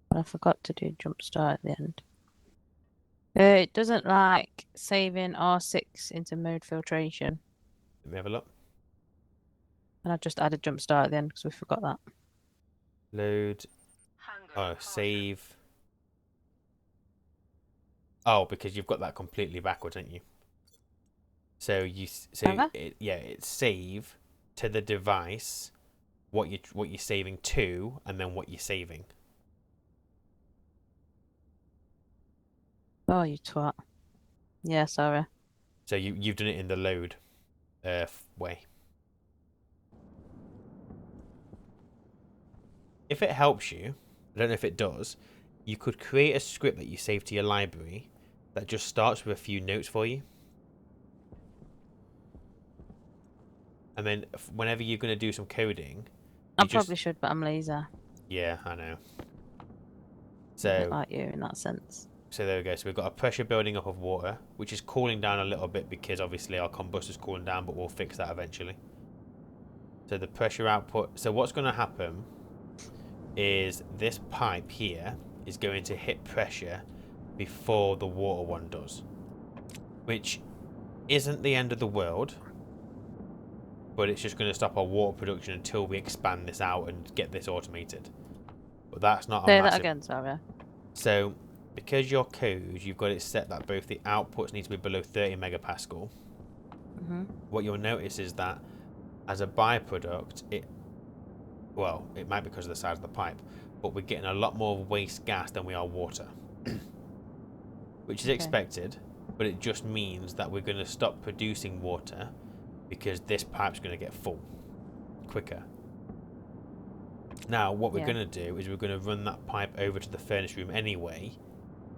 But I forgot to do jump start at the end. It doesn't like saving R6 into mode filtration. Let me have a look. And I just added jump start at the end because we forgot that. Load. Hunger, Oh, caution. save. Oh, because you've got that completely backwards, haven't you? So Have it's save to the device what you're saving to, and then what you're saving. Oh, you twat. Yeah, sorry. So you've done it in the load way. if it helps you, I don't know if it does, you could create a script that you save to your library that just starts with a few notes for you. And then whenever you're going to do some coding, I you just... probably should, but I'm lazy. Yeah, I know. A bit So, like you in that sense. so there we go. So we've got a pressure building up of water, which is cooling down a little bit because obviously our combustor's cooling down, but we'll fix that eventually. So the pressure output... So what's going to happen is this pipe here is going to hit pressure before the water one does, which isn't the end of the world, but it's just going to stop our water production until we expand this out and get this automated. But that's not a Say that massive... again, sorry. So because your code, you've got it set that both the outputs need to be below 30 megapascal. What you'll notice is that as a byproduct, it might be because of the size of the pipe, but we're getting a lot more waste gas than we are water, which is expected, but it just means that we're going to stop producing water because this pipe's going to get full quicker. Now, what we're going to do is we're going to run that pipe over to the furnace room anyway.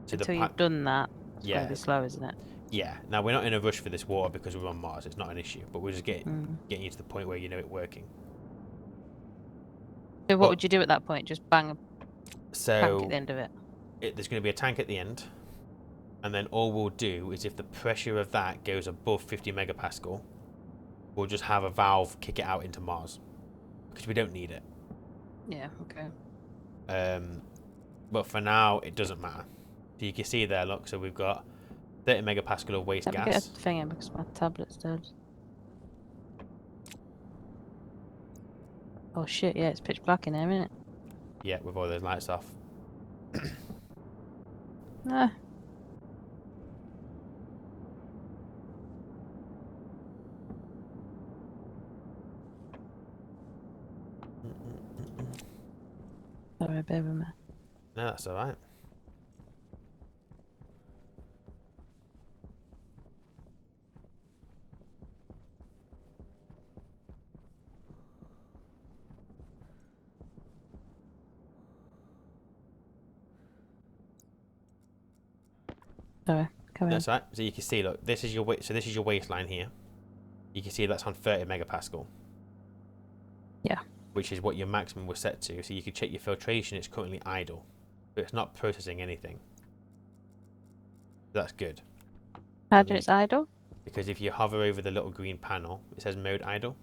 So Until you've done that, it's going to be slow, isn't it? Yeah. Now, we're not in a rush for this water because we're on Mars. It's not an issue, but we're just getting you to the point where you know it working. So what would you do at that point? Just bang a tank at the end of it? There's going to be a tank at the end. And then all we'll do is if the pressure of that goes above 50 megapascal, we'll just have a valve kick it out into Mars. Because we don't need it. Yeah, okay. But for now, it doesn't matter. So you can see there, look, so we've got 30 megapascal of waste Let me gas. get a thing in because my tablet's dead. Oh shit, yeah, it's pitch black in here, isn't it? Yeah, with all those lights off. Nah. Sorry, bear with me. No, that's alright. Sorry, carry on. That's right. So you can see, look, this is your this is your waistline here. You can see that's on 30 megapascal. Yeah. Which is what your maximum was set to. So you can check your filtration. It's currently idle, but it's not processing anything. That's good. How do it's idle? Because if you hover over the little green panel, it says mode idle.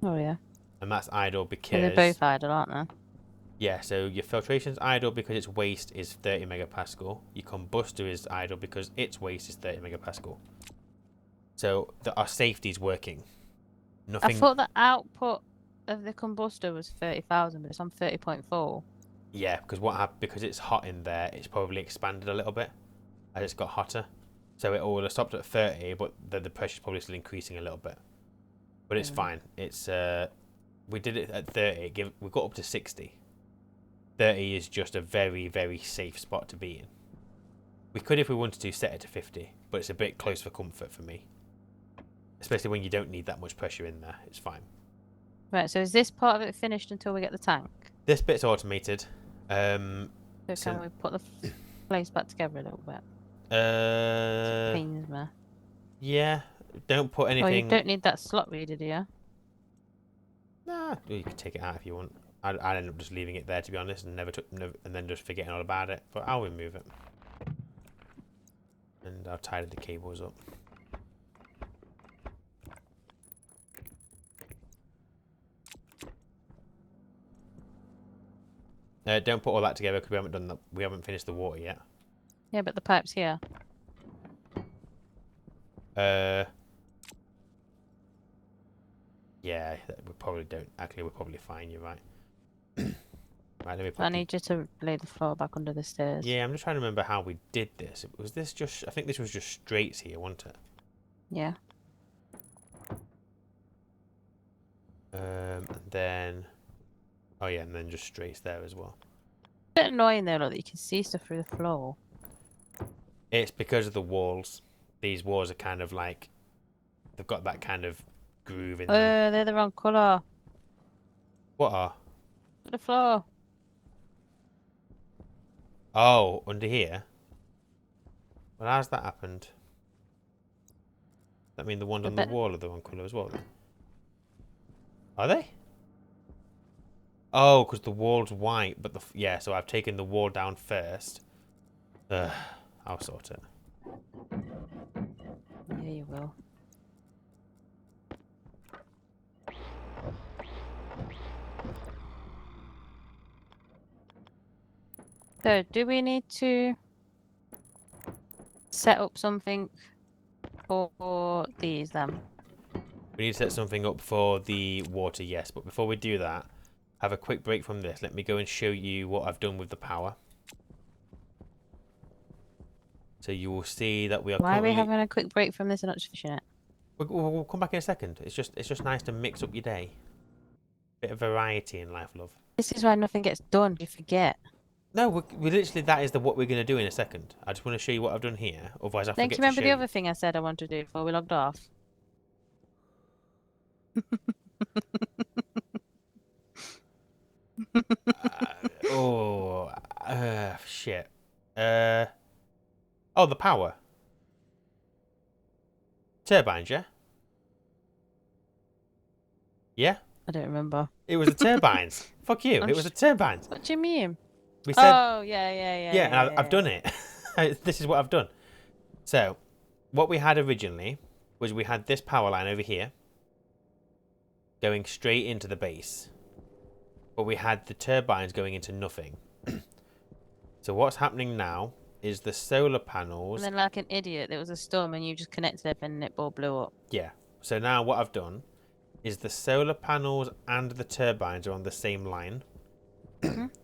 Oh yeah. And that's idle because... So they're both idle, aren't they? Yeah, so your filtration's idle because its waste is 30 megapascal. Your combustor is idle because its waste is 30 megapascal. So our safety's working. Nothing... I thought the output of the combustor was 30,000, but it's on 30.4. Yeah, because because it's hot in there, it's probably expanded a little bit as it's got hotter. So it would have stopped at 30, but the pressure's probably still increasing a little bit. But it's fine. It's we did it at 30. We got up to 60. 30 is just a very, very safe spot to be in. We could, if we wanted to, set it to 50, but it's a bit close for comfort for me. Especially when you don't need that much pressure in there. It's fine. Right, so is this part of it finished until we get the tank? This bit's automated. So can we put the place back together a little bit? Pains me. Yeah, don't put anything... Oh, you don't need that slot reader, do you? Nah, you can take it out if you want. I'd end up just leaving it there, to be honest, and and then just forgetting all about it. But I'll remove it. And I'll tidy the cables up. Don't put all that together because we haven't done that. We haven't finished the water yet. Yeah, but the pipe's here. Yeah, we probably don't. Actually, we're probably fine. You're right. Right, let me put I need you to lay the floor back under the stairs. Yeah, I'm just trying to remember how we did this. Was this just... I think this was just straights here, wasn't it? Yeah. And then... Oh yeah, and then just straights there as well. It's a bit annoying though, look, that you can see stuff through the floor. It's because of the walls. These walls are kind of like... They've got that kind of groove in them. They're the wrong colour. What are? The floor. Oh, under here? Well, how's that happened? That mean the ones I on the bet. wall are the wrong colour as well then? Are they? Oh, because the wall's white, but yeah, so I've taken the wall down first. I'll sort it. Yeah, you will. So, do we need to set up something for these then? We need to set something up for the water, yes, but before we do that, have a quick break from this. Let me go and show you what I've done with the power. So you will see that we are Why are we currently... having a quick break from this and not just finishing it? We'll come back in a second. It's just nice to mix up your day. Bit of variety in life, love. This is why nothing gets done. You forget. No, we literally, that is what we're going to do in a second. I just want to show you what I've done here. Otherwise, I Don't forget you to remember show the you. other thing I said I wanted to do before we logged off? Oh, shit. Oh, the power. Turbines, yeah? Yeah? I don't remember. It was the turbines. Fuck you. I'm It was the turbines. What do you mean? We said, Oh, yeah. yeah, and I've done it. This is what I've done. So, what we had originally was we had this power line over here going straight into the base. But we had the turbines going into nothing. So what's happening now is the solar panels... And then, like an idiot, there was a storm and you just connected it and it all blew up. Yeah. So now what I've done is the solar panels and the turbines are on the same line.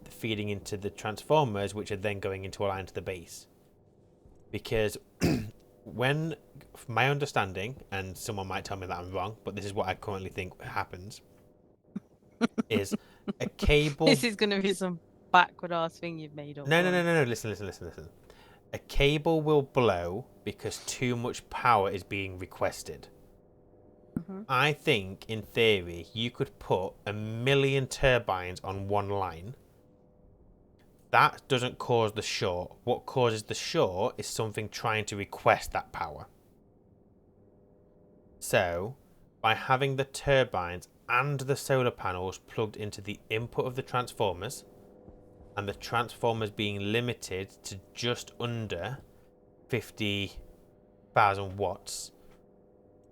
Feeding into the transformers, which are then going into a line to the base. Because when... My understanding, and someone might tell me that I'm wrong, but this is what I currently think happens, is a cable... This is going to be some backward ass thing you've made up. No. Listen. A cable will blow because too much power is being requested. I think, in theory, you could put 1,000,000 turbines on one line. That doesn't cause the short. What causes the short is something trying to request that power. So, by having the turbines and the solar panels plugged into the input of the transformers, and the transformers being limited to just under 50,000 watts,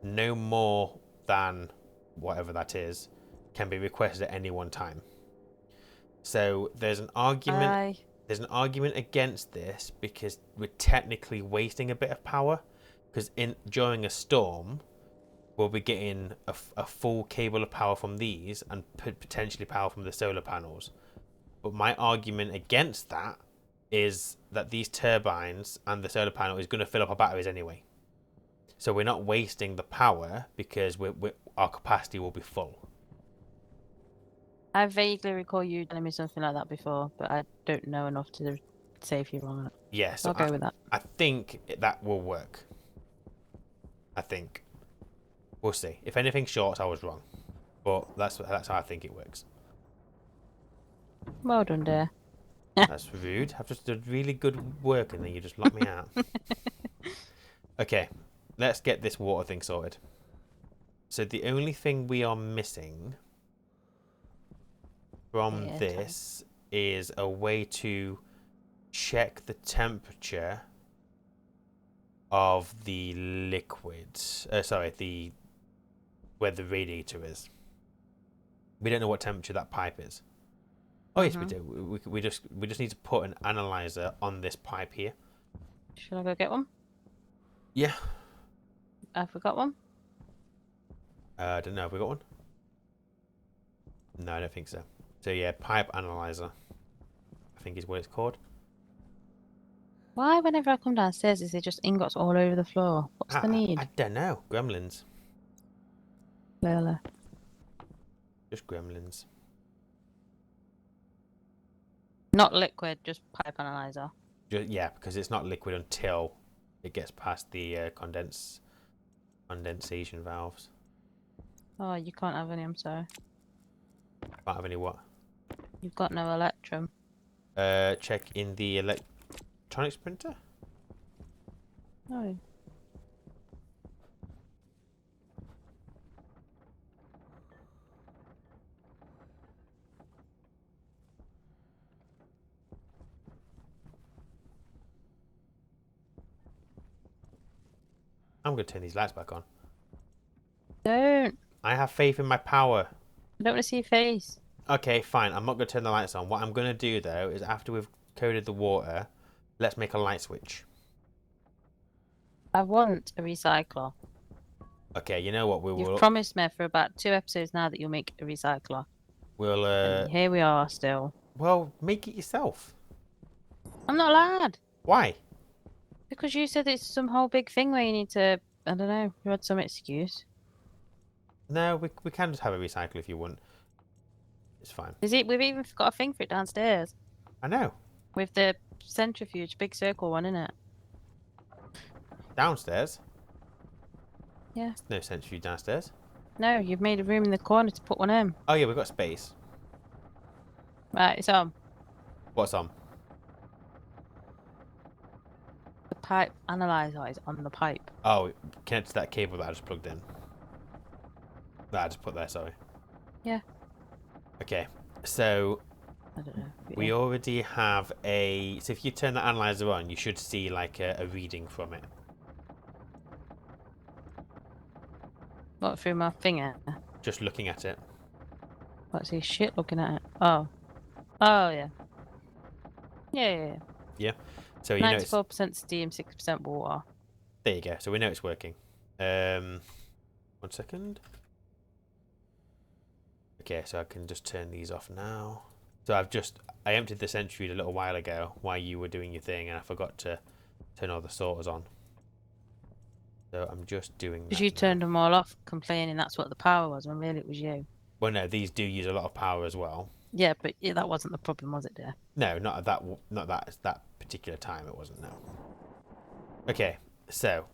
no more than whatever that is, can be requested at any one time. So there's an argument. There's an argument against this because we're technically wasting a bit of power. Because during a storm, we'll be getting a full cable of power from these and potentially power from the solar panels. But my argument against that is that these turbines and the solar panel is going to fill up our batteries anyway. So we're not wasting the power because our capacity will be full. I vaguely recall you telling me something like that before, but I don't know enough to say if you're wrong. Yeah, so I'll go with that. I think that will work. I think. We'll see. If anything shorts, I was wrong. But that's how I think it works. Well done, dear. That's rude. I've just done really good work and then you just locked me out. Okay, let's get this water thing sorted. So the only thing we are missing from this is a way to check the temperature of the liquid. Where the radiator is. We don't know what temperature that pipe is. Oh yes, we do. We just need to put an analyzer on this pipe here. Should I go get one? Yeah. I forgot one. I don't know. Have we got one? No, I don't think so. So yeah, pipe analyzer, I think is what it's called. Why, whenever I come downstairs, is there just ingots all over the floor? What's the need? I don't know. Gremlins. Clearly. Just gremlins. Not liquid, just pipe analyzer. Yeah, because it's not liquid until it gets past the condensation valves. Oh, you can't have any, I'm sorry. Can't have any what? You've got no electrum. Check in the electronics printer. No. I'm gonna turn these lights back on. Don't. I have faith in my power. I don't want to see your face. Okay, fine. I'm not gonna turn the lights on. What I'm gonna do though is after we've coded the water, let's make a light switch. I want a recycler. Okay, you know what? You've promised me for about 2 episodes now that you'll make a recycler. We'll And here we are still. well, make it yourself. I'm not allowed. Why? Because you said it's some whole big thing where you need to, I don't know, you had some excuse. No, we can just have a recycle if you want. It's fine. Is it? We've even got a thing for it downstairs. I know. With the centrifuge, big circle one, in it. Downstairs? Yeah. There's no centrifuge downstairs. No, you've made a room in the corner to put one in. Oh yeah, we've got space. Right, it's on. What's on? The pipe analyzer is on the pipe. Oh, connected to that cable that I just plugged in. That I just put there, sorry. Yeah. Okay, so I don't know. we already have a... So if you turn the analyzer on, you should see like a reading from it. What, through my finger? Just looking at it. What's he shit looking at it? Oh. Oh, yeah. Yeah. So you know it's... 94% steam, 6% water. There you go. So we know it's working. 1 second. Okay, so I can just turn these off now. So I emptied the centrifuge a little while ago while you were doing your thing, and I forgot to turn all the sorters on. So I'm just doing that Because you now. turned them all off, complaining that's what the power was, when really it was you. Well, no, these do use a lot of power as well. Yeah, but yeah, that wasn't the problem, was it, dear? No, not at that particular time. It wasn't. No. Okay, so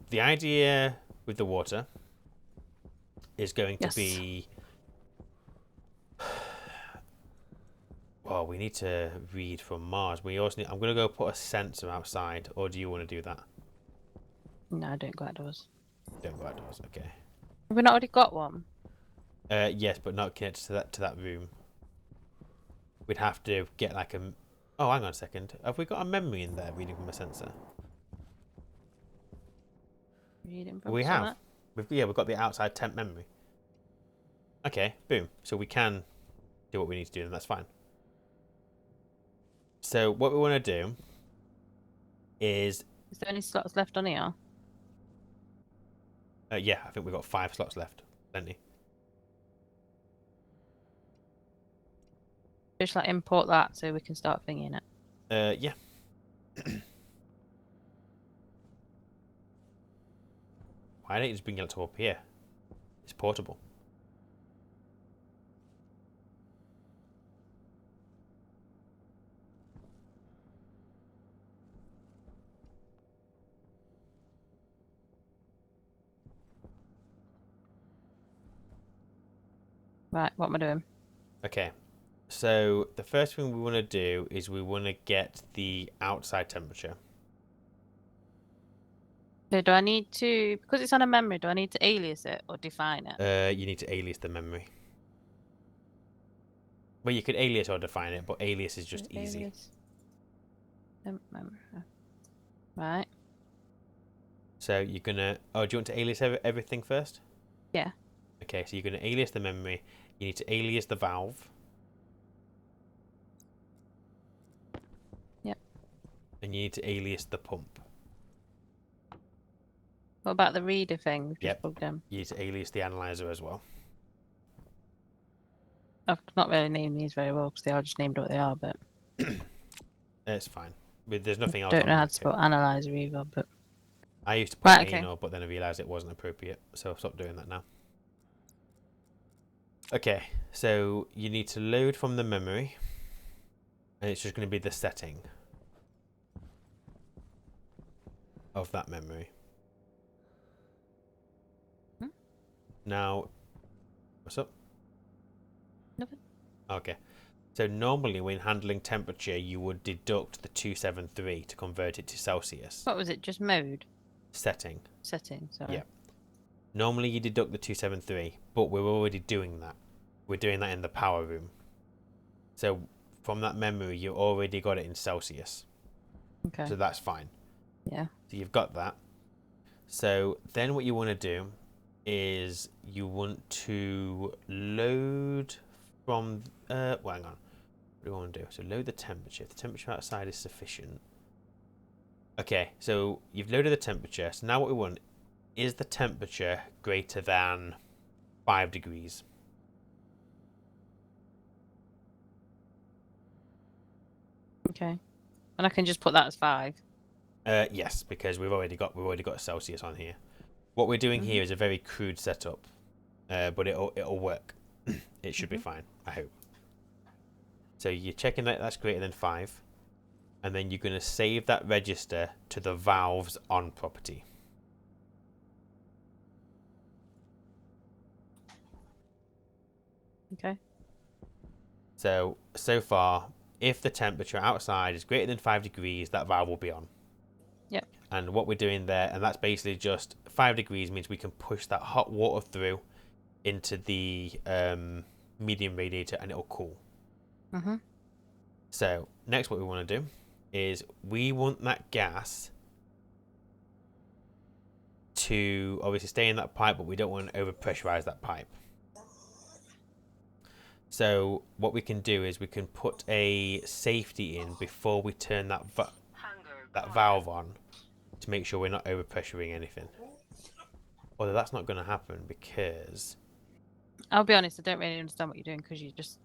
the idea with the water is going to Yes. be. Well, we need to read from Mars. We also need. I'm going to go put a sensor outside, or do you want to do that? No, I don't go outdoors. Don't go outdoors. Okay. Have we not already got one? Yes, but not connected to that room. We'd have to get like a. Oh, hang on a second. Have we got a memory in there reading from a sensor? Reading from We have. somewhere? We've got the outside temp memory. Okay, boom. So we can do what we need to do, and that's fine. So what we want to do is, Is there any slots left on here? yeah, I think we've got 5 slots left. Plenty. Just like import that so we can start thinking it. Yeah. Why don't you just bring it up here? It's portable. Right, what am I doing? Okay. So the first thing we want to do is we want to get the outside temperature. So do I need to, because it's on a memory, do I need to alias it or define it? You need to alias the memory. Well, you could alias or define it, but alias is just easy. Alias. Memory. Right. So you're gonna. Oh, do you want to alias everything first? Yeah. Okay, so you're gonna alias the memory. You need to alias the valve. Yep. And you need to alias the pump. What about the reader thing we've just Yep. plugged in? You need to alias the analyzer as well. I've not really named these very well because they are just named what they are, but It's fine. But there's nothing else. don't on know how there, to spell analyzer either, but I used to put Right, okay. anal, but then I realised it wasn't appropriate, so I've stopped doing that now. Okay, so you need to load from the memory, and it's just going to be the setting of that memory. Hmm? Now, what's up? Nothing. Okay. So normally when handling temperature, you would deduct the 273 to convert it to Celsius. What was it? Just mode? Setting. Setting, sorry. Yeah. Normally you deduct the 273, but we're already doing that. We're doing that in the power room. So from that memory, you already got it in Celsius. Okay. So that's fine. Yeah. So you've got that. So then what you want to do is you want to load from... well, hang on. What do you want to do? So load the temperature. If the temperature outside is sufficient. Okay, so you've loaded the temperature. So now what we want is the temperature greater than 5 degrees. Okay. And I can just put that as 5. Yes, because we've already got Celsius on here. What we're doing here is a very crude setup, but it'll work. It should be fine, I hope. So you're checking that that's greater than 5, and then you're going to save that register to the valves on property. Okay. So far, if the temperature outside is greater than 5 degrees, that valve will be on. Yep. And what we're doing there, and that's basically just 5 degrees means we can push that hot water through into the medium radiator and it'll cool. Mm-hmm. So next what we want to do is we want that gas to obviously stay in that pipe, but we don't want to overpressurize that pipe. So what we can do is we can put a safety in before we turn that valve on to make sure we're not overpressuring anything. Although that's not going to happen because... I'll be honest, I don't really understand what you're doing because you just...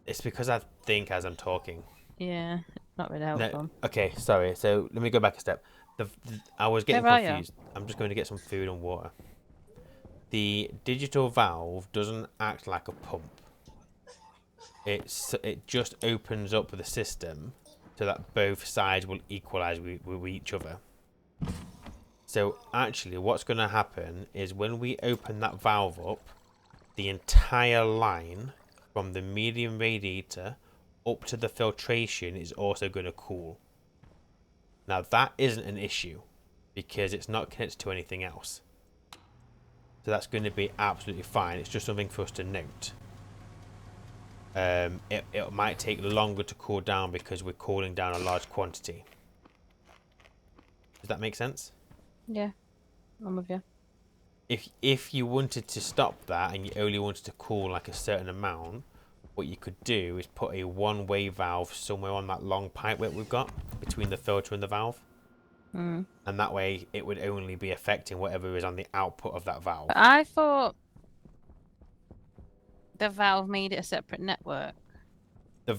It's because I think as I'm talking. Yeah, not really helpful. No, okay, sorry. So let me go back a step. I was getting Where are you? confused. I'm just going to get some food and water. The digital valve doesn't act like a pump. It just opens up the system so that both sides will equalize with each other. So actually what's going to happen is when we open that valve up, the entire line from the medium radiator up to the filtration is also going to cool. Now that isn't an issue because it's not connected to anything else. So that's going to be absolutely fine. It's just something for us to note. It might take longer to cool down because we're cooling down a large quantity. Does that make sense? Yeah, I'm with you. If you wanted to stop that and you only wanted to cool like a certain amount, what you could do is put a one-way valve somewhere on that long pipe that we've got between the filter and the valve. And that way it would only be affecting whatever is on the output of that valve. But I thought the valve made it a separate network. The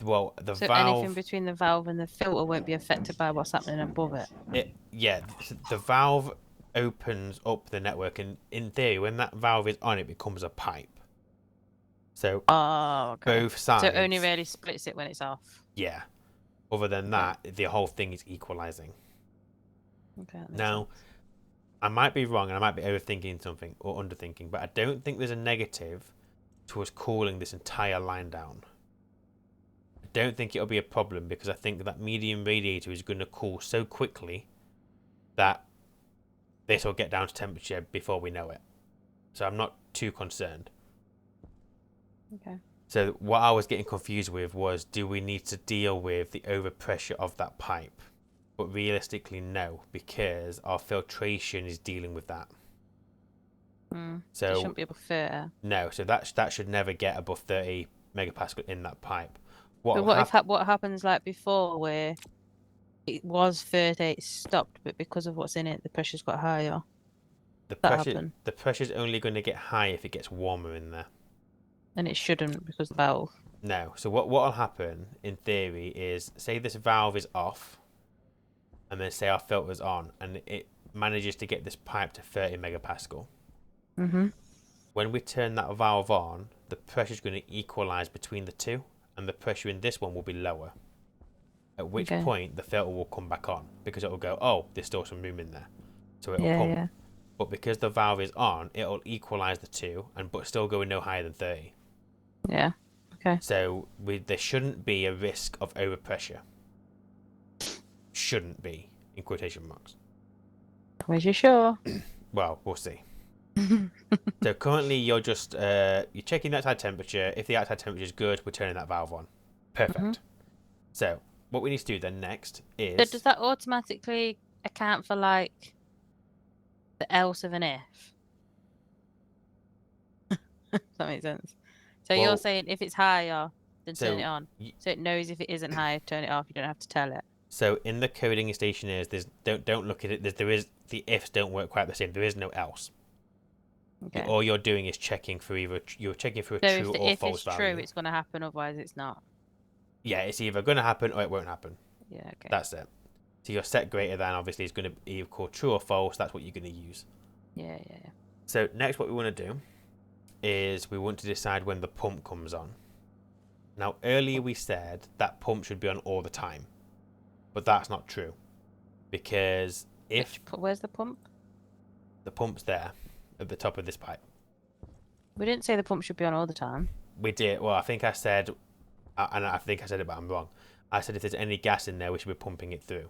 So valve... anything between the valve and the filter won't be affected by what's happening above it. Yeah, the valve opens up the network, and in theory, when that valve is on, it becomes a pipe. So Oh, okay. both sides. So it only really splits it when it's off. Yeah. Other than that, the whole thing is equalizing. Okay. That makes Now, sense. I might be wrong, and I might be overthinking something or underthinking, but I don't think there's a negative to us cooling this entire line down. I don't think it'll be a problem because I think that medium radiator is going to cool so quickly that this will get down to temperature before we know it. So I'm not too concerned. Okay. So what I was getting confused with was, do we need to deal with the overpressure of that pipe? But realistically, no, because our filtration is dealing with that. So it shouldn't be able to filter. No, so that should never get above 30 megapascal in that pipe. But what happens like before where it was 38 stopped, but because of what's in it, the pressure's got higher? The happen? the pressure's only going to get high if it gets warmer in there. And it shouldn't because of the valve. No. So what'll happen in theory is, say this valve is off, and then say our filter's on, and it manages to get this pipe to 30 megapascal. When we turn that valve on, the pressure's going to equalize between the two, and the pressure in this one will be lower. At which point the filter will come back on because it will go, oh, there's still some room in there, so it'll pump. Yeah. But because the valve is on, it'll equalize the two, but still going no higher than 30. Yeah. Okay. So there shouldn't be a risk of overpressure. Shouldn't be, in quotation marks. Was you sure? Well, we'll see. So currently you're just you're checking the outside temperature. If the outside temperature is good, we're turning that valve on. Perfect. So what we need to do then next is... So does that automatically account for like the else of an if? Does that make sense? So Well, you're saying if it's higher, then turn it so on. So it knows if it isn't higher, turn it off. You don't have to tell it. So in the coding in Stationeers, there's don't look at it. There is the ifs don't work quite the same. There is no else. Okay. All you're doing is checking for you're checking for a So true if the or if false is value. true, it's going to happen. Otherwise, it's not. Yeah, it's either going to happen or it won't happen. Yeah. Okay. That's it. So your set greater than obviously is going to be called true or false. That's what you're going to use. Yeah. So next, what we want to do is we want to decide when the pump comes on. Now earlier we said that pump should be on all the time, but that's not true because if Where's the pump? the pump's there at the top of this pipe. We didn't say the pump should be on all the time. We did. Well, I think I said, and I think I said it, but I'm wrong. I said if there's any gas in there, we should be pumping it through.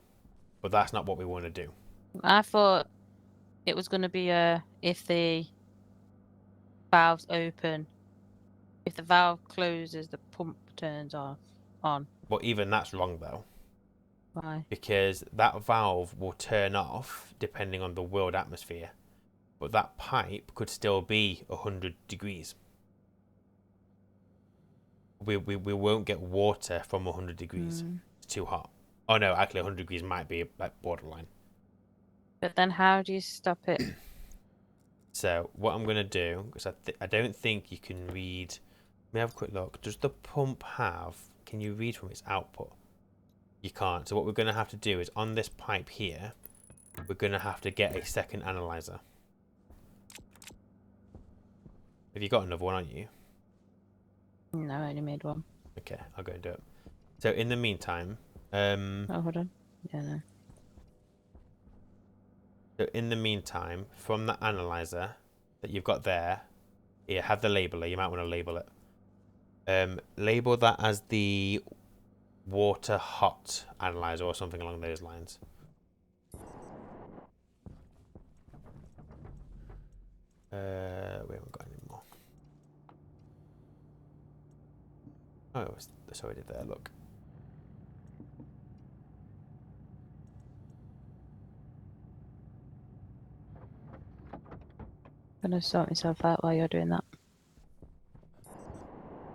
But that's not what we want to do. I thought it was going to be if the valve's open, if the valve closes, the pump turns off on. But even that's wrong, though. Why? Because that valve will turn off depending on the world atmosphere. But that pipe could still be 100 degrees. We won't get water from 100 degrees. It's too hot. Oh no, actually 100 degrees might be like borderline. But then how do you stop it? So what I'm going to do, because I don't think you can read... Let me have a quick look. Does the pump have... Can you read from its output? You can't. So what we're going to have to do is on this pipe here, we're going to have to get a second analyzer. Have you got another one, aren't you? No, I only made one. Okay, I'll go and do it. So in the meantime... Oh, hold on. Yeah, no. So in the meantime, from the analyzer that you've got there, here, have the labeler. You might want to label it. Label that as the water hot analyzer or something along those lines. We haven't got any more. Oh, that's already there. Look. I'm gonna sort myself out while you're doing that.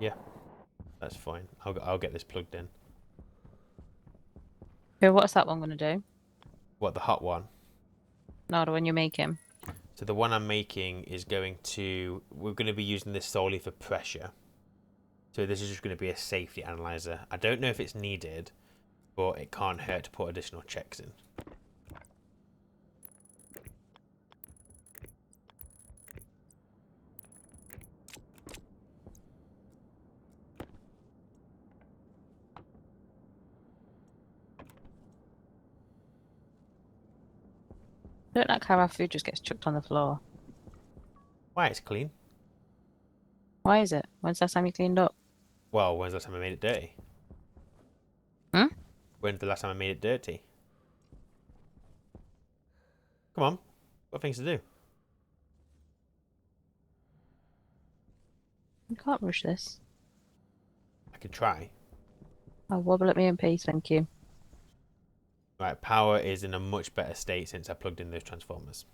Yeah, that's fine. I'll get this plugged in. Okay, what's that one gonna do? What, the hot one? No, the one you're making. So the one I'm making is going to... We're going to be using this solely for pressure. So this is just going to be a safety analyzer. I don't know if it's needed, but it can't hurt to put additional checks in. I don't like how our food just gets chucked on the floor. Why? It's clean. Why is it? When's the last time you cleaned up? Well, when's the last time I made it dirty? Hmm? When's the last time I made it dirty? Come on. Got things to do. You can't rush this. I can try. I'll wobble at me in peace, thank you. Right, power is in a much better state since I plugged in those transformers.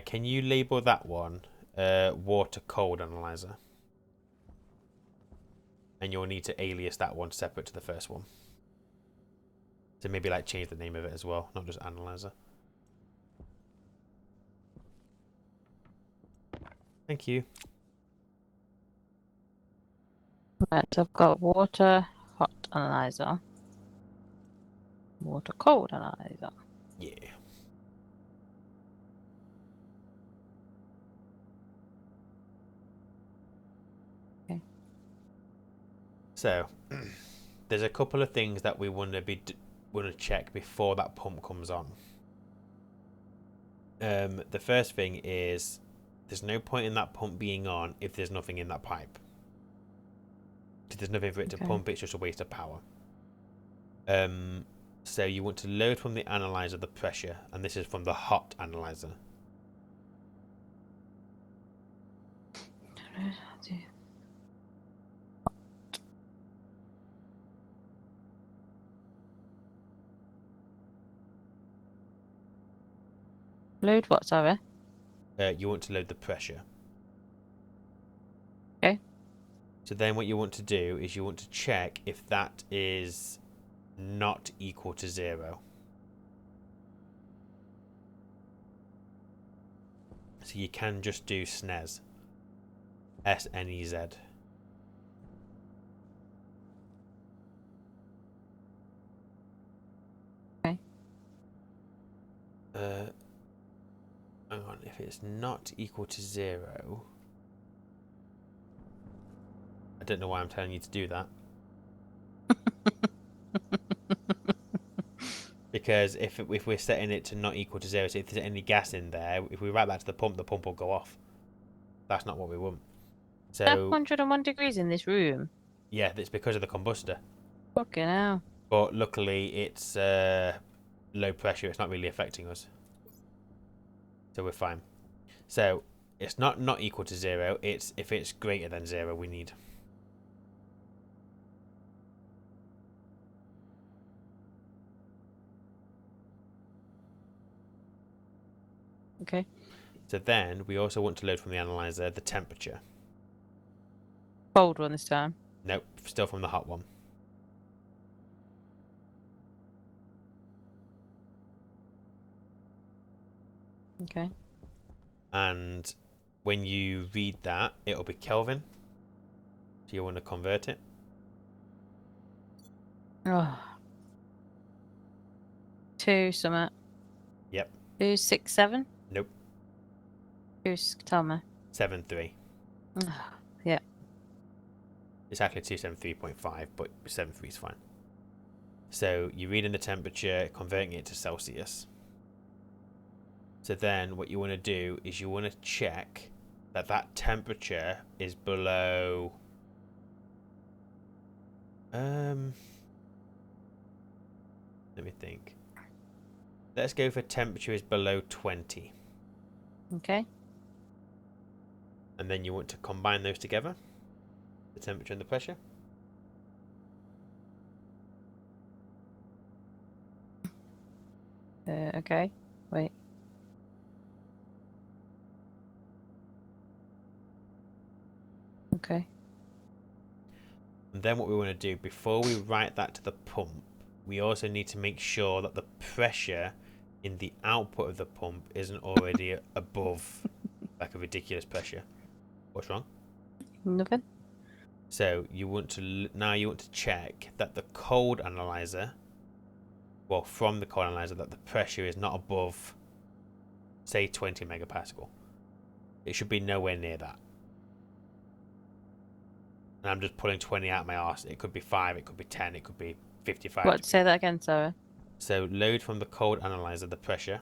Can you label that one water cold analyzer? And you'll need to alias that one separate to the first one. So maybe like change the name of it as well, not just analyzer. Thank you. Right, so I've got water hot analyzer. Water cold analyzer. Yeah. Okay. So, there's a couple of things that we want to check before that pump comes on. The first thing is there's no point in that pump being on if there's nothing in that pipe. If there's nothing for it to Okay. pump, it's just a waste of power. So you want to load from the analyzer the pressure, and this is from the hot analyzer. Load what, sorry? You want to load the pressure. Okay. So then what you want to do is you want to check if that is not equal to 0. So you can just do SNEZ. S-N-E-Z. Okay. Hang on, if it's not equal to 0... I don't know why I'm telling you to do that. Because if we're setting it to not equal to 0, so if there's any gas in there, if we write that to the pump will go off. That's not what we want. So 701 degrees in this room. yeah, it's because of the combustor. Fucking hell. But luckily it's low pressure. It's not really affecting us. So we're fine. So it's not equal to 0. It's if it's greater than 0 we need. Okay. So then we also want to load from the analyzer the temperature. Cold one this time. Nope, still from the hot one. Okay. And when you read that, it'll be Kelvin. So you want to convert it. Oh. 2 summit. Yep. 267? Nope. Tell me. 7.3. Yeah. It's actually 273.5, but 7.3 is fine. So you're reading the temperature, converting it to Celsius. So then what you want to do is you want to check that that temperature is below... Let me think. Let's go for temperature is below 20. Okay. And then you want to combine those together. The temperature and the pressure. Okay. Wait. Okay. And then what we want to do, before we write that to the pump, we also need to make sure that the pressure in the output of the pump isn't already above like a ridiculous pressure. What's wrong? Nothing. So you want to now you want to check that the cold analyzer, well, from the cold analyzer, that the pressure is not above, say, 20 megapascal. It should be nowhere near that. And I'm just pulling 20 out of my arse. It could be 5, it could be 10, it could be 55. What? Say that again, sorry. So load from the cold analyzer the pressure.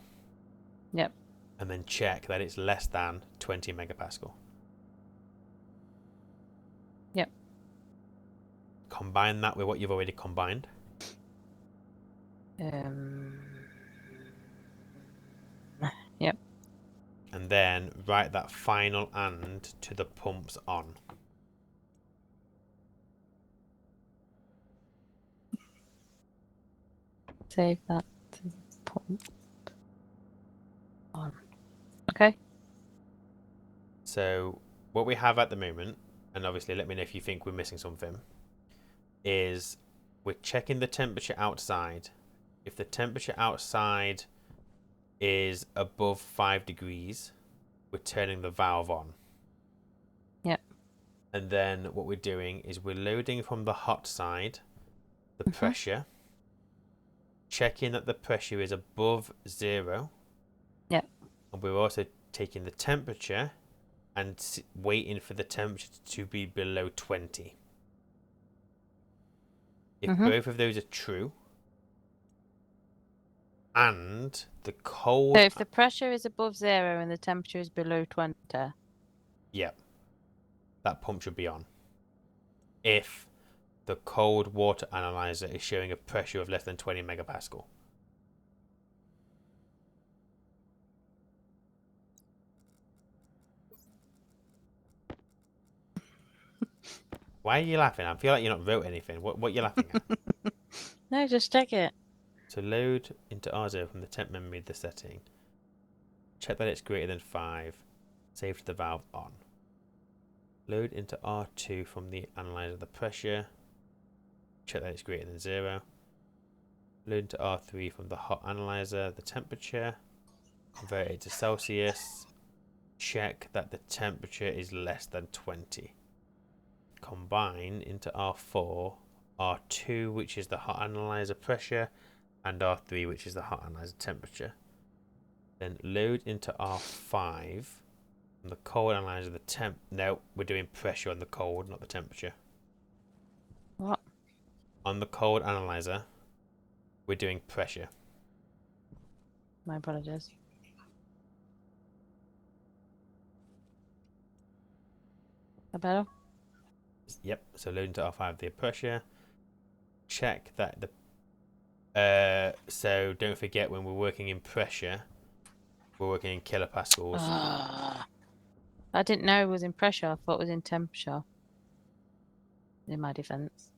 Yep. And then check that it's less than 20 megapascal. Yep. Combine that with what you've already combined. Yep. And then write that final and to the pumps on. Save that to the pump. On. Okay. So what we have at the moment, and obviously let me know if you think we're missing something, is we're checking the temperature outside. If the temperature outside is above 5 degrees, we're turning the valve on. Yep. And then what we're doing is we're loading from the hot side the pressure, checking that the pressure is above 0. Yep. And we're also taking the temperature and waiting for the temperature to be below 20. If both of those are true, and the cold... So if the pressure is above 0 and the temperature is below 20, Yep. That pump should be on. If the cold water analyzer is showing a pressure of less than 20 megapascal. Why are you laughing? I feel like you're not wrote anything. What are you laughing at? No, just check it. So load into R0 from the temp memory the setting. Check that it's greater than 5. Save to the valve on. Load into R2 from the analyzer the pressure. Check that it's greater than 0. Load into R3 from the hot analyzer the temperature. Convert it to Celsius. Check that the temperature is less than 20. Combine into R4, R2, which is the hot analyzer pressure, and R3, which is the hot analyzer temperature. Then load into R5 from the cold analyzer the temp. No, we're doing pressure on the cold, not the temperature. What? On the cold analyzer, we're doing pressure. My apologies. That better? Yep. So load into R5 the pressure. Check that the. So don't forget when we're working in pressure, we're working in kilopascals. I didn't know it was in pressure. I thought it was in temperature. In my defense.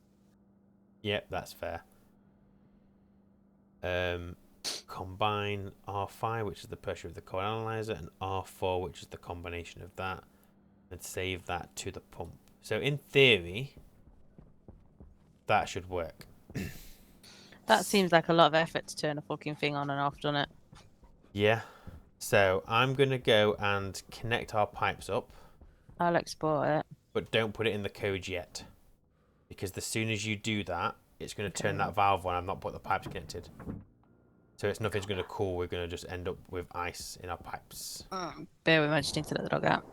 Yep, that's fair. Combine R5, which is the pressure of the cold analyzer, and R4, which is the combination of that, and save that to the pump. So in theory, that should work. That seems like a lot of effort to turn a fucking thing on and off, doesn't it? Yeah. So I'm going to go and connect our pipes up, I'll export it. but don't put it in the code yet. Because as soon as you do that, it's going to turn Okay. that valve on. I've not put the pipes connected. So it's nothing's going to cool. We're going to just end up with ice in our pipes. Bear with me, I just need to let the dog out.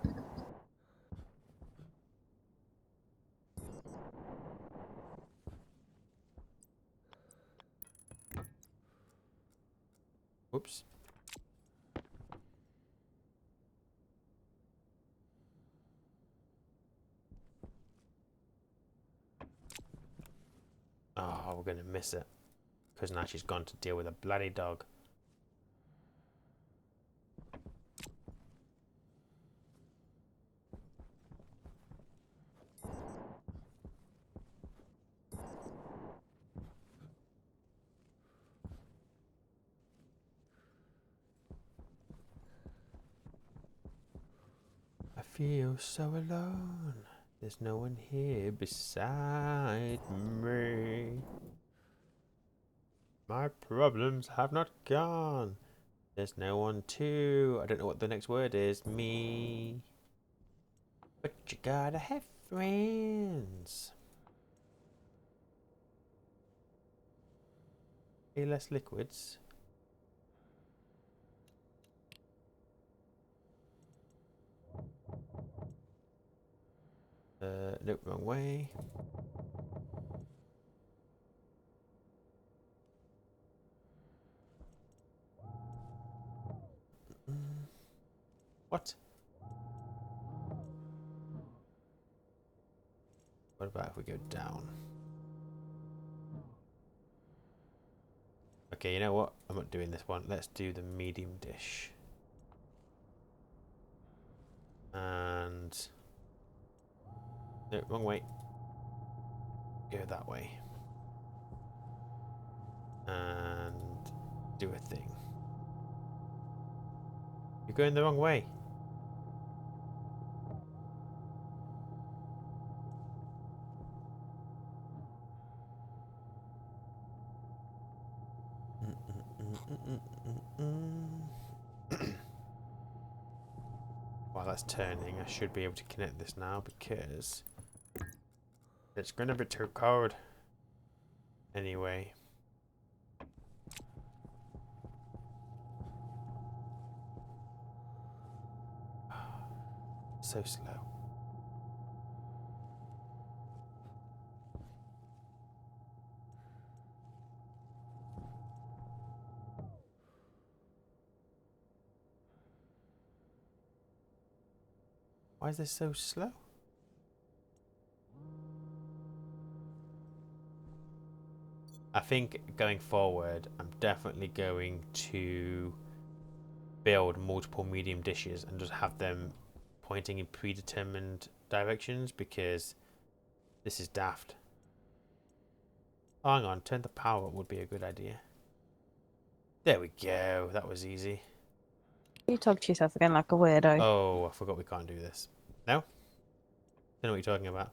Whoops. Oh, we're going to miss it. Because now she's gone to deal with a bloody dog. I feel so alone. There's no one here beside me. My problems have not gone. There's no one to. I don't know what the next word is. Me. But you gotta have friends. Any less liquids? Nope, wrong way. What? What about if we go down? Okay, you know what? I'm not doing this one. Let's do the medium dish. And... no, wrong way. Go that way. And do a thing. You're going the wrong way. While that's turning, I should be able to connect this now because it's going to be too cold. Anyway. So slow. Why is this so slow? I think going forward, I'm definitely going to build multiple medium dishes and just have them pointing in predetermined directions because this is daft. Oh, hang on, turn the power up would be a good idea. There we go, that was easy. You talk to yourself again like a weirdo. Oh, I forgot we can't do this. No? Don't know what you're talking about.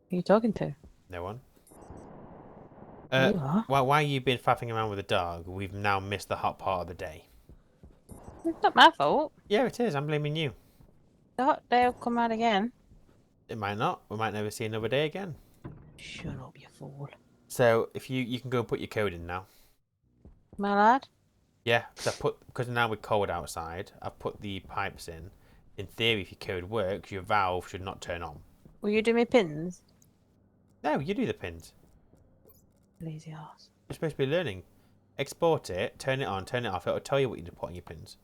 Who are you talking to? No one. You are. Why you been faffing around with the dog? We've now missed the hot part of the day. It's not my fault. Yeah, it is. I'm blaming you. The hot day will come out again. It might not. We might never see another day again. Shut up, you fool. So if you can go and put your code in now. My lad? Yeah, because now we're cold outside. I've put the pipes in. In theory, if your code works, your valve should not turn on. Will you do me pins? No, you do the pins. Lazy ass. You're supposed to be learning. Export it, turn it on, turn it off. It'll tell you what you need to put on your pins.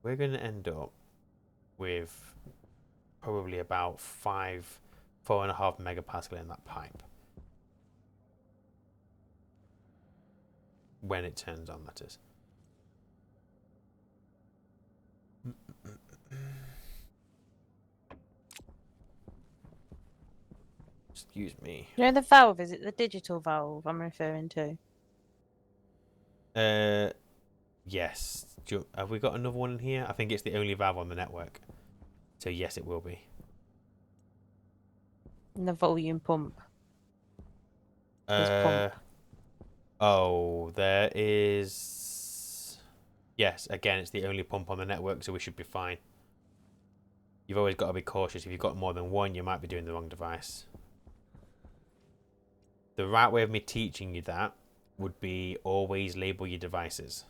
We're going to end up with probably about 4.5 megapascal in that pipe. When it turns on, that is. Excuse me. You know the valve? Is it the digital valve I'm referring to? Yes. Have we got another one in here? I think it's the only valve on the network. So yes, it will be. And the volume pump. Pump. Oh, there is. Yes, again, it's the only pump on the network, so we should be fine. You've always got to be cautious. If you've got more than one, you might be doing the wrong device. The right way of me teaching you that would be always label your devices.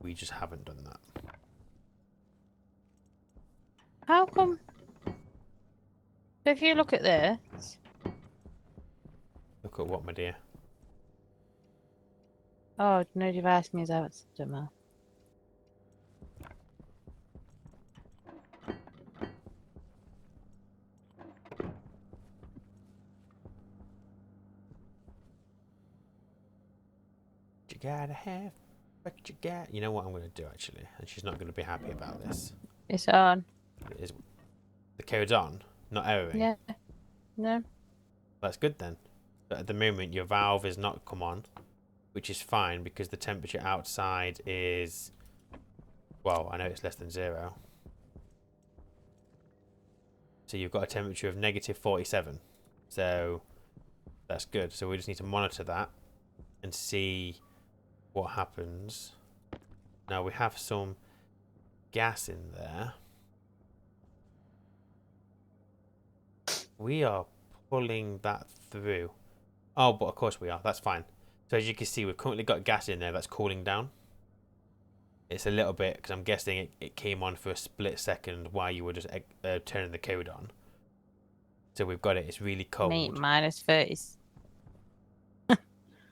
We just haven't done that. How come? If you look at this. Look at what, my dear. Oh, no device needs HDMI. You gotta have what you got. You know what I'm going to do, actually? And she's not going to be happy about this. It's on. It is. The code's on, not erroring. Yeah. No. That's good then. But at the moment, your valve is not come on, which is fine because the temperature outside is, well, I know it's less than 0. So you've got a temperature of negative 47. So that's good. So we just need to monitor that and see what happens. Now we have some gas in there. We are pulling that through. Oh, but of course we are. That's fine. So as you can see, we've currently got gas in there that's cooling down. It's a little bit, because I'm guessing it came on for a split second while you were just turning the code on. So we've got it. It's really cold. Me, minus 30.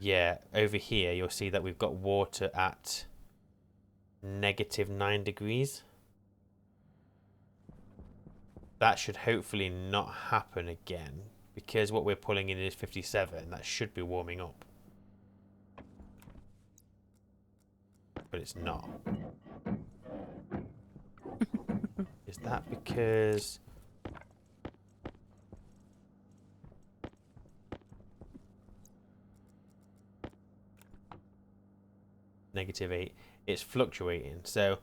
Yeah, over here you'll see that we've got water at negative 9 degrees. That should hopefully not happen again, because what we're pulling in is 57. That should be warming up. But it's not. Is that because... -8? It's fluctuating. So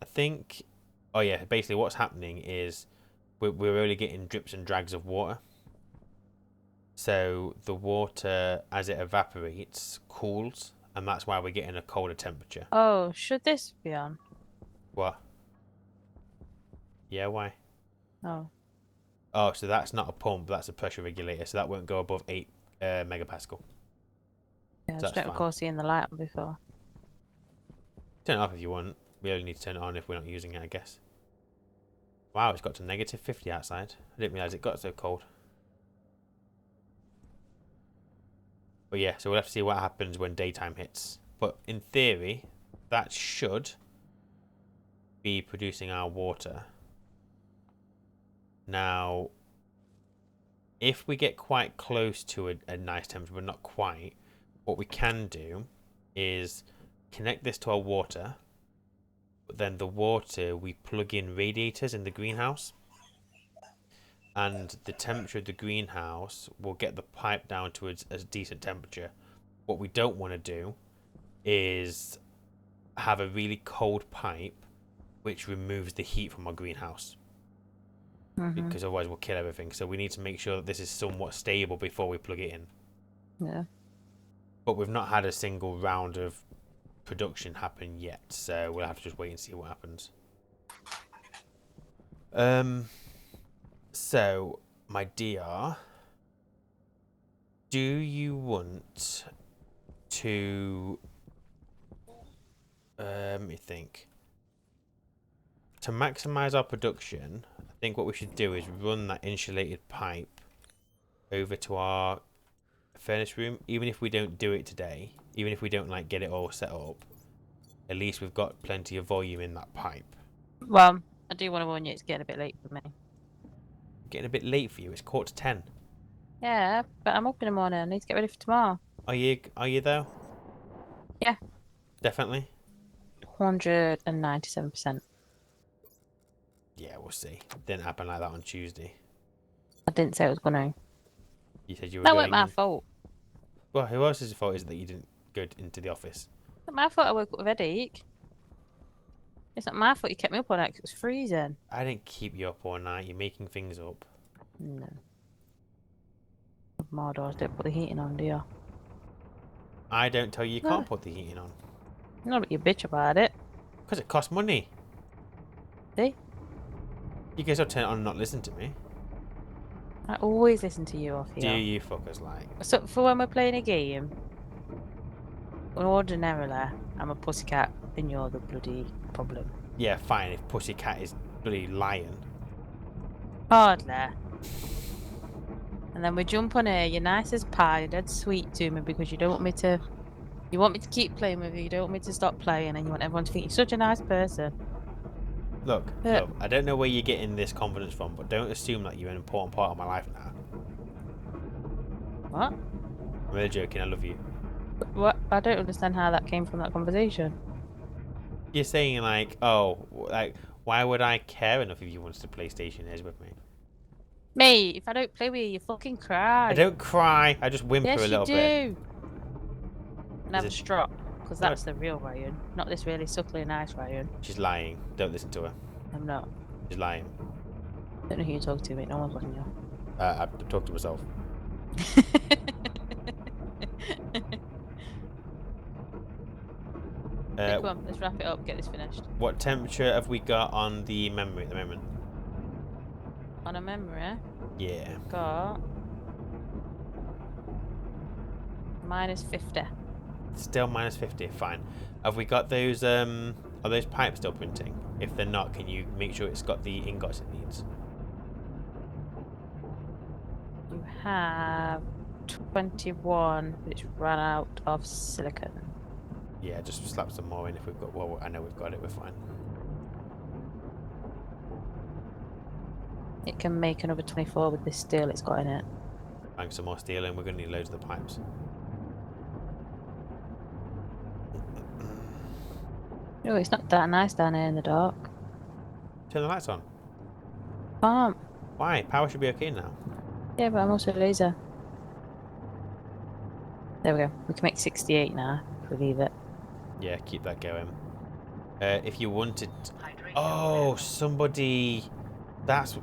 I think... Oh yeah, basically what's happening is we're only getting drips and drags of water. So the water, as it evaporates, cools, and that's why we're getting a colder temperature. Oh, should this be on? What? Yeah, why? Oh. Oh, so that's not a pump, that's a pressure regulator, so that won't go above 8 megapascal. Yeah, I So just that's don't fine. recall seeing the light on before. Turn it off if you want. We only need to turn it on if we're not using it, I guess. Wow, it's got to negative 50 outside. I didn't realise it got so cold. But yeah, so we'll have to see what happens when daytime hits. But in theory, that should be producing our water. Now, if we get quite close to a nice temperature, but not quite, what we can do is connect this to our water. But then the water, we plug in radiators in the greenhouse. And the temperature of the greenhouse will get the pipe down to a decent temperature. What we don't want to do is have a really cold pipe which removes the heat from our greenhouse. Because otherwise we'll kill everything. So we need to make sure that this is somewhat stable before we plug it in. Yeah. But we've not had a single round of production happen yet, so we'll have to just wait and see what happens. So, my dear, do you want to let me think. To maximize our production, I think what we should do is run that insulated pipe over to our furnace room. Even if we don't do it today, even if we don't like get it all set up, at least we've got plenty of volume in that pipe. Well, I do want to warn you, it's getting a bit late for me. Getting a bit late for you. It's 10:15. Yeah, but I'm up in the morning. I need to get ready for tomorrow. Are you though? Yeah. Definitely. 197%. Yeah, we'll see. Didn't happen like that on Tuesday. I didn't say it was gonna. You said you were That going wasn't my in. fault. Well, who else's fault is it that you didn't go into the office? It's not my fault I woke up with a headache. It's not my fault you kept me up all night 'cause it was freezing. I didn't keep you up all night. You're making things up. No. Mordors don't put the heating on, do you? I don't tell you you No. can't put the heating on. No, but you bitch about it. Because it costs money. See? You guys will turn it on and not listen to me. I always listen to you off Do here. you fuckers like? So for when we're playing a game, ordinarily I'm a pussycat and you're the bloody problem. Yeah, fine. If Pussycat is bloody lion. Hardly. And then we jump on here, you're nice as pie, you're dead sweet to me because you don't want me to. You want me to keep playing with you, you don't want me to stop playing, and you want everyone to think you're such a nice person. Look, Yeah. look. I don't know where you're getting this confidence from, but don't assume that you're an important part of my life now. What? I'm really joking. I love you. What? I don't understand how that came from that conversation. You're saying like, oh, like, why would I care enough if you wanted to play Stationeers with me? Mate, if I don't play with you, you fucking cry. I don't cry. I just whimper Yes, a little you bit. do. And have a it- strop, because No. that's the real Ryan, not this really suckly nice Ryan. She's lying. Don't listen to her. I'm not. She's lying. Don't know who you're talking to, mate. No one's looking you. I've talked to myself. Come on, let's wrap it up. Get this finished. What temperature have we got on the memory at the moment? On a memory, Yeah. got -50. Still -50. Fine. Have we got those? Are those pipes still printing? If they're not, can you make sure it's got the ingots it needs? You have 21, but it's run out of silicon. Yeah, just slap some more in if we've got. Well, I know we've got it. We're fine. It can make another 24 with this steel it's got in it. Bang some more steel in. We're gonna need loads of the pipes. Oh, it's not that nice down here in the dark. Turn the lights on. Can't. Why? Power should be okay now. Yeah, but I'm also a laser. There we go. We can make 68 now if we leave it. Yeah, keep that going. If you wanted. Hydration Oh, critical. somebody. That's.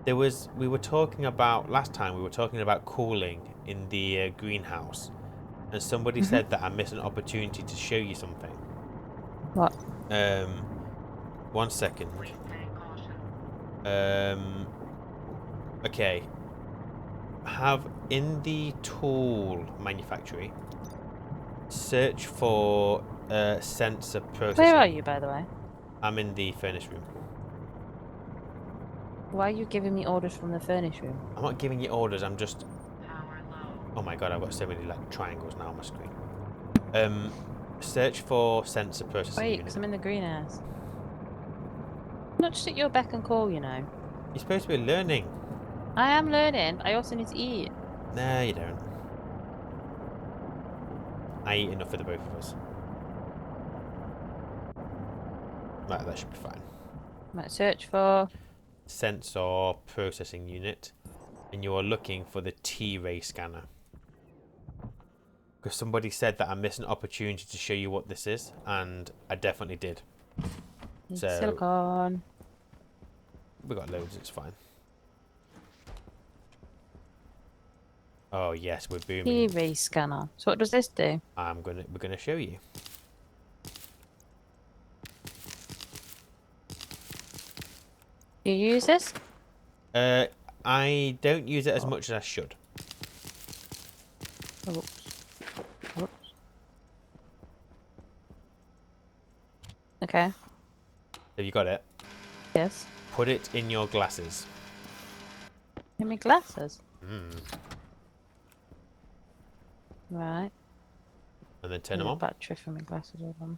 There was. We were talking about last time. We were talking about cooling in the greenhouse, and somebody said that I missed an opportunity to show you something. What? 1 second. Please take caution. Okay. Have in the tool manufactory. Search for sensor processing. Where are you, by the way? I'm in the furnace room. Why are you giving me orders from the furnace room? I'm not giving you orders. I'm just. Power low. Oh my god! I've got so many like triangles now on my screen. Search for sensor processing Wait, unit. because I'm in the greenhouse. Not just at your beck and call, you know. You're supposed to be learning. I am learning, but I also need to eat. Nah, you don't. I eat enough for the both of us. Right, that should be fine. Might search for. Sensor processing unit. And you are looking for the T-ray scanner. Because somebody said that I missed an opportunity to show you what this is, and I definitely did. So Silicon. we got loads, it's fine. Oh yes, we're booming. TV scanner. So what does this do? We're gonna show you. Do you use this? I don't use it as much as I should. Oops. Oops. Okay. Have you got it? Yes. Put it in your glasses. Give me glasses. Mm. Right. And then turn them on. Battery for my glasses are on.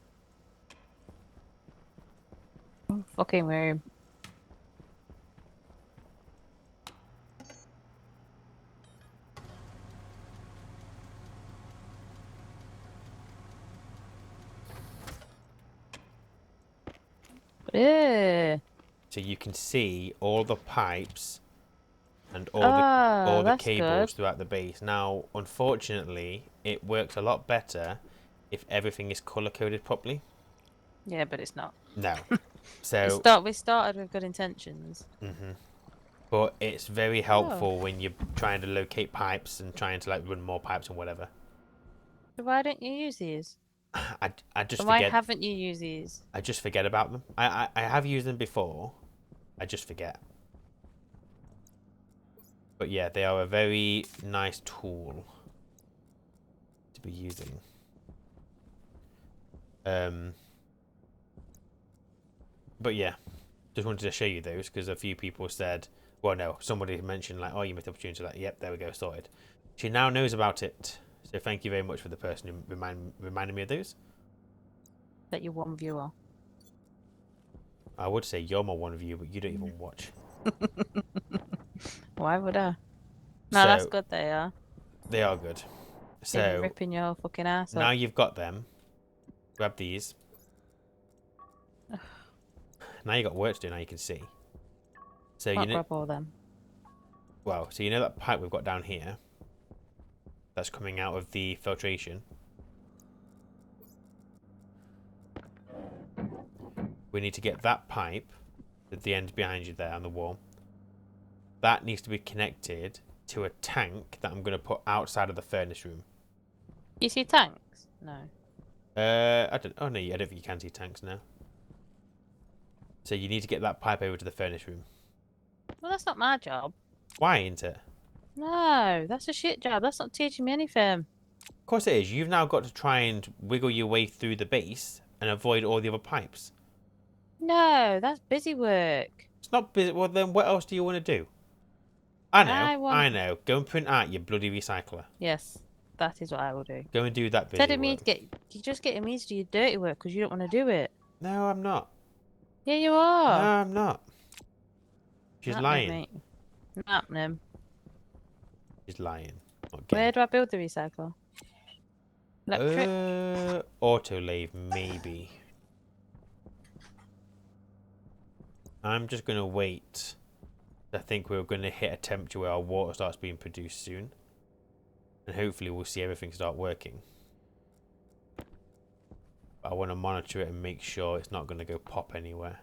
Oh, fucking room. Ew. So you can see all the pipes and all Oh, the that's cables good. throughout the base. Now, unfortunately, it works a lot better if everything is color coded properly. Yeah, but it's not. No. So We started with good intentions. but it's very Oh. helpful when you're trying to locate pipes and trying to like run more pipes and whatever. So why don't you use these? I just And why forget. haven't you used these? I just forget about them. I have used them before. I just forget. But yeah, they are a very nice tool to be using. But yeah, just wanted to show you those because a few people said, well, no, somebody mentioned like, oh, you missed the opportunity. Like, yep, there we go, sorted. She now knows about it. So thank you very much for the person who reminded me of those. That you're one viewer. I would say you're my one view, but you don't even watch. Why would I? No, So, that's good they are. they are good. They'd be So ripping your fucking ass now up. you've got them. Grab these. Now you got work to do. Now you can see. So Can't you know, grab all them. well, so you know that pipe we've got down here. That's coming out of the filtration. We need to get that pipe at the end behind you there on the wall. That needs to be connected to a tank that I'm going to put outside of the furnace room. You see tanks? No. I don't. Oh no, I don't think you can see tanks now. So you need to get that pipe over to the furnace room. Well, that's not my job. Why ain't it? No, that's a shit job. That's not teaching me anything. Of course it is. You've now got to try and wiggle your way through the base and avoid all the other pipes. No, that's busy work. It's not busy. Well, then what else do you want to do? I know. I I know. Go and print out your bloody recycler. Yes, that is what I will do. Go and do that busy Instead of me work. to you're just getting me to do your dirty work because you don't want to do it. No, I'm not. Yeah, you No, are. I'm not. She's Not lying. Mate. Not happening. She's lying. Not Where getting. do I build the recycle? Electric? Autolave, maybe. I'm just going to wait. I think we're going to hit a temperature where our water starts being produced soon. And hopefully we'll see everything start working. But I want to monitor it and make sure it's not going to go pop anywhere.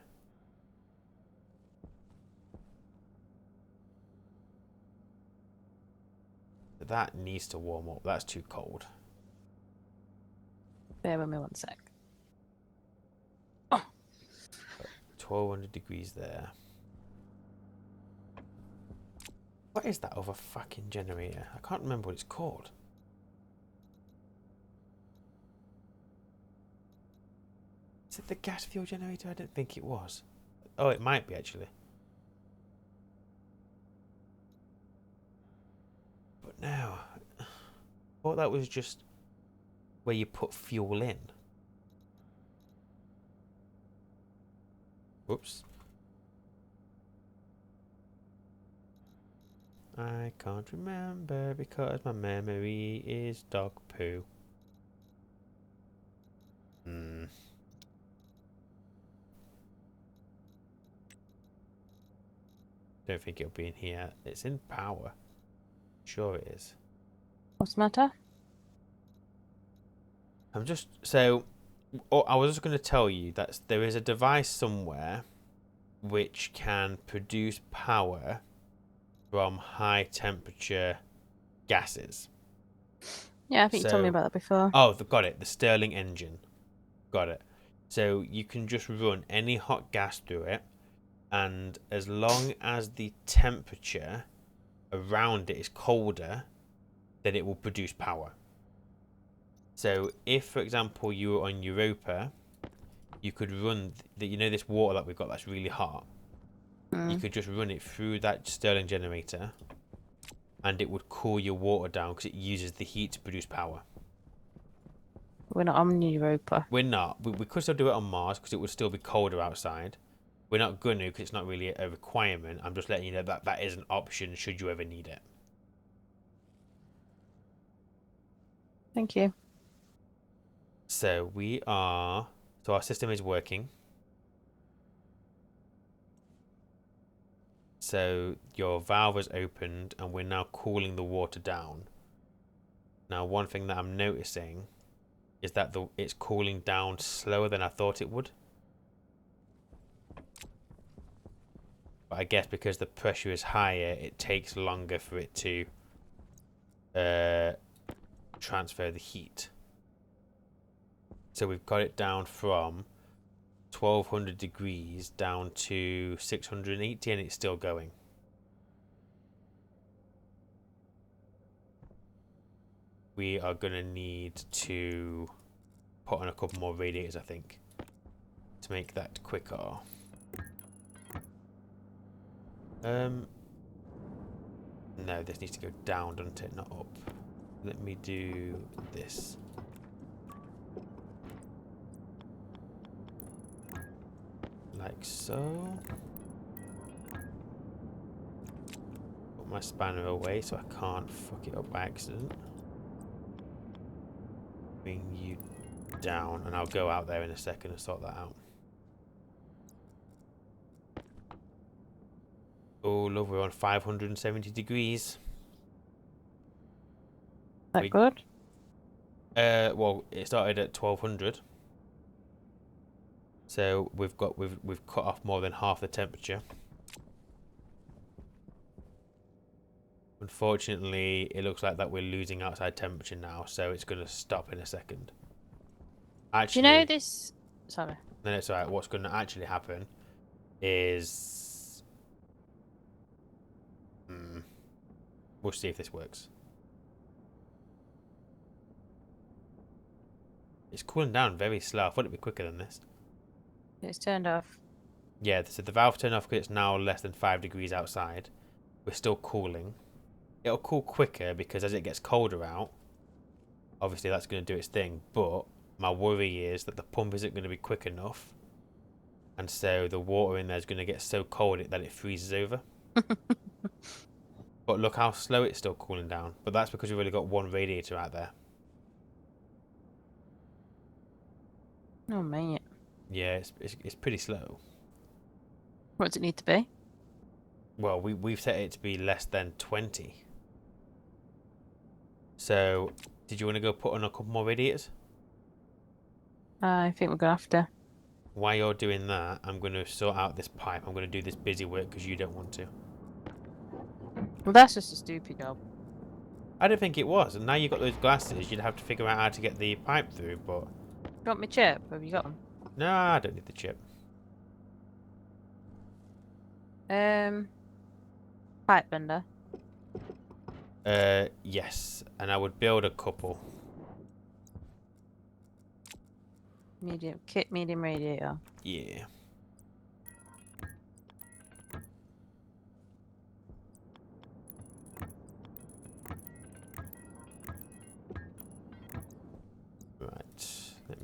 That needs to warm up. That's too cold. Bear with me one sec. 1200 degrees there. What is that other fucking generator? I can't remember what it's called. Is it the gas fuel generator? I don't think it was. Oh, it might be actually. But no. I thought that was just where you put fuel in. Whoops. I can't remember because my memory is dog poo. Don't think it'll be in here. It's in power. Sure it is. What's the matter? I'm just so. Oh, I was just going to tell you that there is a device somewhere which can produce power from high temperature gases. Yeah, I think you told me about that before. Oh, got it. The Stirling engine. Got it. So you can just run any hot gas through it, and as long as the temperature around it is colder, then it will produce power. So if, for example, you were on Europa, you could run this water that we've got that's really hot. You could just run it through that Stirling generator, and it would cool your water down because it uses the heat to produce power. We're not on Europa. We're not. We could still do it on Mars because it would still be colder outside. We're not going to because it's not really a requirement. I'm just letting you know that that is an option should you ever need it. Thank you. So our system is working. So your valve is opened and we're now cooling the water down. Now, one thing that I'm noticing is that it's cooling down slower than I thought it would. But I guess because the pressure is higher, it takes longer for it to transfer the heat. So we've got it down from 1200 degrees down to 680 and it's still going. We are going to need to put on a couple more radiators, I think, to make that quicker. No, this needs to go down, doesn't it? Not up. Let me do this. Like so. Put my spanner away so I can't fuck it up by accident. Bring you down, and I'll go out there in a second and sort that out. Oh, love, we're on 570 degrees. That good? Well, it started at 1200. So we've cut off more than half the temperature. Unfortunately, it looks like that we're losing outside temperature now, so it's going to stop in a second. Actually, Do you know this? Sorry. No, it's alright. What's going to actually happen is... we'll see if this works. It's cooling down very slow. I thought it'd be quicker than this. It's turned off. Yeah, so the valve turned off because it's now less than 5 degrees outside. We're still cooling. It'll cool quicker because as it gets colder out, obviously that's going to do its thing. But my worry is that the pump isn't going to be quick enough. And so the water in there is going to get so cold that it freezes over. But look how slow it's still cooling down. But that's because we've only got one radiator out there. Oh, mate. Yeah, it's pretty slow. What does it need to be? Well, we've set it to be less than 20. So, did you want to go put on a couple more radiators? I think we're going to have to. While you're doing that, I'm going to sort out this pipe. I'm going to do this busy work because you don't want to. Well, that's just a stupid job. I don't think it was. And now you've got those glasses, you'd have to figure out how to get the pipe through, but... You want my chip? Have you got them? No, I don't need the chip. Pipe bender. Yes. And I would build a couple. Medium kit, medium radiator. Yeah.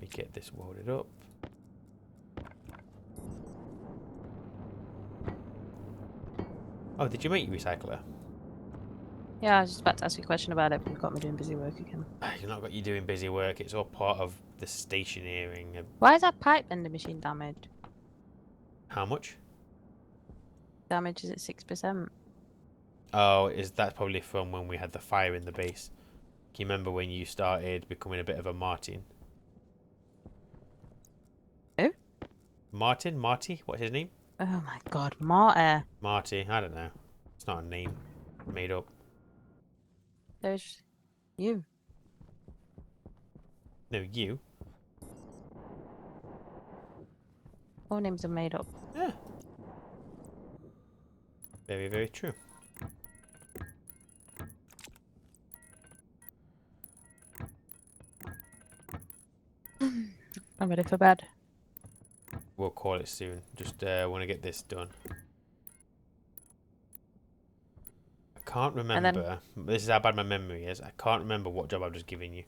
me get this welded up. Oh, did you make your recycler? Yeah, I was just about to ask you a question about it, but you've got me doing busy work again. You've not got you doing busy work. It's all part of the stationeering. Why is that pipe bender machine damaged? How much? Damage is at 6%. Oh, that's probably from when we had the fire in the base. Can you remember when you started becoming a bit of a Martin? Who? Marty? What's his name? Oh my god, Marty. Marty. I don't know. It's not a name. Made up. There's you. No, you. All names are made up. Yeah. Very, very true. I'm ready for bed. We'll call it soon. Just want to get this done. I can't remember. This is how bad my memory is. I can't remember what job I've just given you.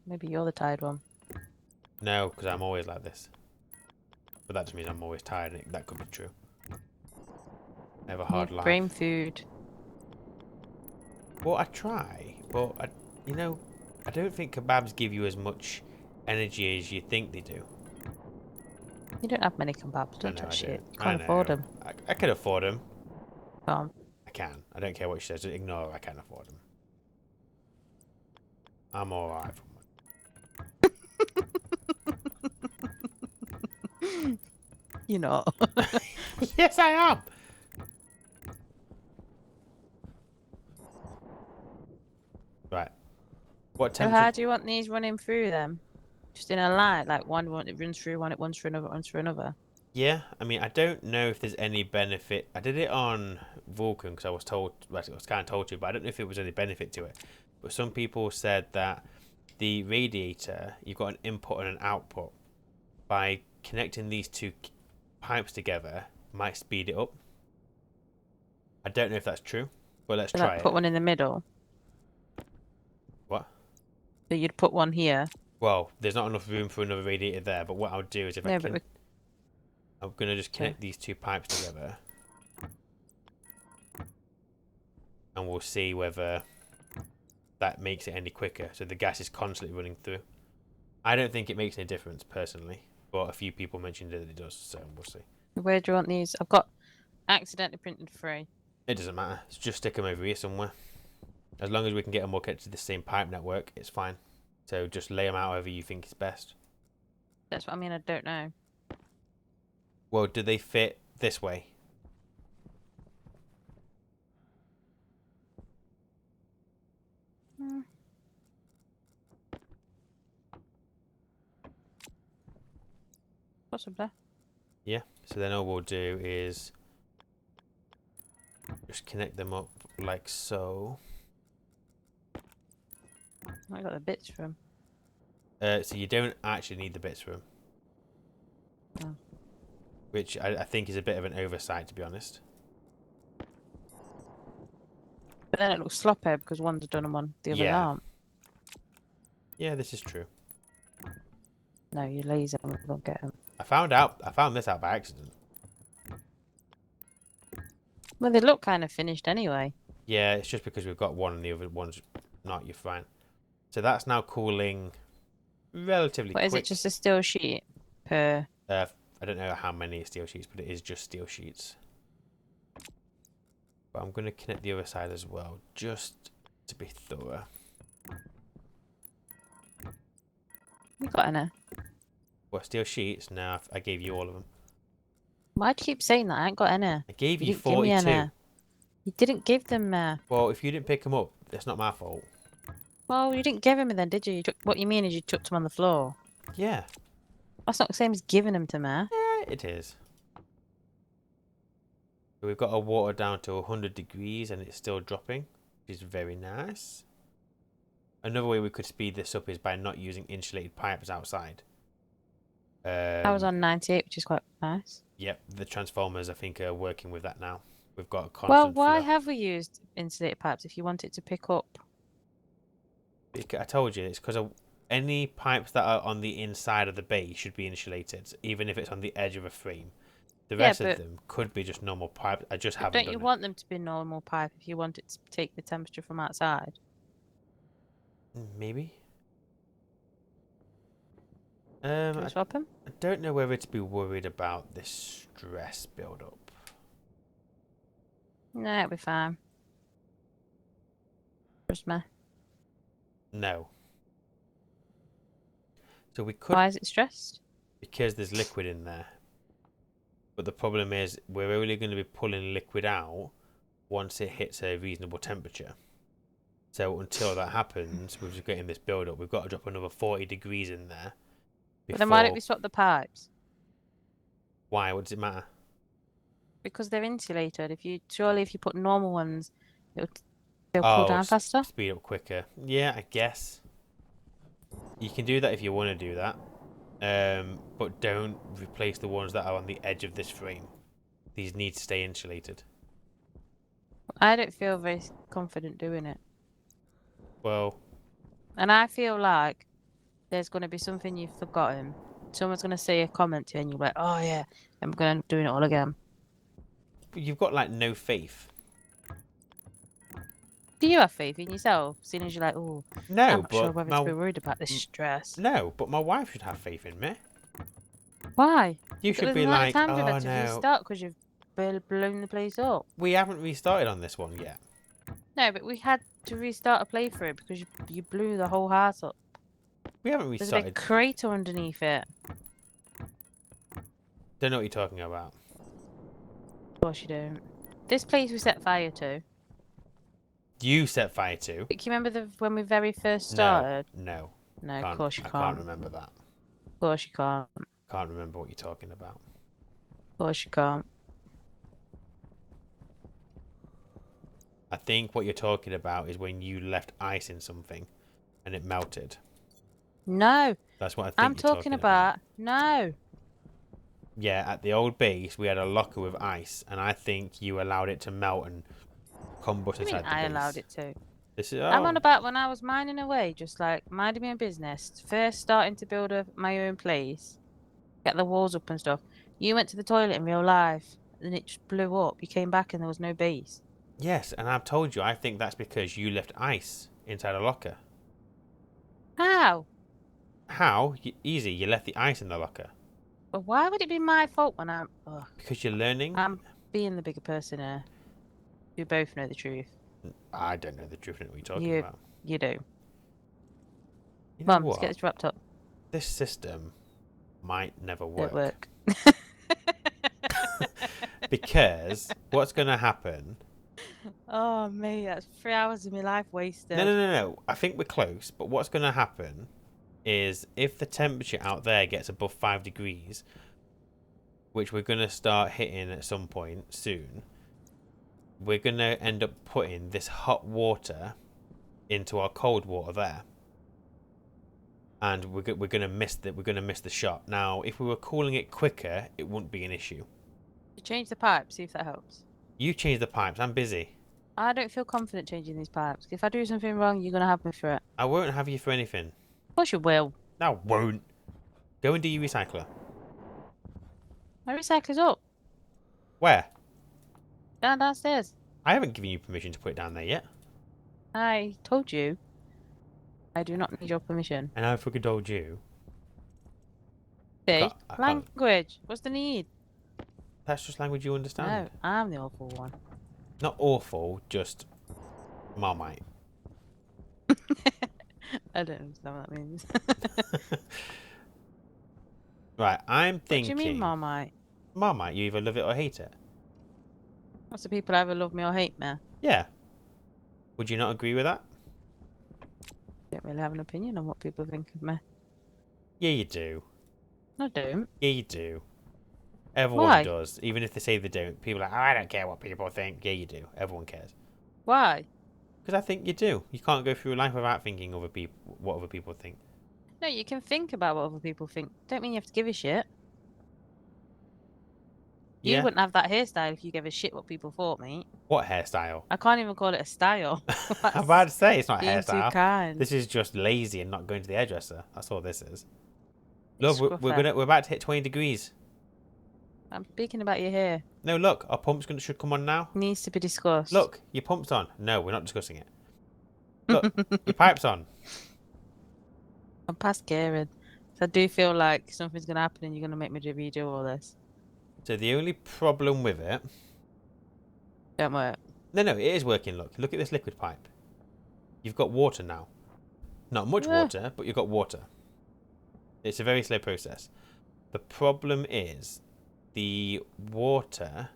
Maybe you're the tired one. No, because I'm always like this. But that just means I'm always tired, and that could be true. I have a hard life. Brain food. Well, I try, but I don't think kebabs give you as much energy as you think they do. You don't have many kebabs, don't I know, touch I shit. don't. You can't afford them. I can afford them. Can't. I can. I don't care what she says. Just ignore her. I can afford them. I'm alright. You're not. Yes, I am. Right. What So temperature? how do you want these running through them? Just in a line, like one it runs through one, it runs through another, runs through another. Yeah, I mean, I don't know if there's any benefit. I did it on Vulcan because I was told, well, I was kind of told to, but I don't know if it was any benefit to it. But some people said that the radiator, you've got an input and an output. By connecting these two pipes together, might speed it up. I don't know if that's true, but let's So try like it. put one in the middle. What? So you'd put one here. Well, there's not enough room for another radiator there, but what I'll do is if No, but we... I'm going to just connect these two pipes together. And we'll see whether that makes it any quicker. So the gas is constantly running through. I don't think it makes any difference, personally. But a few people mentioned that it does, so we'll see. Where do you want these? I've got accidentally printed 3. It doesn't matter. Just stick them over here somewhere. As long as we can get them all connected to the same pipe network, it's fine. So just lay them out however you think is best. That's what I mean, I don't know. Well, do they fit this way? Possibly. Yeah. So then all we'll do is just connect them up like so. I got the bits from. So you don't actually need the bits for them. Oh. Which I think is a bit of an oversight, to be honest. But then it looks sloppy because one's done and one the other aren't. Yeah, this is true. No, you're lazy and we'll get them. I found this out by accident. Well, they look kind of finished anyway. Yeah, it's just because we've got one and the other one's not. You're fine. So that's now cooling relatively What quick. is it? Just a steel sheet per... I don't know how many steel sheets, but it is just steel sheets. But I'm going to connect the other side as well, just to be thorough. You got any? What, steel sheets? No, I gave you all of them. Why'd you keep saying that? I ain't got any. I gave you didn't give me 42. any. You didn't give them Well, if you didn't pick them up, it's not my fault. Well, you didn't give them then, did you? What you mean is you chucked them on the floor. Yeah. That's not the same as giving them to me. Yeah, it is. So we've got our water down to 100 degrees and it's still dropping, which is very nice. Another way we could speed this up is by not using insulated pipes outside. I was on 98, which is quite nice. Yep, the transformers I think are working with that now. We've got a Well, constant why flow. have we used insulated pipes if you want it to pick up? I told you, it's because any pipes that are on the inside of the base should be insulated, even if it's on the edge of a frame. The Yeah, rest of but them could be just normal pipes. I just haven't don't done you it. want them to be normal pipe if you want it to take the temperature from outside? Maybe. Can we I swap them? don't know whether to be worried about this stress build-up. No, it'll be fine. Trust me. No. So we could, Why is it stressed? because there's liquid in there. But the problem is, we're only going to be pulling liquid out once it hits a reasonable temperature. So until that happens, we're just getting this build-up. We've got to drop another 40 degrees in there. But then why don't Before, we swap the pipes? why? What does it matter? Because they're insulated. If you put normal ones, they'll cool Oh, down faster. speed up quicker. Yeah, I guess. You can do that if you want to do that. But don't replace the ones that are on the edge of this frame. These need to stay insulated. I don't feel very confident doing it. Well, And I feel like there's going to be something you've forgotten. Someone's going to say a comment to you and you're like, oh yeah, I'm going to do it all again. you've got like no faith. Do you have faith in yourself? Seeing as you're like, oh, No, I'm not sure but whether to be worried about this stress. no, but my wife should have faith in me. Why? You should There's be not like, time we've oh had to no, restart because you've blown the place up. we haven't restarted on this one yet. No, but we had to restart a playthrough because you blew the whole house up. We haven't There's a big restarted. crater underneath it. Don't know what you're talking about. Of course you don't. This place we set fire to. You set fire to. Can you remember when we very first started? No, No, can't, of course you I can't. can't remember that. Of course you can't. Can't remember what you're talking about. Of course you can't. I think what you're talking about is when you left ice in something and it melted. No, That's what I think I'm you're talking about. No. Yeah, at the old base, we had a locker with ice, and I think you allowed it to melt and combust What do you inside mean the I base. allowed it to? This is I'm on about when I was minding away, just like minding my own business, first starting to build my own place, get the walls up and stuff. You went to the toilet in real life, and it just blew up. You came back and there was no base. Yes, and I've told you, I think that's because you left ice inside a locker. How? How? Easy, you left the ice in the locker. But why would it be my fault when I'm... Ugh. Because you're learning. I'm being the bigger person here. You both know the truth. I don't know the truth of what you're talking You- about. You do. You know Mum, what? let's get this wrapped up. This system might never Don't work. work. Because what's going to happen... Oh, mate, that's 3 hours of my life wasted. No. I think we're close, but what's going to happen is if the temperature out there gets above 5 degrees, which we're going to start hitting at some point soon, we're going to end up putting this hot water into our cold water there. And we're going to miss the shot. Now, if we were cooling it quicker, it wouldn't be an issue. Change the pipe, see if that helps. You change the pipes. I'm busy. I don't feel confident changing these pipes. If I do something wrong, you're going to have me for it. I won't have you for anything. Of course you will. No, I won't. Go and do your recycler. My recycler's up. Where? Downstairs. I haven't given you permission to put it down there yet. I told you. I do not need your permission. And I fucking told you. See? I can't- Language. What's the need? That's just language you understand. No, I'm the awful one. Not awful, just Marmite. I don't understand what that means. Right, I'm What do thinking... you mean, Marmite? Marmite, you either love it or hate it. Lots of people either love me or hate me. Yeah. Would you not agree with that? Don't really have an opinion on what people think of me. Yeah, you do. I don't. Yeah, you do. Everyone Why? does. Even if they say they don't. People are like, oh, I don't care what people think. Yeah, you do. Everyone cares. Why? Because I think you do. You can't go through life without thinking what other people think. No, you can think about what other people think. Don't mean you have to give a shit. You Yeah. wouldn't have that hairstyle if you gave a shit what people thought, mate. What hairstyle? I can't even call it a style. I'm about to say it's not a being too hairstyle. kind. This is just lazy and not going to the hairdresser. That's all this is. It's Look, we're about to hit 20 degrees. I'm speaking about your hair. No, look, our pump's should come on now. Needs to be discussed. Look, your pump's on. No, we're not discussing it. Look, your pipe's on. I'm past caring. So I do feel like something's gonna happen and you're gonna make me redo all this. So the only problem with it... Don't work. No, it is working. Look at this liquid pipe. You've got water now. Not much water, but you've got water. It's a very slow process. The problem is the water...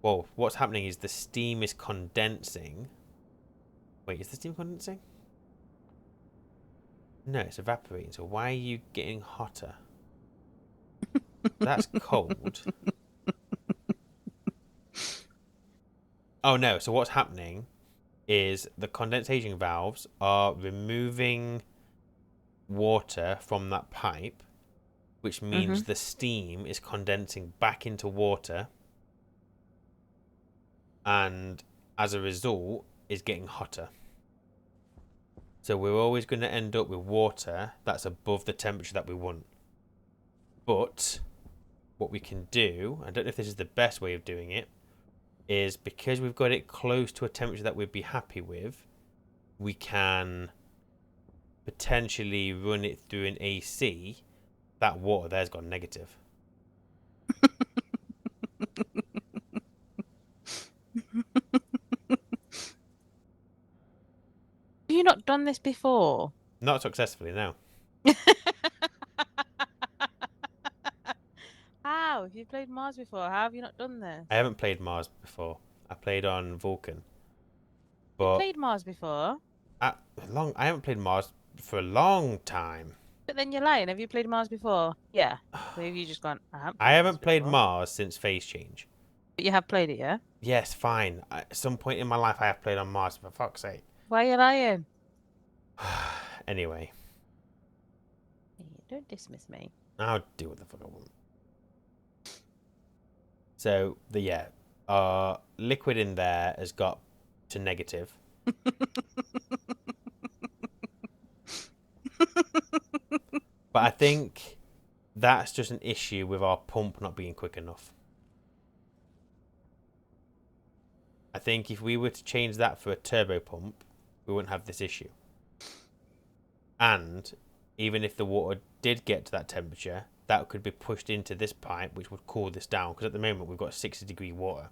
Well, what's happening is the steam is condensing. Wait, is the steam condensing? No, it's evaporating. So why are you getting hotter? That's cold. Oh no, so what's happening is the condensation valves are removing water from that pipe, which means the steam is condensing back into water, and as a result is getting hotter. So we're always going to end up with water that's above the temperature that we want. But what we can do, I don't know if this is the best way of doing it, is because we've got it close to a temperature that we'd be happy with, we can potentially run it through an AC. That water there's gone negative. Have you not done this before? Not successfully, no. How? If you've played Mars before, how have you not done this? I haven't played Mars before. I played on Vulcan. You But played Mars before? I haven't played Mars for a long time. But then you're lying. Have you played Mars before? Yeah. So have you just gone, I haven't played before. Mars since Phase Change. But you have played it, yeah? Yes, fine. At some point in my life, I have played on Mars, for fuck's sake. Why are you lying? Anyway, Don't dismiss me. I'll do what the fuck I want. So, liquid in there has got to negative. But I think that's just an issue with our pump not being quick enough. I think if we were to change that for a turbo pump, we wouldn't have this issue. And even if the water did get to that temperature, that could be pushed into this pipe, which would cool this down. Because at the moment, we've got 60-degree water.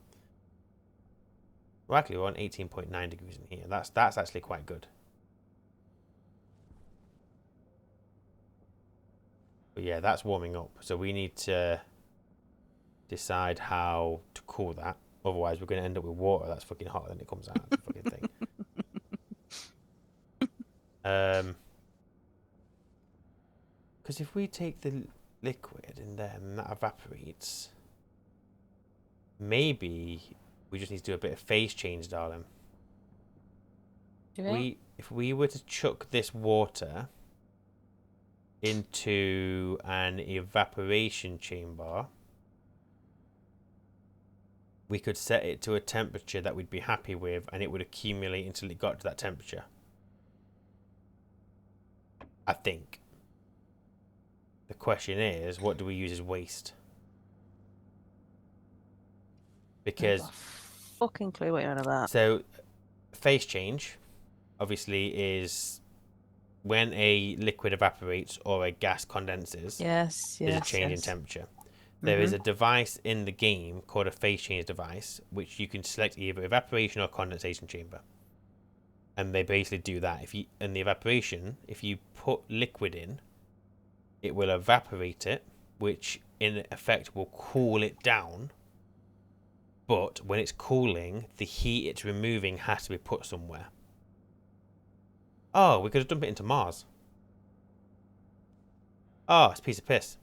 Well, actually, we're on 18.9 degrees in here. That's actually quite good. But yeah, that's warming up. So we need to decide how to cool that. Otherwise, we're going to end up with water that's fucking hotter than it comes out of the fucking thing. Because if we take the liquid in there and that evaporates, maybe we just need to do a bit of phase change, darling. Do you? If we were to chuck this water into an evaporation chamber, we could set it to a temperature that we'd be happy with, and it would accumulate until it got to that temperature. I think. The question is, what do we use as waste? Because Fucking clue what you're on about. so phase change obviously is when a liquid evaporates or a gas condenses. Yes, There's a change in temperature. There is a device in the game called a phase change device, which you can select either evaporation or condensation chamber. And they basically do that. In the evaporation, if you put liquid in, it will evaporate it, which in effect will cool it down. But when it's cooling, the heat it's removing has to be put somewhere. Oh, we could have dumped it into Mars. Oh, it's a piece of piss.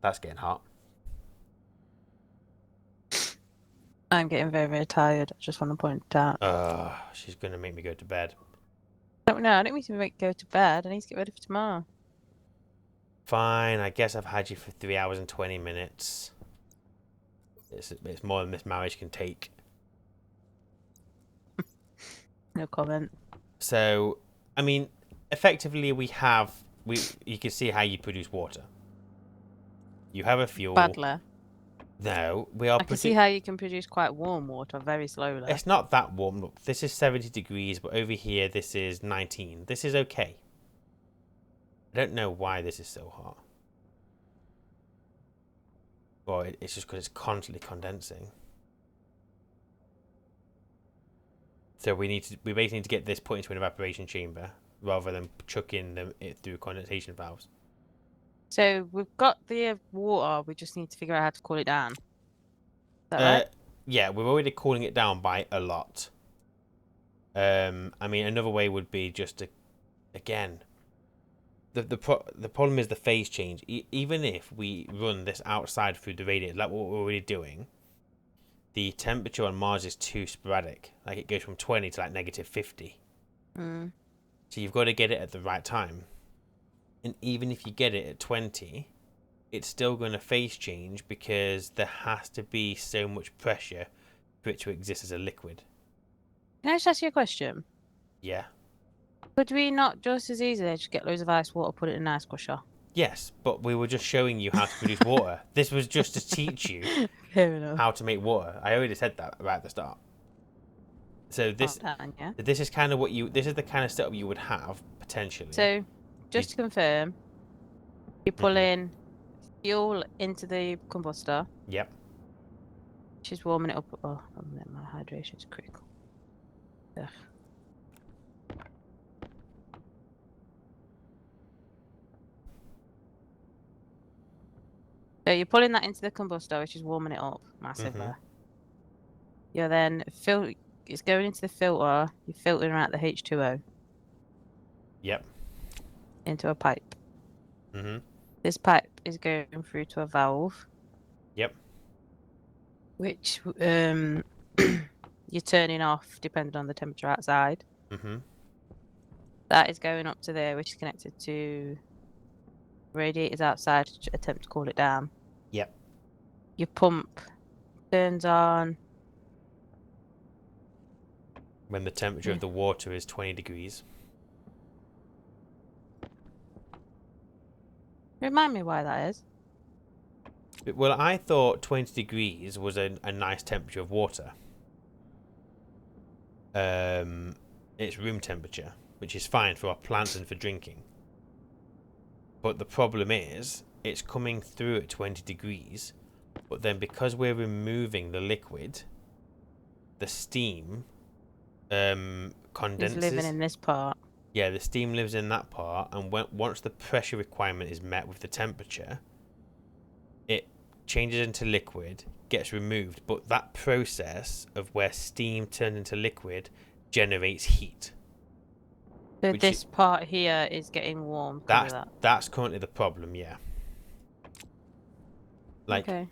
That's getting hot. I'm getting very, very tired. I just want to point it out. She's going to make me go to bed. No, I don't mean to go to bed. I need to get ready for tomorrow. Fine, I guess I've had you for 3 hours and 20 minutes. It's more than this marriage can take. No comment. So, I mean, effectively you can see how you produce water. You have a fuel. Badly. No, we are I can see how you can produce quite warm water very slowly. It's not that warm. Look, this is 70 degrees, but over here this is 19. This is okay. I don't know why this is so hot. Well, it's just because it's constantly condensing. So we basically need to get this put into an evaporation chamber rather than chucking it through condensation valves. So we've got the water. We just need to figure out how to cool it down. Is that right? Yeah, we're already cooling it down by a lot. I mean, another way would be just to, again, the problem is the phase change. Even if we run this outside through the radiator, like what we're already doing, the temperature on Mars is too sporadic. Like it goes from 20 to like -50. Mm. So you've got to get it at the right time. And even if you get it at 20, it's still going to phase change because there has to be so much pressure for it to exist as a liquid. Can I just ask you a question? Yeah. Could we not just as easily just get loads of ice water, put it in an ice crusher? Yes, but we were just showing you how to produce water. This was just to teach you Fair enough. how to make water. I already said that right at the start. So this Yeah. this is kind of what this is the kind of setup you would have potentially. So, just to confirm, you pull in fuel into the combustor. Yep. Which is warming it up. Oh, my hydration is critical. Ugh. So you're pulling that into the combustor, which is warming it up massively. You're then it's going into the filter. You're filtering out the H2O. Yep. Into a pipe. Mm-hmm. This pipe is going through to a valve. Yep. Which you're turning off depending on the temperature outside. Mm-hmm. That is going up to there, which is connected to radiators outside to attempt to cool it down. Yep. Your pump turns on When the temperature of the water is 20 degrees. Remind me why that is. Well, I thought 20 degrees was a nice temperature of water. It's room temperature, which is fine for our plants and for drinking. But the problem is, it's coming through at 20 degrees, but then because we're removing the liquid, the steam condenses. It's living in this part. Yeah, the steam lives in that part, and once the pressure requirement is met with the temperature, it changes into liquid, gets removed, but that process of where steam turns into liquid generates heat. So this part here is getting warm. That's currently the problem, yeah. Like, okay.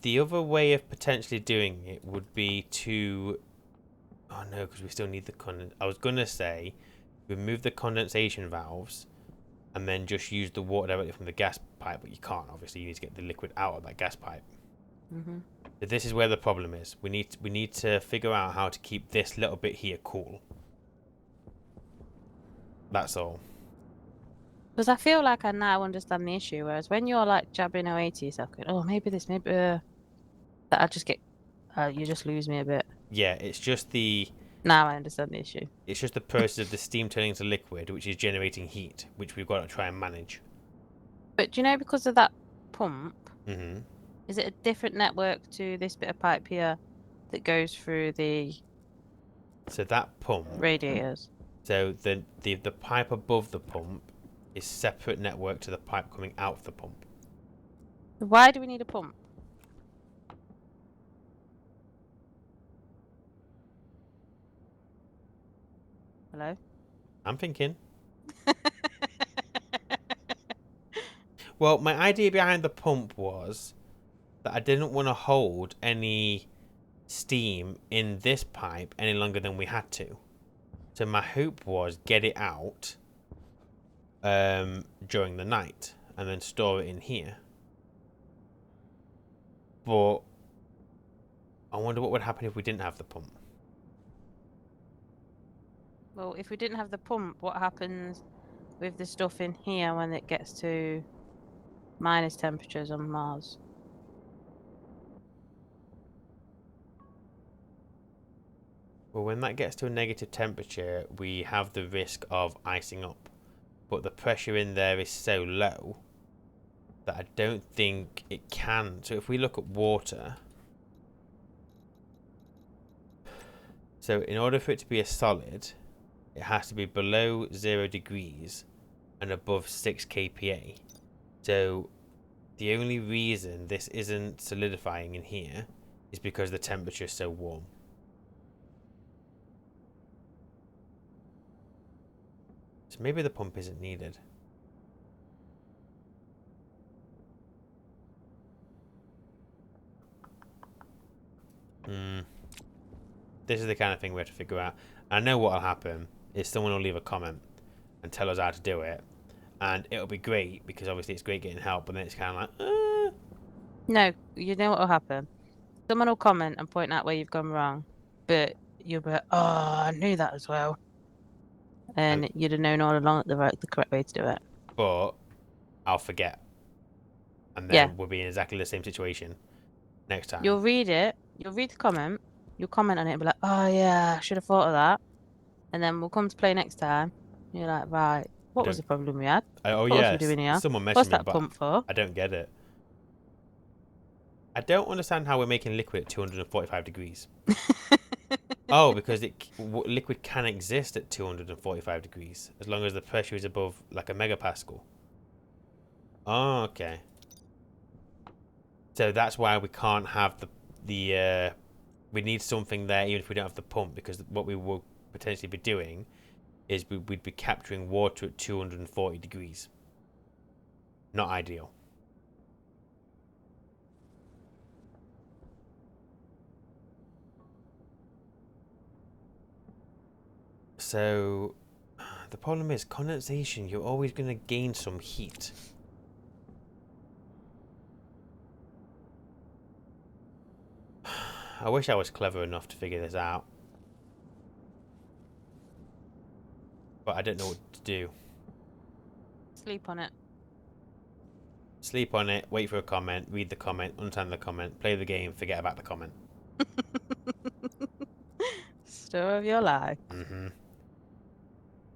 The other way of potentially doing it would be to... Oh no, because we still need the I was going to say, remove the condensation valves and then just use the water directly from the gas pipe, but you can't, obviously. You need to get the liquid out of that gas pipe. Mm-hmm. So this is where the problem is. We need to figure out how to keep this little bit here cool. That's all. Because I feel like I now understand the issue, whereas when you're like jabbing away to yourself, going, oh, maybe this, maybe that, I just get, you just lose me a bit. Yeah, it's just the... Now I understand the issue. It's just the process of the steam turning into liquid, which is generating heat, which we've got to try and manage. But do you know, because of that pump, Mm-hmm. is it a different network to this bit of pipe here that goes through the... So that pump... radiators. So the pipe above the pump is separate network to the pipe coming out of the pump. Why do we need a pump? Hello? I'm thinking. Well, my idea behind the pump was that I didn't want to hold any steam in this pipe any longer than we had to. So my hope was get it out during the night. and then store it in here. But I wonder what would happen if we didn't have the pump. Well, if we didn't have the pump, what happens with the stuff in here when it gets to minus temperatures on Mars? Well, when that gets to a negative temperature, we have the risk of icing up. But the pressure in there is so low that I don't think it can. So if we look at water, so in order for it to be a solid, it has to be below 0 degrees and above 6 kPa. So the only reason this isn't solidifying in here is because the temperature is so warm. So maybe the pump isn't needed. This is the kind of thing we have to figure out. I know what'll happen is someone will leave a comment and tell us how to do it, and it'll be great because obviously it's great getting help, but then it's kind of like, No, you know what will happen? Someone will comment and point out where you've gone wrong, but you'll be like, oh, I knew that as well. And you'd have known all along the correct way to do it. But I'll forget, and Yeah. then we'll be in exactly the same situation next time. You'll read it, you'll read the comment, you'll comment on it and be like, oh yeah, I should have thought of that. And then we'll come to play next time. You're like, right, what was the problem we had? Oh What was yeah, we doing here? someone What's messaged me, that but pump for? I don't get it. I don't understand how we're making liquid at 245 degrees. Oh, because liquid can exist at 245 degrees as long as the pressure is above like a megapascal. Oh, okay. So that's why we can't have the we need something there even if we don't have the pump, because what we will potentially be doing is we'd be capturing water at 240 degrees. Not ideal. So the problem is condensation, you're always going to gain some heat. I wish I was clever enough to figure this out. But I don't know what to do. Sleep on it. Sleep on it, wait for a comment, read the comment, understand the comment, play the game, forget about the comment. Story of your life.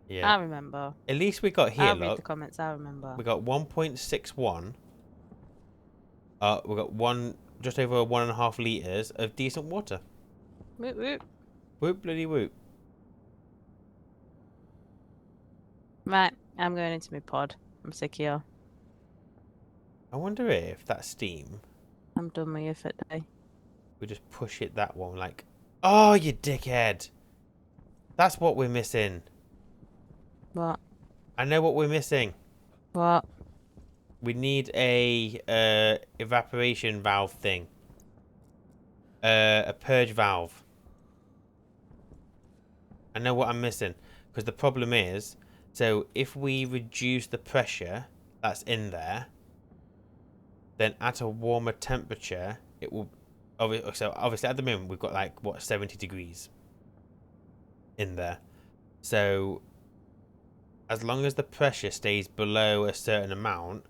Yeah. I remember. At least we got here, I'll look. read the comments, I remember. We got 1.61. We got just over 1.5 litres of decent water. Whoop whoop. Whoop bloody whoop. Right, I'm going into my pod. I'm sick here. I wonder if that steam, I'm done with you for today. we just push it that one like, oh, you dickhead. That's what we're missing. What? I know what we're missing. What? We need a evaporation valve thing. A purge valve. I know what I'm missing. Because the problem is, so if we reduce the pressure that's in there, then at a warmer temperature, it will... So obviously at the moment, we've got like, what, 70 degrees in there. So as long as the pressure stays below a certain amount,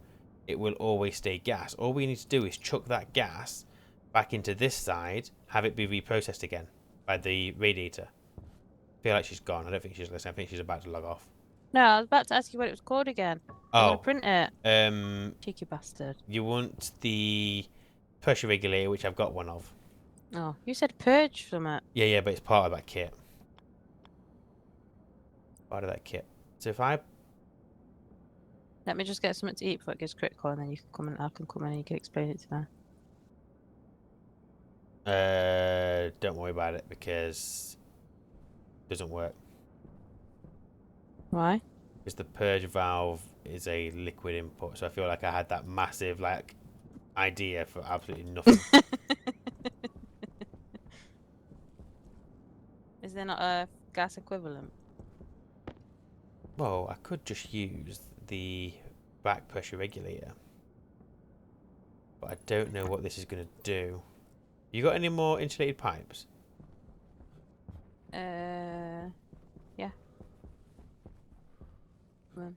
it will always stay gas. All we need to do is chuck that gas back into this side, have it be reprocessed again by the radiator. I feel like she's gone. I don't think she's listening. I think she's about to log off. No, I was about to ask you what it was called again. I'm gonna print it. Cheeky bastard. You want the pressure regulator, which I've got one of. Oh, you said purge from it. Yeah, but it's part of that kit. Part of that kit. So if I... Let me just get something to eat before it gets critical, and then you can come in. I can come in and you can explain it to me. Don't worry about it because it doesn't work. Why? Because the purge valve is a liquid input, so I feel like I had that massive like idea for absolutely nothing. Is there not a gas equivalent? Well, I could just use the back pressure regulator. But I don't know what this is going to do. You got any more insulated pipes? Yeah. Come on.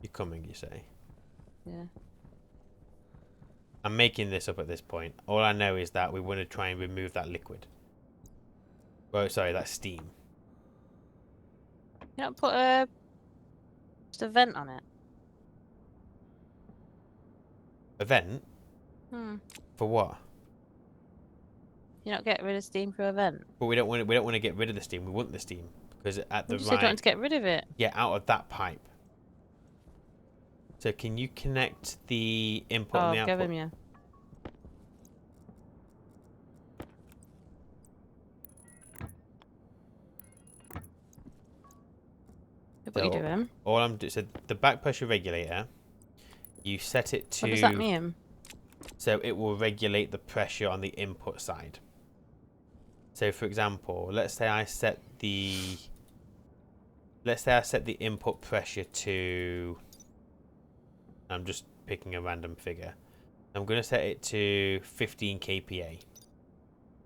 You're coming, you say? Yeah. I'm making this up at this point. All I know is that we want to try and remove that liquid. Oh, sorry, that steam. You don't put just a vent on it. A vent? Hmm. For what? You not get rid of steam through a vent. But we don't want to get rid of the steam. We want the steam because at You the just said you right, want to get rid of it. yeah, out of that pipe. So can you connect the input and the Oh, give output? him, yeah. What are you doing? All I'm so the back pressure regulator, you set it to. What does that mean? So it will regulate the pressure on the input side. So for example, let's say I set the input pressure to, I'm just picking a random figure. I'm going to set it to 15 kPa.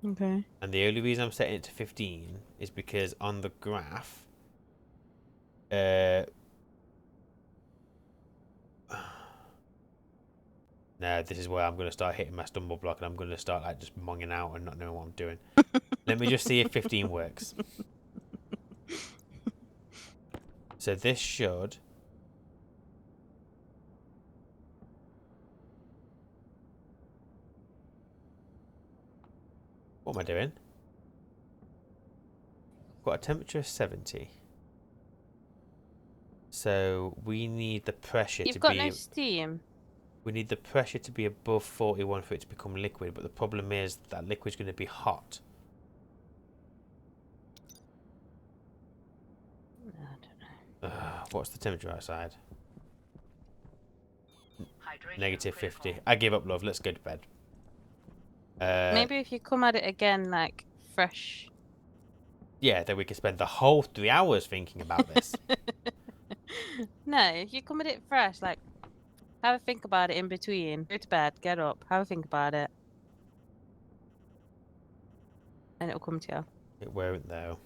Okay. And the only reason I'm setting it to 15 is because on the graph, no, this is where I'm going to start hitting my stumble block and I'm going to start like just monging out and not knowing what I'm doing. Let me just see if 15 works. So this should... What am I doing? Got a temperature of 70. So we need the pressure to be... You've got no steam. We need the pressure to be above 41 for it to become liquid, but the problem is that liquid's going to be hot. I don't know. What's the temperature outside? Hydration Negative critical. 50. I give up, love. Let's go to bed. Maybe if you come at it again, like, fresh. Yeah, then we could spend the whole 3 hours thinking about this. No, if you come at it fresh, like, have a think about it in between. Go to bed, get up, have a think about it. And it'll come to you. It won't, though.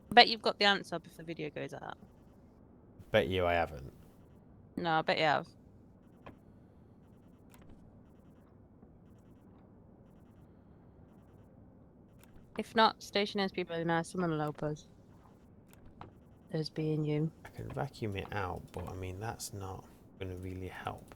I bet you've got the answer if the video goes out. Bet you I haven't. No, I bet you have. If not, Stationeers people are nice. Someone will help us. As being you. I can vacuum it out, but I mean, that's not going to really help.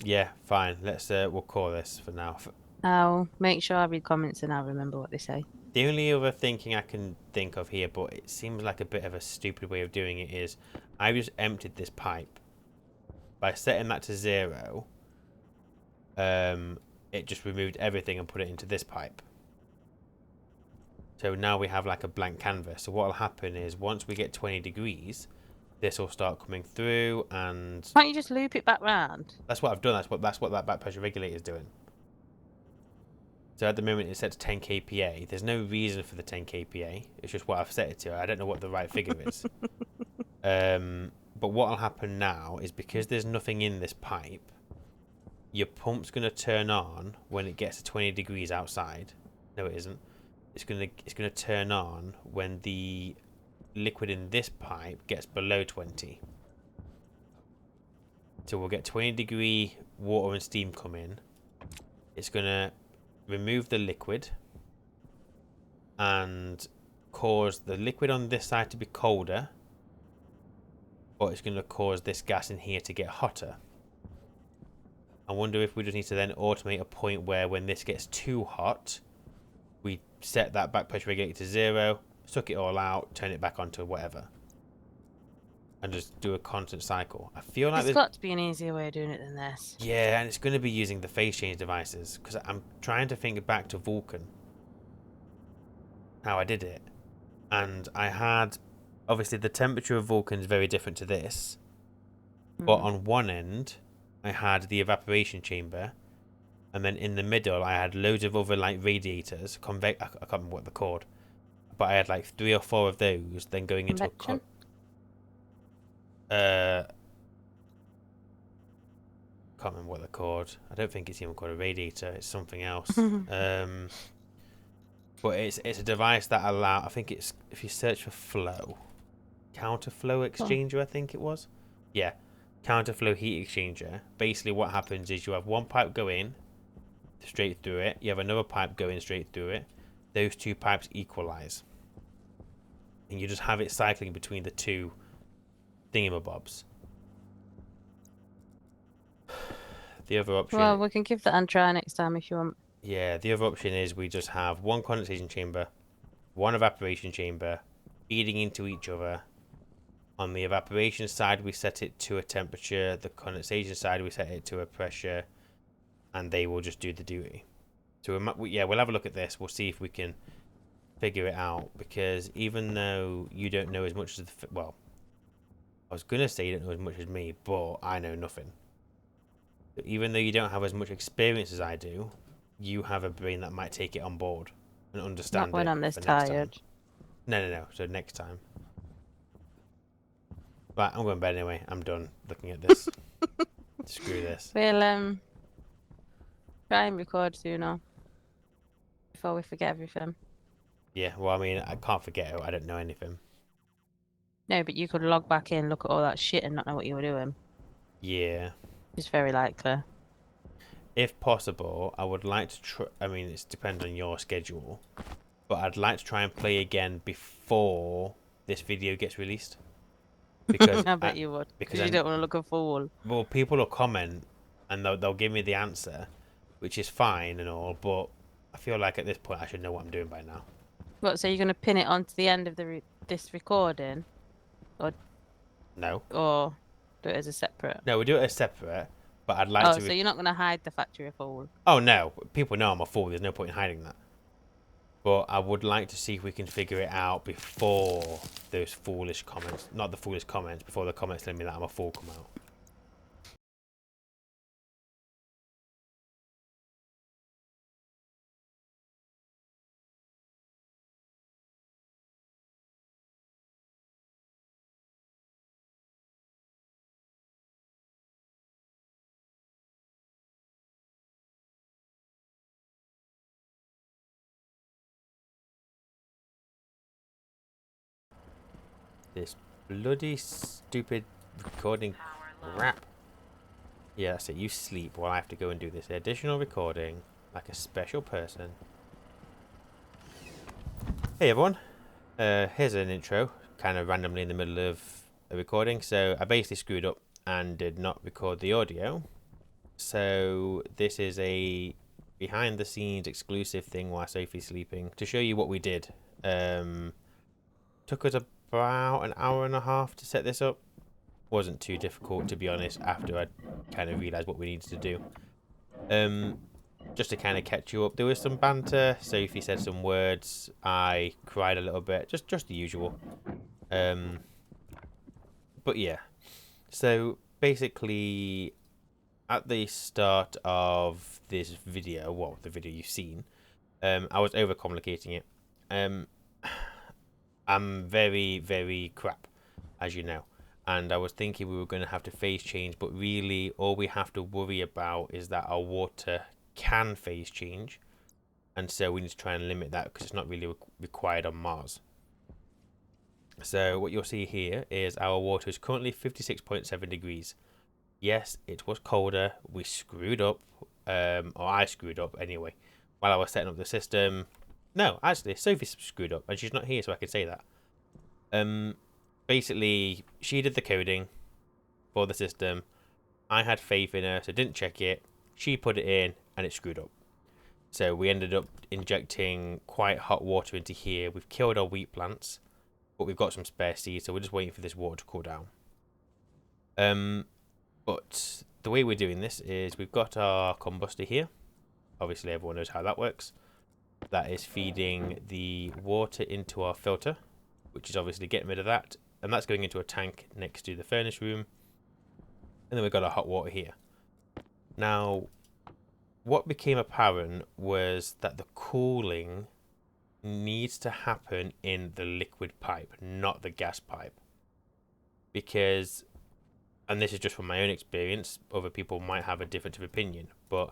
Yeah, fine. Let's we'll call this for now. I'll make sure I read comments and I'll remember what they say. The only other thinking I can think of here, but it seems like a bit of a stupid way of doing it, is I just emptied this pipe. By setting that to 0, it just removed everything and put it into this pipe. So now we have like a blank canvas. So what will happen is once we get 20 degrees, this will start coming through, and Can't you just loop it back round? that's what I've done. That's what that back pressure regulator is doing. So at the moment it's set to 10 kPa. There's no reason for the 10 kPa. It's just what I've set it to. I don't know what the right figure is. But what will happen now is because there's nothing in this pipe, your pump's going to turn on when it gets to 20 degrees outside. No, it isn't. It's going to turn on when the liquid in this pipe gets below 20. So we'll get 20 degree water and steam come in. It's going to remove the liquid and cause the liquid on this side to be colder, but it's going to cause this gas in here to get hotter. I wonder if we just need to then automate a point where when this gets too hot, we set that back pressure regulator to 0, suck it all out, turn it back on to whatever, and just do a constant cycle. I feel like There's got to be an easier way of doing it than this. yeah, and it's going to be using the phase change devices, because I'm trying to think back to Vulcan, how I did it, and I had, obviously the temperature of Vulcan is very different to this, but on one end I had the evaporation chamber, and then in the middle I had loads of other like radiators, I can't remember what they're called, but I had like 3 or 4 of those, then going into Convection? Can't remember what they're called. I don't think it's even called a radiator. It's something else. But it's a device that I think it's, if you search for flow, counter flow exchanger, I think it was. Yeah, counter flow heat exchanger. Basically, what happens is you have one pipe going straight through it. You have another pipe going straight through it. Those 2 pipes equalize, and you just have it cycling between the 2 thingamabobs. The other option. Well, we can give that a try next time if you want. Yeah, the other option is we just have one condensation chamber, one evaporation chamber, feeding into each other. On the evaporation side, we set it to a temperature. The condensation side, we set it to a pressure, and they will just do the duty. So yeah, we'll have a look at this. We'll see if we can figure it out, because even though you don't know as much as well, I was gonna say you don't know as much as me, but I know nothing. But even though you don't have as much experience as I do, you have a brain that might take it on board and understand Not when it I'm this for next tired. time. No. So next time. Right, I'm going to bed anyway. I'm done looking at this. Screw this. We'll try and record sooner before we forget everything. Yeah, well, I mean, I can't forget it. I don't know anything. No, but you could log back in, look at all that shit, and not know what you were doing. Yeah. It's very likely. If possible, I would like to try. I mean, it depends on your schedule, but I'd like to try and play again before this video gets released. Because I bet you would. Because you don't want to look a fool. Well, people will comment and they'll give me the answer, which is fine and all, but I feel like at this point I should know what I'm doing by now. What? So you're going to pin it onto the end of this recording, No. or do it as a separate? No, we do it as separate, but I'd like to. So you're not going to hide the fact you're a fool. Oh no, people know I'm a fool. There's no point in hiding that. But I would like to see if we can figure it out before those foolish comments, not the foolish comments, before the comments telling me that I'm a fool come out. This bloody stupid recording crap. Yeah, that's it. You sleep while I have to go and do this additional recording like a special person. Hey everyone. Here's an intro, kind of randomly in the middle of a recording. So I basically screwed up and did not record the audio. So this is a behind the scenes exclusive thing while Sophie's sleeping to show you what we did. Took us about an hour and a half to set this up. Wasn't too difficult, to be honest, after I kind of realised what we needed to do. Just to kind of catch you up, there was some banter. Sophie said some words. I cried a little bit, just the usual. But yeah, so basically at the start of this video, well, the video you've seen, I was overcomplicating it. I'm very, very crap, as you know. And I was thinking we were going to have to phase change, but really all we have to worry about is that our water can phase change. And so we need to try and limit that because it's not really required on Mars. So what you'll see here is our water is currently 56.7 degrees. Yes, it was colder. We screwed up, or I screwed up anyway, while I was setting up the system. No, actually, Sophie screwed up, and she's not here, so I can say that. Basically, she did the coding for the system. I had faith in her, so didn't check it. She put it in, and it screwed up. So we ended up injecting quite hot water into here. We've killed our wheat plants, but we've got some spare seeds, so we're just waiting for this water to cool down. But the way we're doing this is we've got our combustor here. Obviously, everyone knows how that works. That is feeding the water into our filter, which is obviously getting rid of that. And that's going into a tank next to the furnace room. And then we've got our hot water here. Now, what became apparent was that the cooling needs to happen in the liquid pipe, not the gas pipe. Because, and this is just from my own experience, other people might have a different opinion, but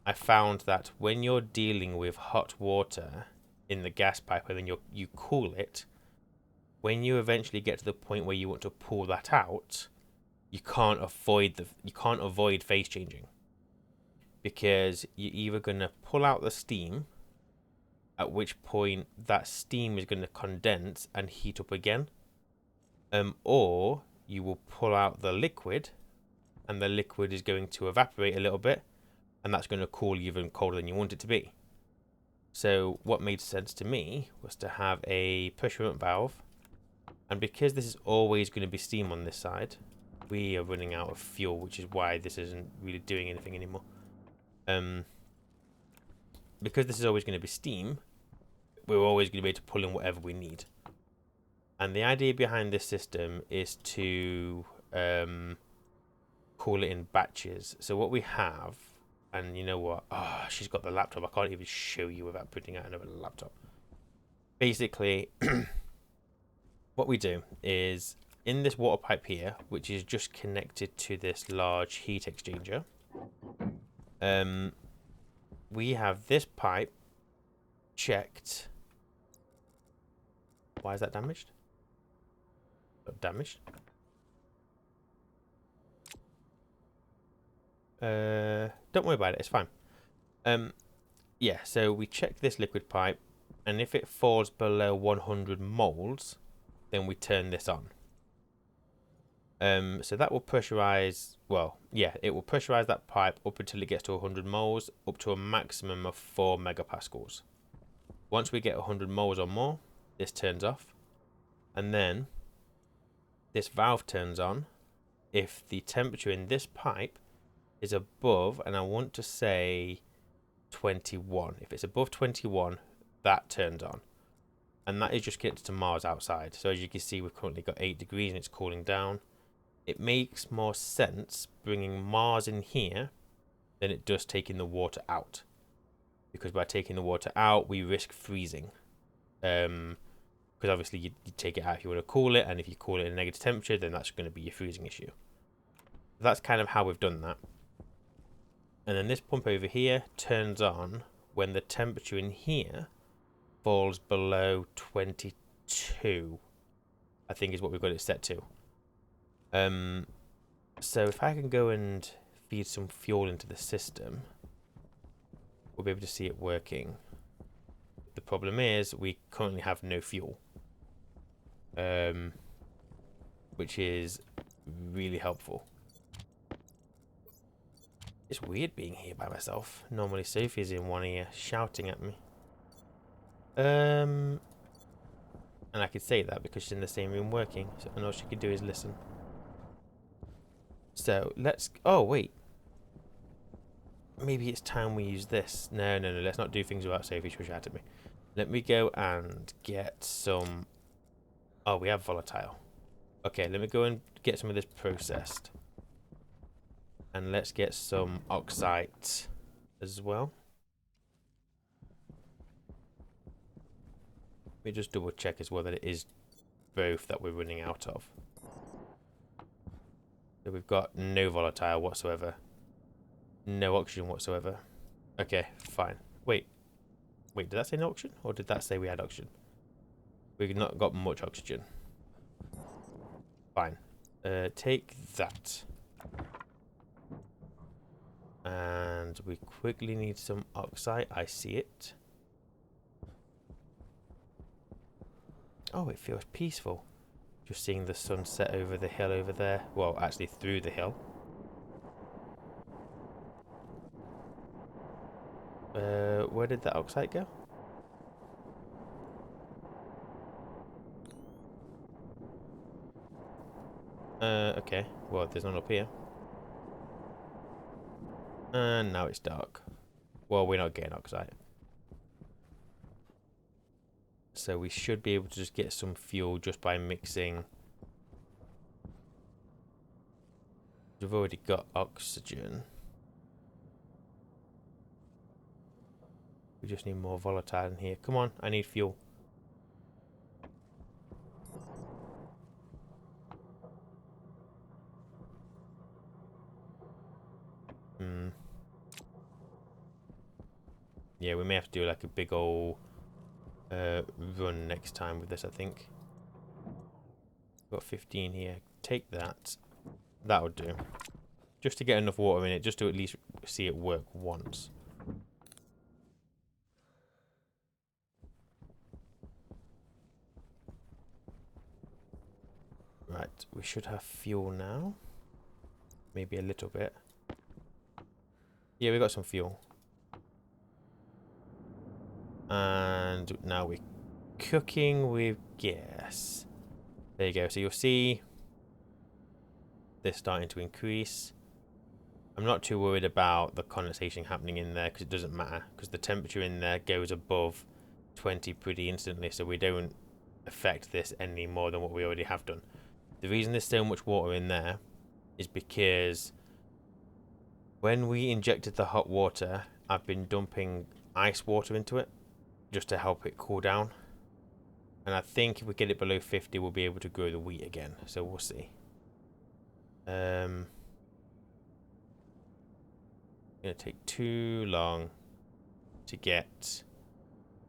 I found that when you're dealing with hot water in the gas pipe and then you cool it, when you eventually get to the point where you want to pull that out, you can't avoid phase changing, because you're either going to pull out the steam, at which point that steam is going to condense and heat up again, or you will pull out the liquid and the liquid is going to evaporate a little bit, and that's going to cool you even colder than you want it to be. So what made sense to me was to have a pressure valve, and because this is always going to be steam on this side, we are running out of fuel, which is why this isn't really doing anything anymore. Because this is always going to be steam, we're always going to be able to pull in whatever we need. And the idea behind this system is to cool it in batches. So what we have, and you know what? Oh, she's got the laptop. I can't even show you without putting out another laptop. Basically, what we do is in this water pipe here, which is just connected to this large heat exchanger, we have this pipe checked. Why is that damaged? Damaged? Don't worry about it, it's fine. Yeah, so we check this liquid pipe, and if it falls below 100 moles, then we turn this on. So that will pressurize, well, yeah, it will pressurize that pipe up until it gets to 100 moles, up to a maximum of 4 megapascals. Once we get 100 moles or more, this turns off, and then this valve turns on if the temperature in this pipe is above, and I want to say 21. If it's above 21, that turns on, and that is just connected to Mars outside. So as you can see, we've currently got 8 degrees and it's cooling down. It makes more sense bringing Mars in here than it does taking the water out, because by taking the water out we risk freezing, because obviously you take it out if you want to cool it, and if you cool it at a negative temperature, then that's going to be your freezing issue. That's kind of how we've done that. And then this pump over here turns on when the temperature in here falls below 22, I think is what we've got it set to. So if I can go and feed some fuel into the system, we'll be able to see it working. The problem is we currently have no fuel, which is really helpful. It's weird being here by myself. Normally Sophie's in one ear shouting at me. And I could say that because she's in the same room working, so all she could do is listen. So let's, oh wait, maybe it's time we use this. No, let's not do things without Sophie. She'll shout at me. Let me go and get some, oh, we have volatile. Okay, let me go and get some of this processed. And let's get some oxide as well. Let me just double check as well that it is both that we're running out of. So we've got no volatile whatsoever. No oxygen whatsoever. Okay, fine. Wait, did that say no oxygen? Or did that say we had oxygen? We've not got much oxygen. Fine. Take that. And we quickly need some oxide. I see it. Oh, it feels peaceful. Just seeing the sun set over the hill over there. Well, actually through the hill. Where did that oxide go? Okay. Well, there's none up here. And now it's dark. Well, we're not getting oxide. So we should be able to just get some fuel just by mixing. We've already got oxygen. We just need more volatile in here. Come on, I need fuel. Yeah, we may have to do like a big old run next time with this, I think. Got 15 here. Take that. That would do. Just to get enough water in it, just to at least see it work once. Right, we should have fuel now. Maybe a little bit. Yeah, we got some fuel. And now we're cooking with gas. There you go. So you'll see this starting to increase. I'm not too worried about the condensation happening in there because it doesn't matter, because the temperature in there goes above 20 pretty instantly, so we don't affect this any more than what we already have done. The reason there's so much water in there is because when we injected the hot water, I've been dumping ice water into it just to help it cool down. And I think if we get it below 50, we'll be able to grow the wheat again. So we'll see. It's going to take too long to get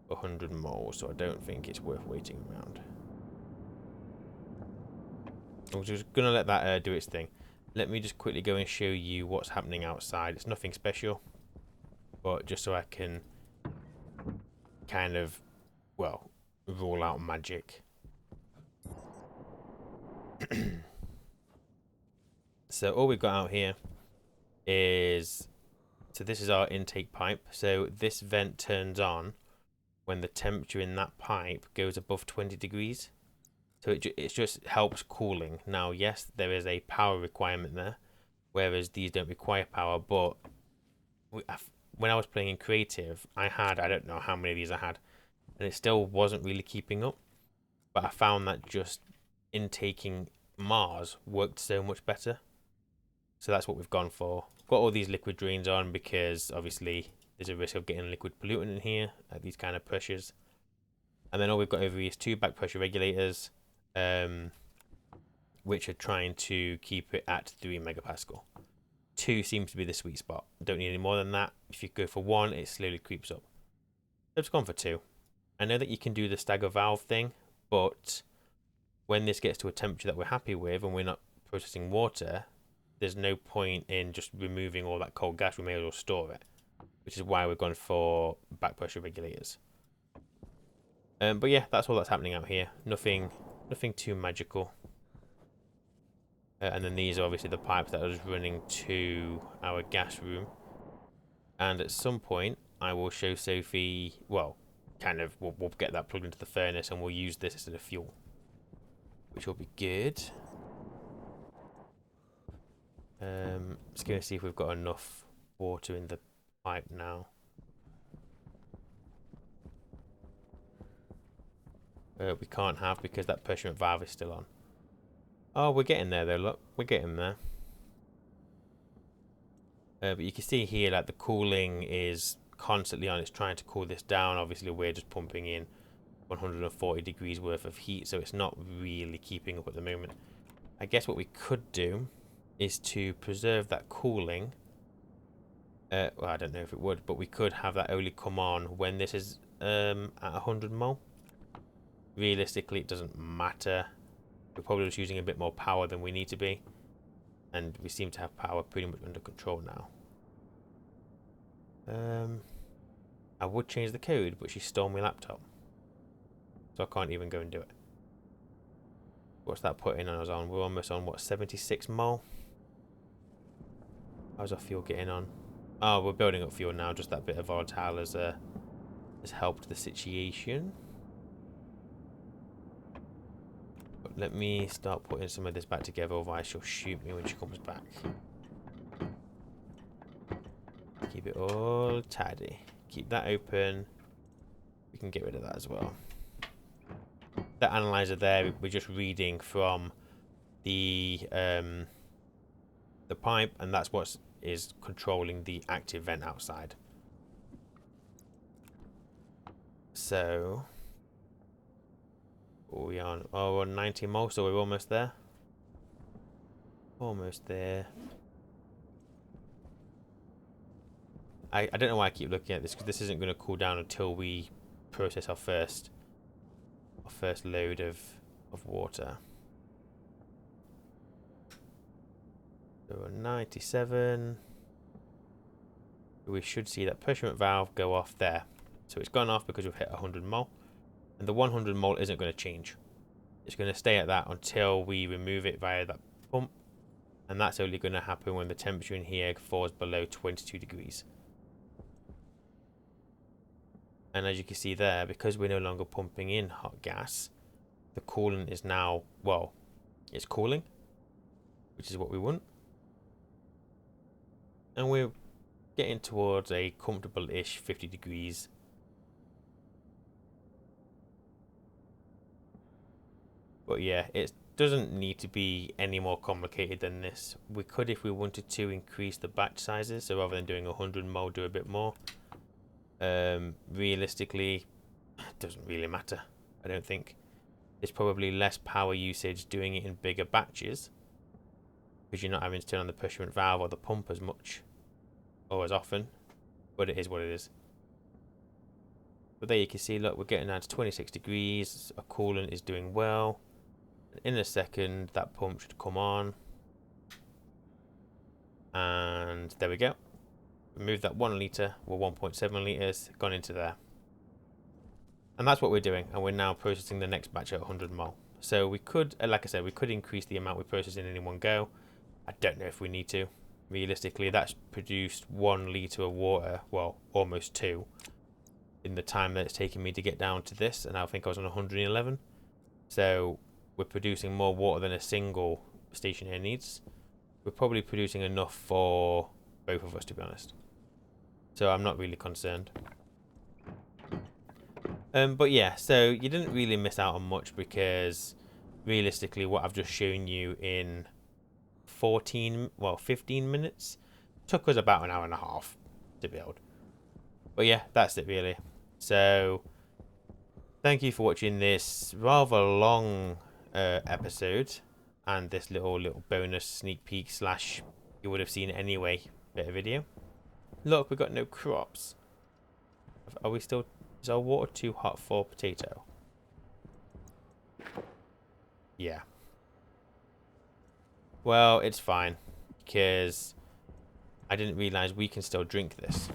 100 moles, so I don't think it's worth waiting around. I'm just going to let that do its thing. Let me just quickly go and show you what's happening outside. It's nothing special, but just so I can kind of, well, rule out magic. So all we've got out here is, so this is our intake pipe. So this vent turns on when the temperature in that pipe goes above 20 degrees. So it just helps cooling. Now, yes, there is a power requirement there, whereas these don't require power. But when I was playing in creative, I don't know how many of these I had, and it still wasn't really keeping up. But I found that just intaking Mars worked so much better. So that's what we've gone for. Got all these liquid drains on because obviously there's a risk of getting liquid pollutant in here at these kind of pressures. And then all we've got over here is 2 back pressure regulators, which are trying to keep it at 3 megapascal. 2 seems to be the sweet spot. Don't need any more than that. If you go for 1, it slowly creeps up. I've gone for 2. I know that you can do the stagger valve thing, but when this gets to a temperature that we're happy with and we're not processing water, there's no point in just removing all that cold gas. We may as well store it, which is why we've gone for back pressure regulators. But yeah, that's all that's happening out here. Nothing too magical. And then these are obviously the pipes that are just running to our gas room. And at some point, I will show Sophie, well, kind of, we'll get that plugged into the furnace and we'll use this instead of fuel, which will be good. Just going to see if we've got enough water in the pipe now. We can't have because that pressure valve is still on. Oh, we're getting there though, look. We're getting there. But you can see here like the cooling is constantly on. It's trying to cool this down. Obviously we're just pumping in 140 degrees worth of heat, so it's not really keeping up at the moment. I guess what we could do is to preserve that cooling. Well, I don't know if it would, but we could have that only come on when this is at 100 mole. Realistically, it doesn't matter. We're probably just using a bit more power than we need to be, and we seem to have power pretty much under control now. I would change the code, but she stole my laptop, so I can't even go and do it. What's that putting us on? We're almost on, what, 76 mole? How's our fuel getting on? Oh, we're building up fuel now. Just that bit of volatile has helped the situation. But let me start putting some of this back together, otherwise she'll shoot me when she comes back. Keep it all tidy. Keep that open. We can get rid of that as well. That analyzer there, we're just reading from the pipe, and that's what is controlling the active vent outside. So we are we're on 90 mole, so we're almost there. Almost there. I don't know why I keep looking at this, because this isn't going to cool down until we process our first load of water. So we're 97. We should see that pressure valve go off there. So it's gone off because we've hit 100 mole. And the 100 mole isn't going to change. It's going to stay at that until we remove it via that pump. And that's only going to happen when the temperature in here falls below 22 degrees. And as you can see there, because we're no longer pumping in hot gas, the coolant is now, well, it's cooling, which is what we want. And we're getting towards a comfortable-ish 50 degrees. But yeah, it doesn't need to be any more complicated than this. We could, if we wanted to, increase the batch sizes. So rather than doing 100 mole, do a bit more. Realistically, it doesn't really matter. I don't think. It's probably less power usage doing it in bigger batches, because you're not having to turn on the pusherment valve or the pump as much or as often. But it is what it is. But there you can see, look, we're getting down to 26 degrees. Our coolant is doing well. In a second, that pump should come on. And there we go. Remove that 1 litre, or 1.7 litres, gone into there. And that's what we're doing. And we're now processing the next batch at 100 mole. So we could, like I said, we could increase the amount we process in any one go. I don't know if we need to. Realistically, that's produced 1 litre of water, well, almost 2, in the time that it's taken me to get down to this. And I think I was on 111. So we're producing more water than a single Stationeer needs. We're probably producing enough for both of us, to be honest. So I'm not really concerned. But yeah, so you didn't really miss out on much, because realistically what I've just shown you in 15 minutes took us about an hour and a half to build. But yeah, that's it really. So thank you for watching this rather long episode, and this little bonus sneak peek slash you would have seen it anyway bit of video. Look, we've got no crops. Are we still, is our water too hot for potato? Yeah. Well, it's fine, because I didn't realise we can still drink this.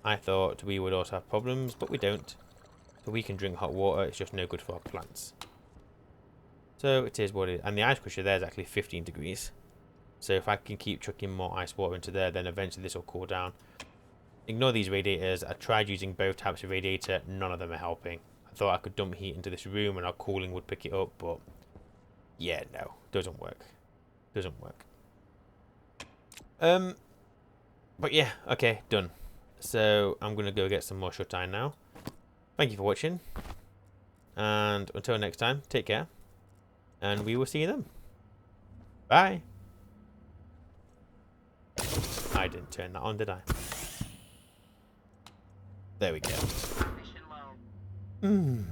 I thought we would also have problems, but we don't. So we can drink hot water, it's just no good for our plants. So it is what it is. And the ice crusher there is actually 15 degrees. So if I can keep chucking more ice water into there, then eventually this will cool down. Ignore these radiators. I tried using both types of radiator, none of them are helping. I thought I could dump heat into this room and our cooling would pick it up, but yeah, no, doesn't work. Doesn't work. But yeah, okay, done. So I'm gonna go get some more shut eye now. Thank you for watching, and until next time, take care, and we will see you then. Bye. I didn't turn that on, did I? There we go. Mission low.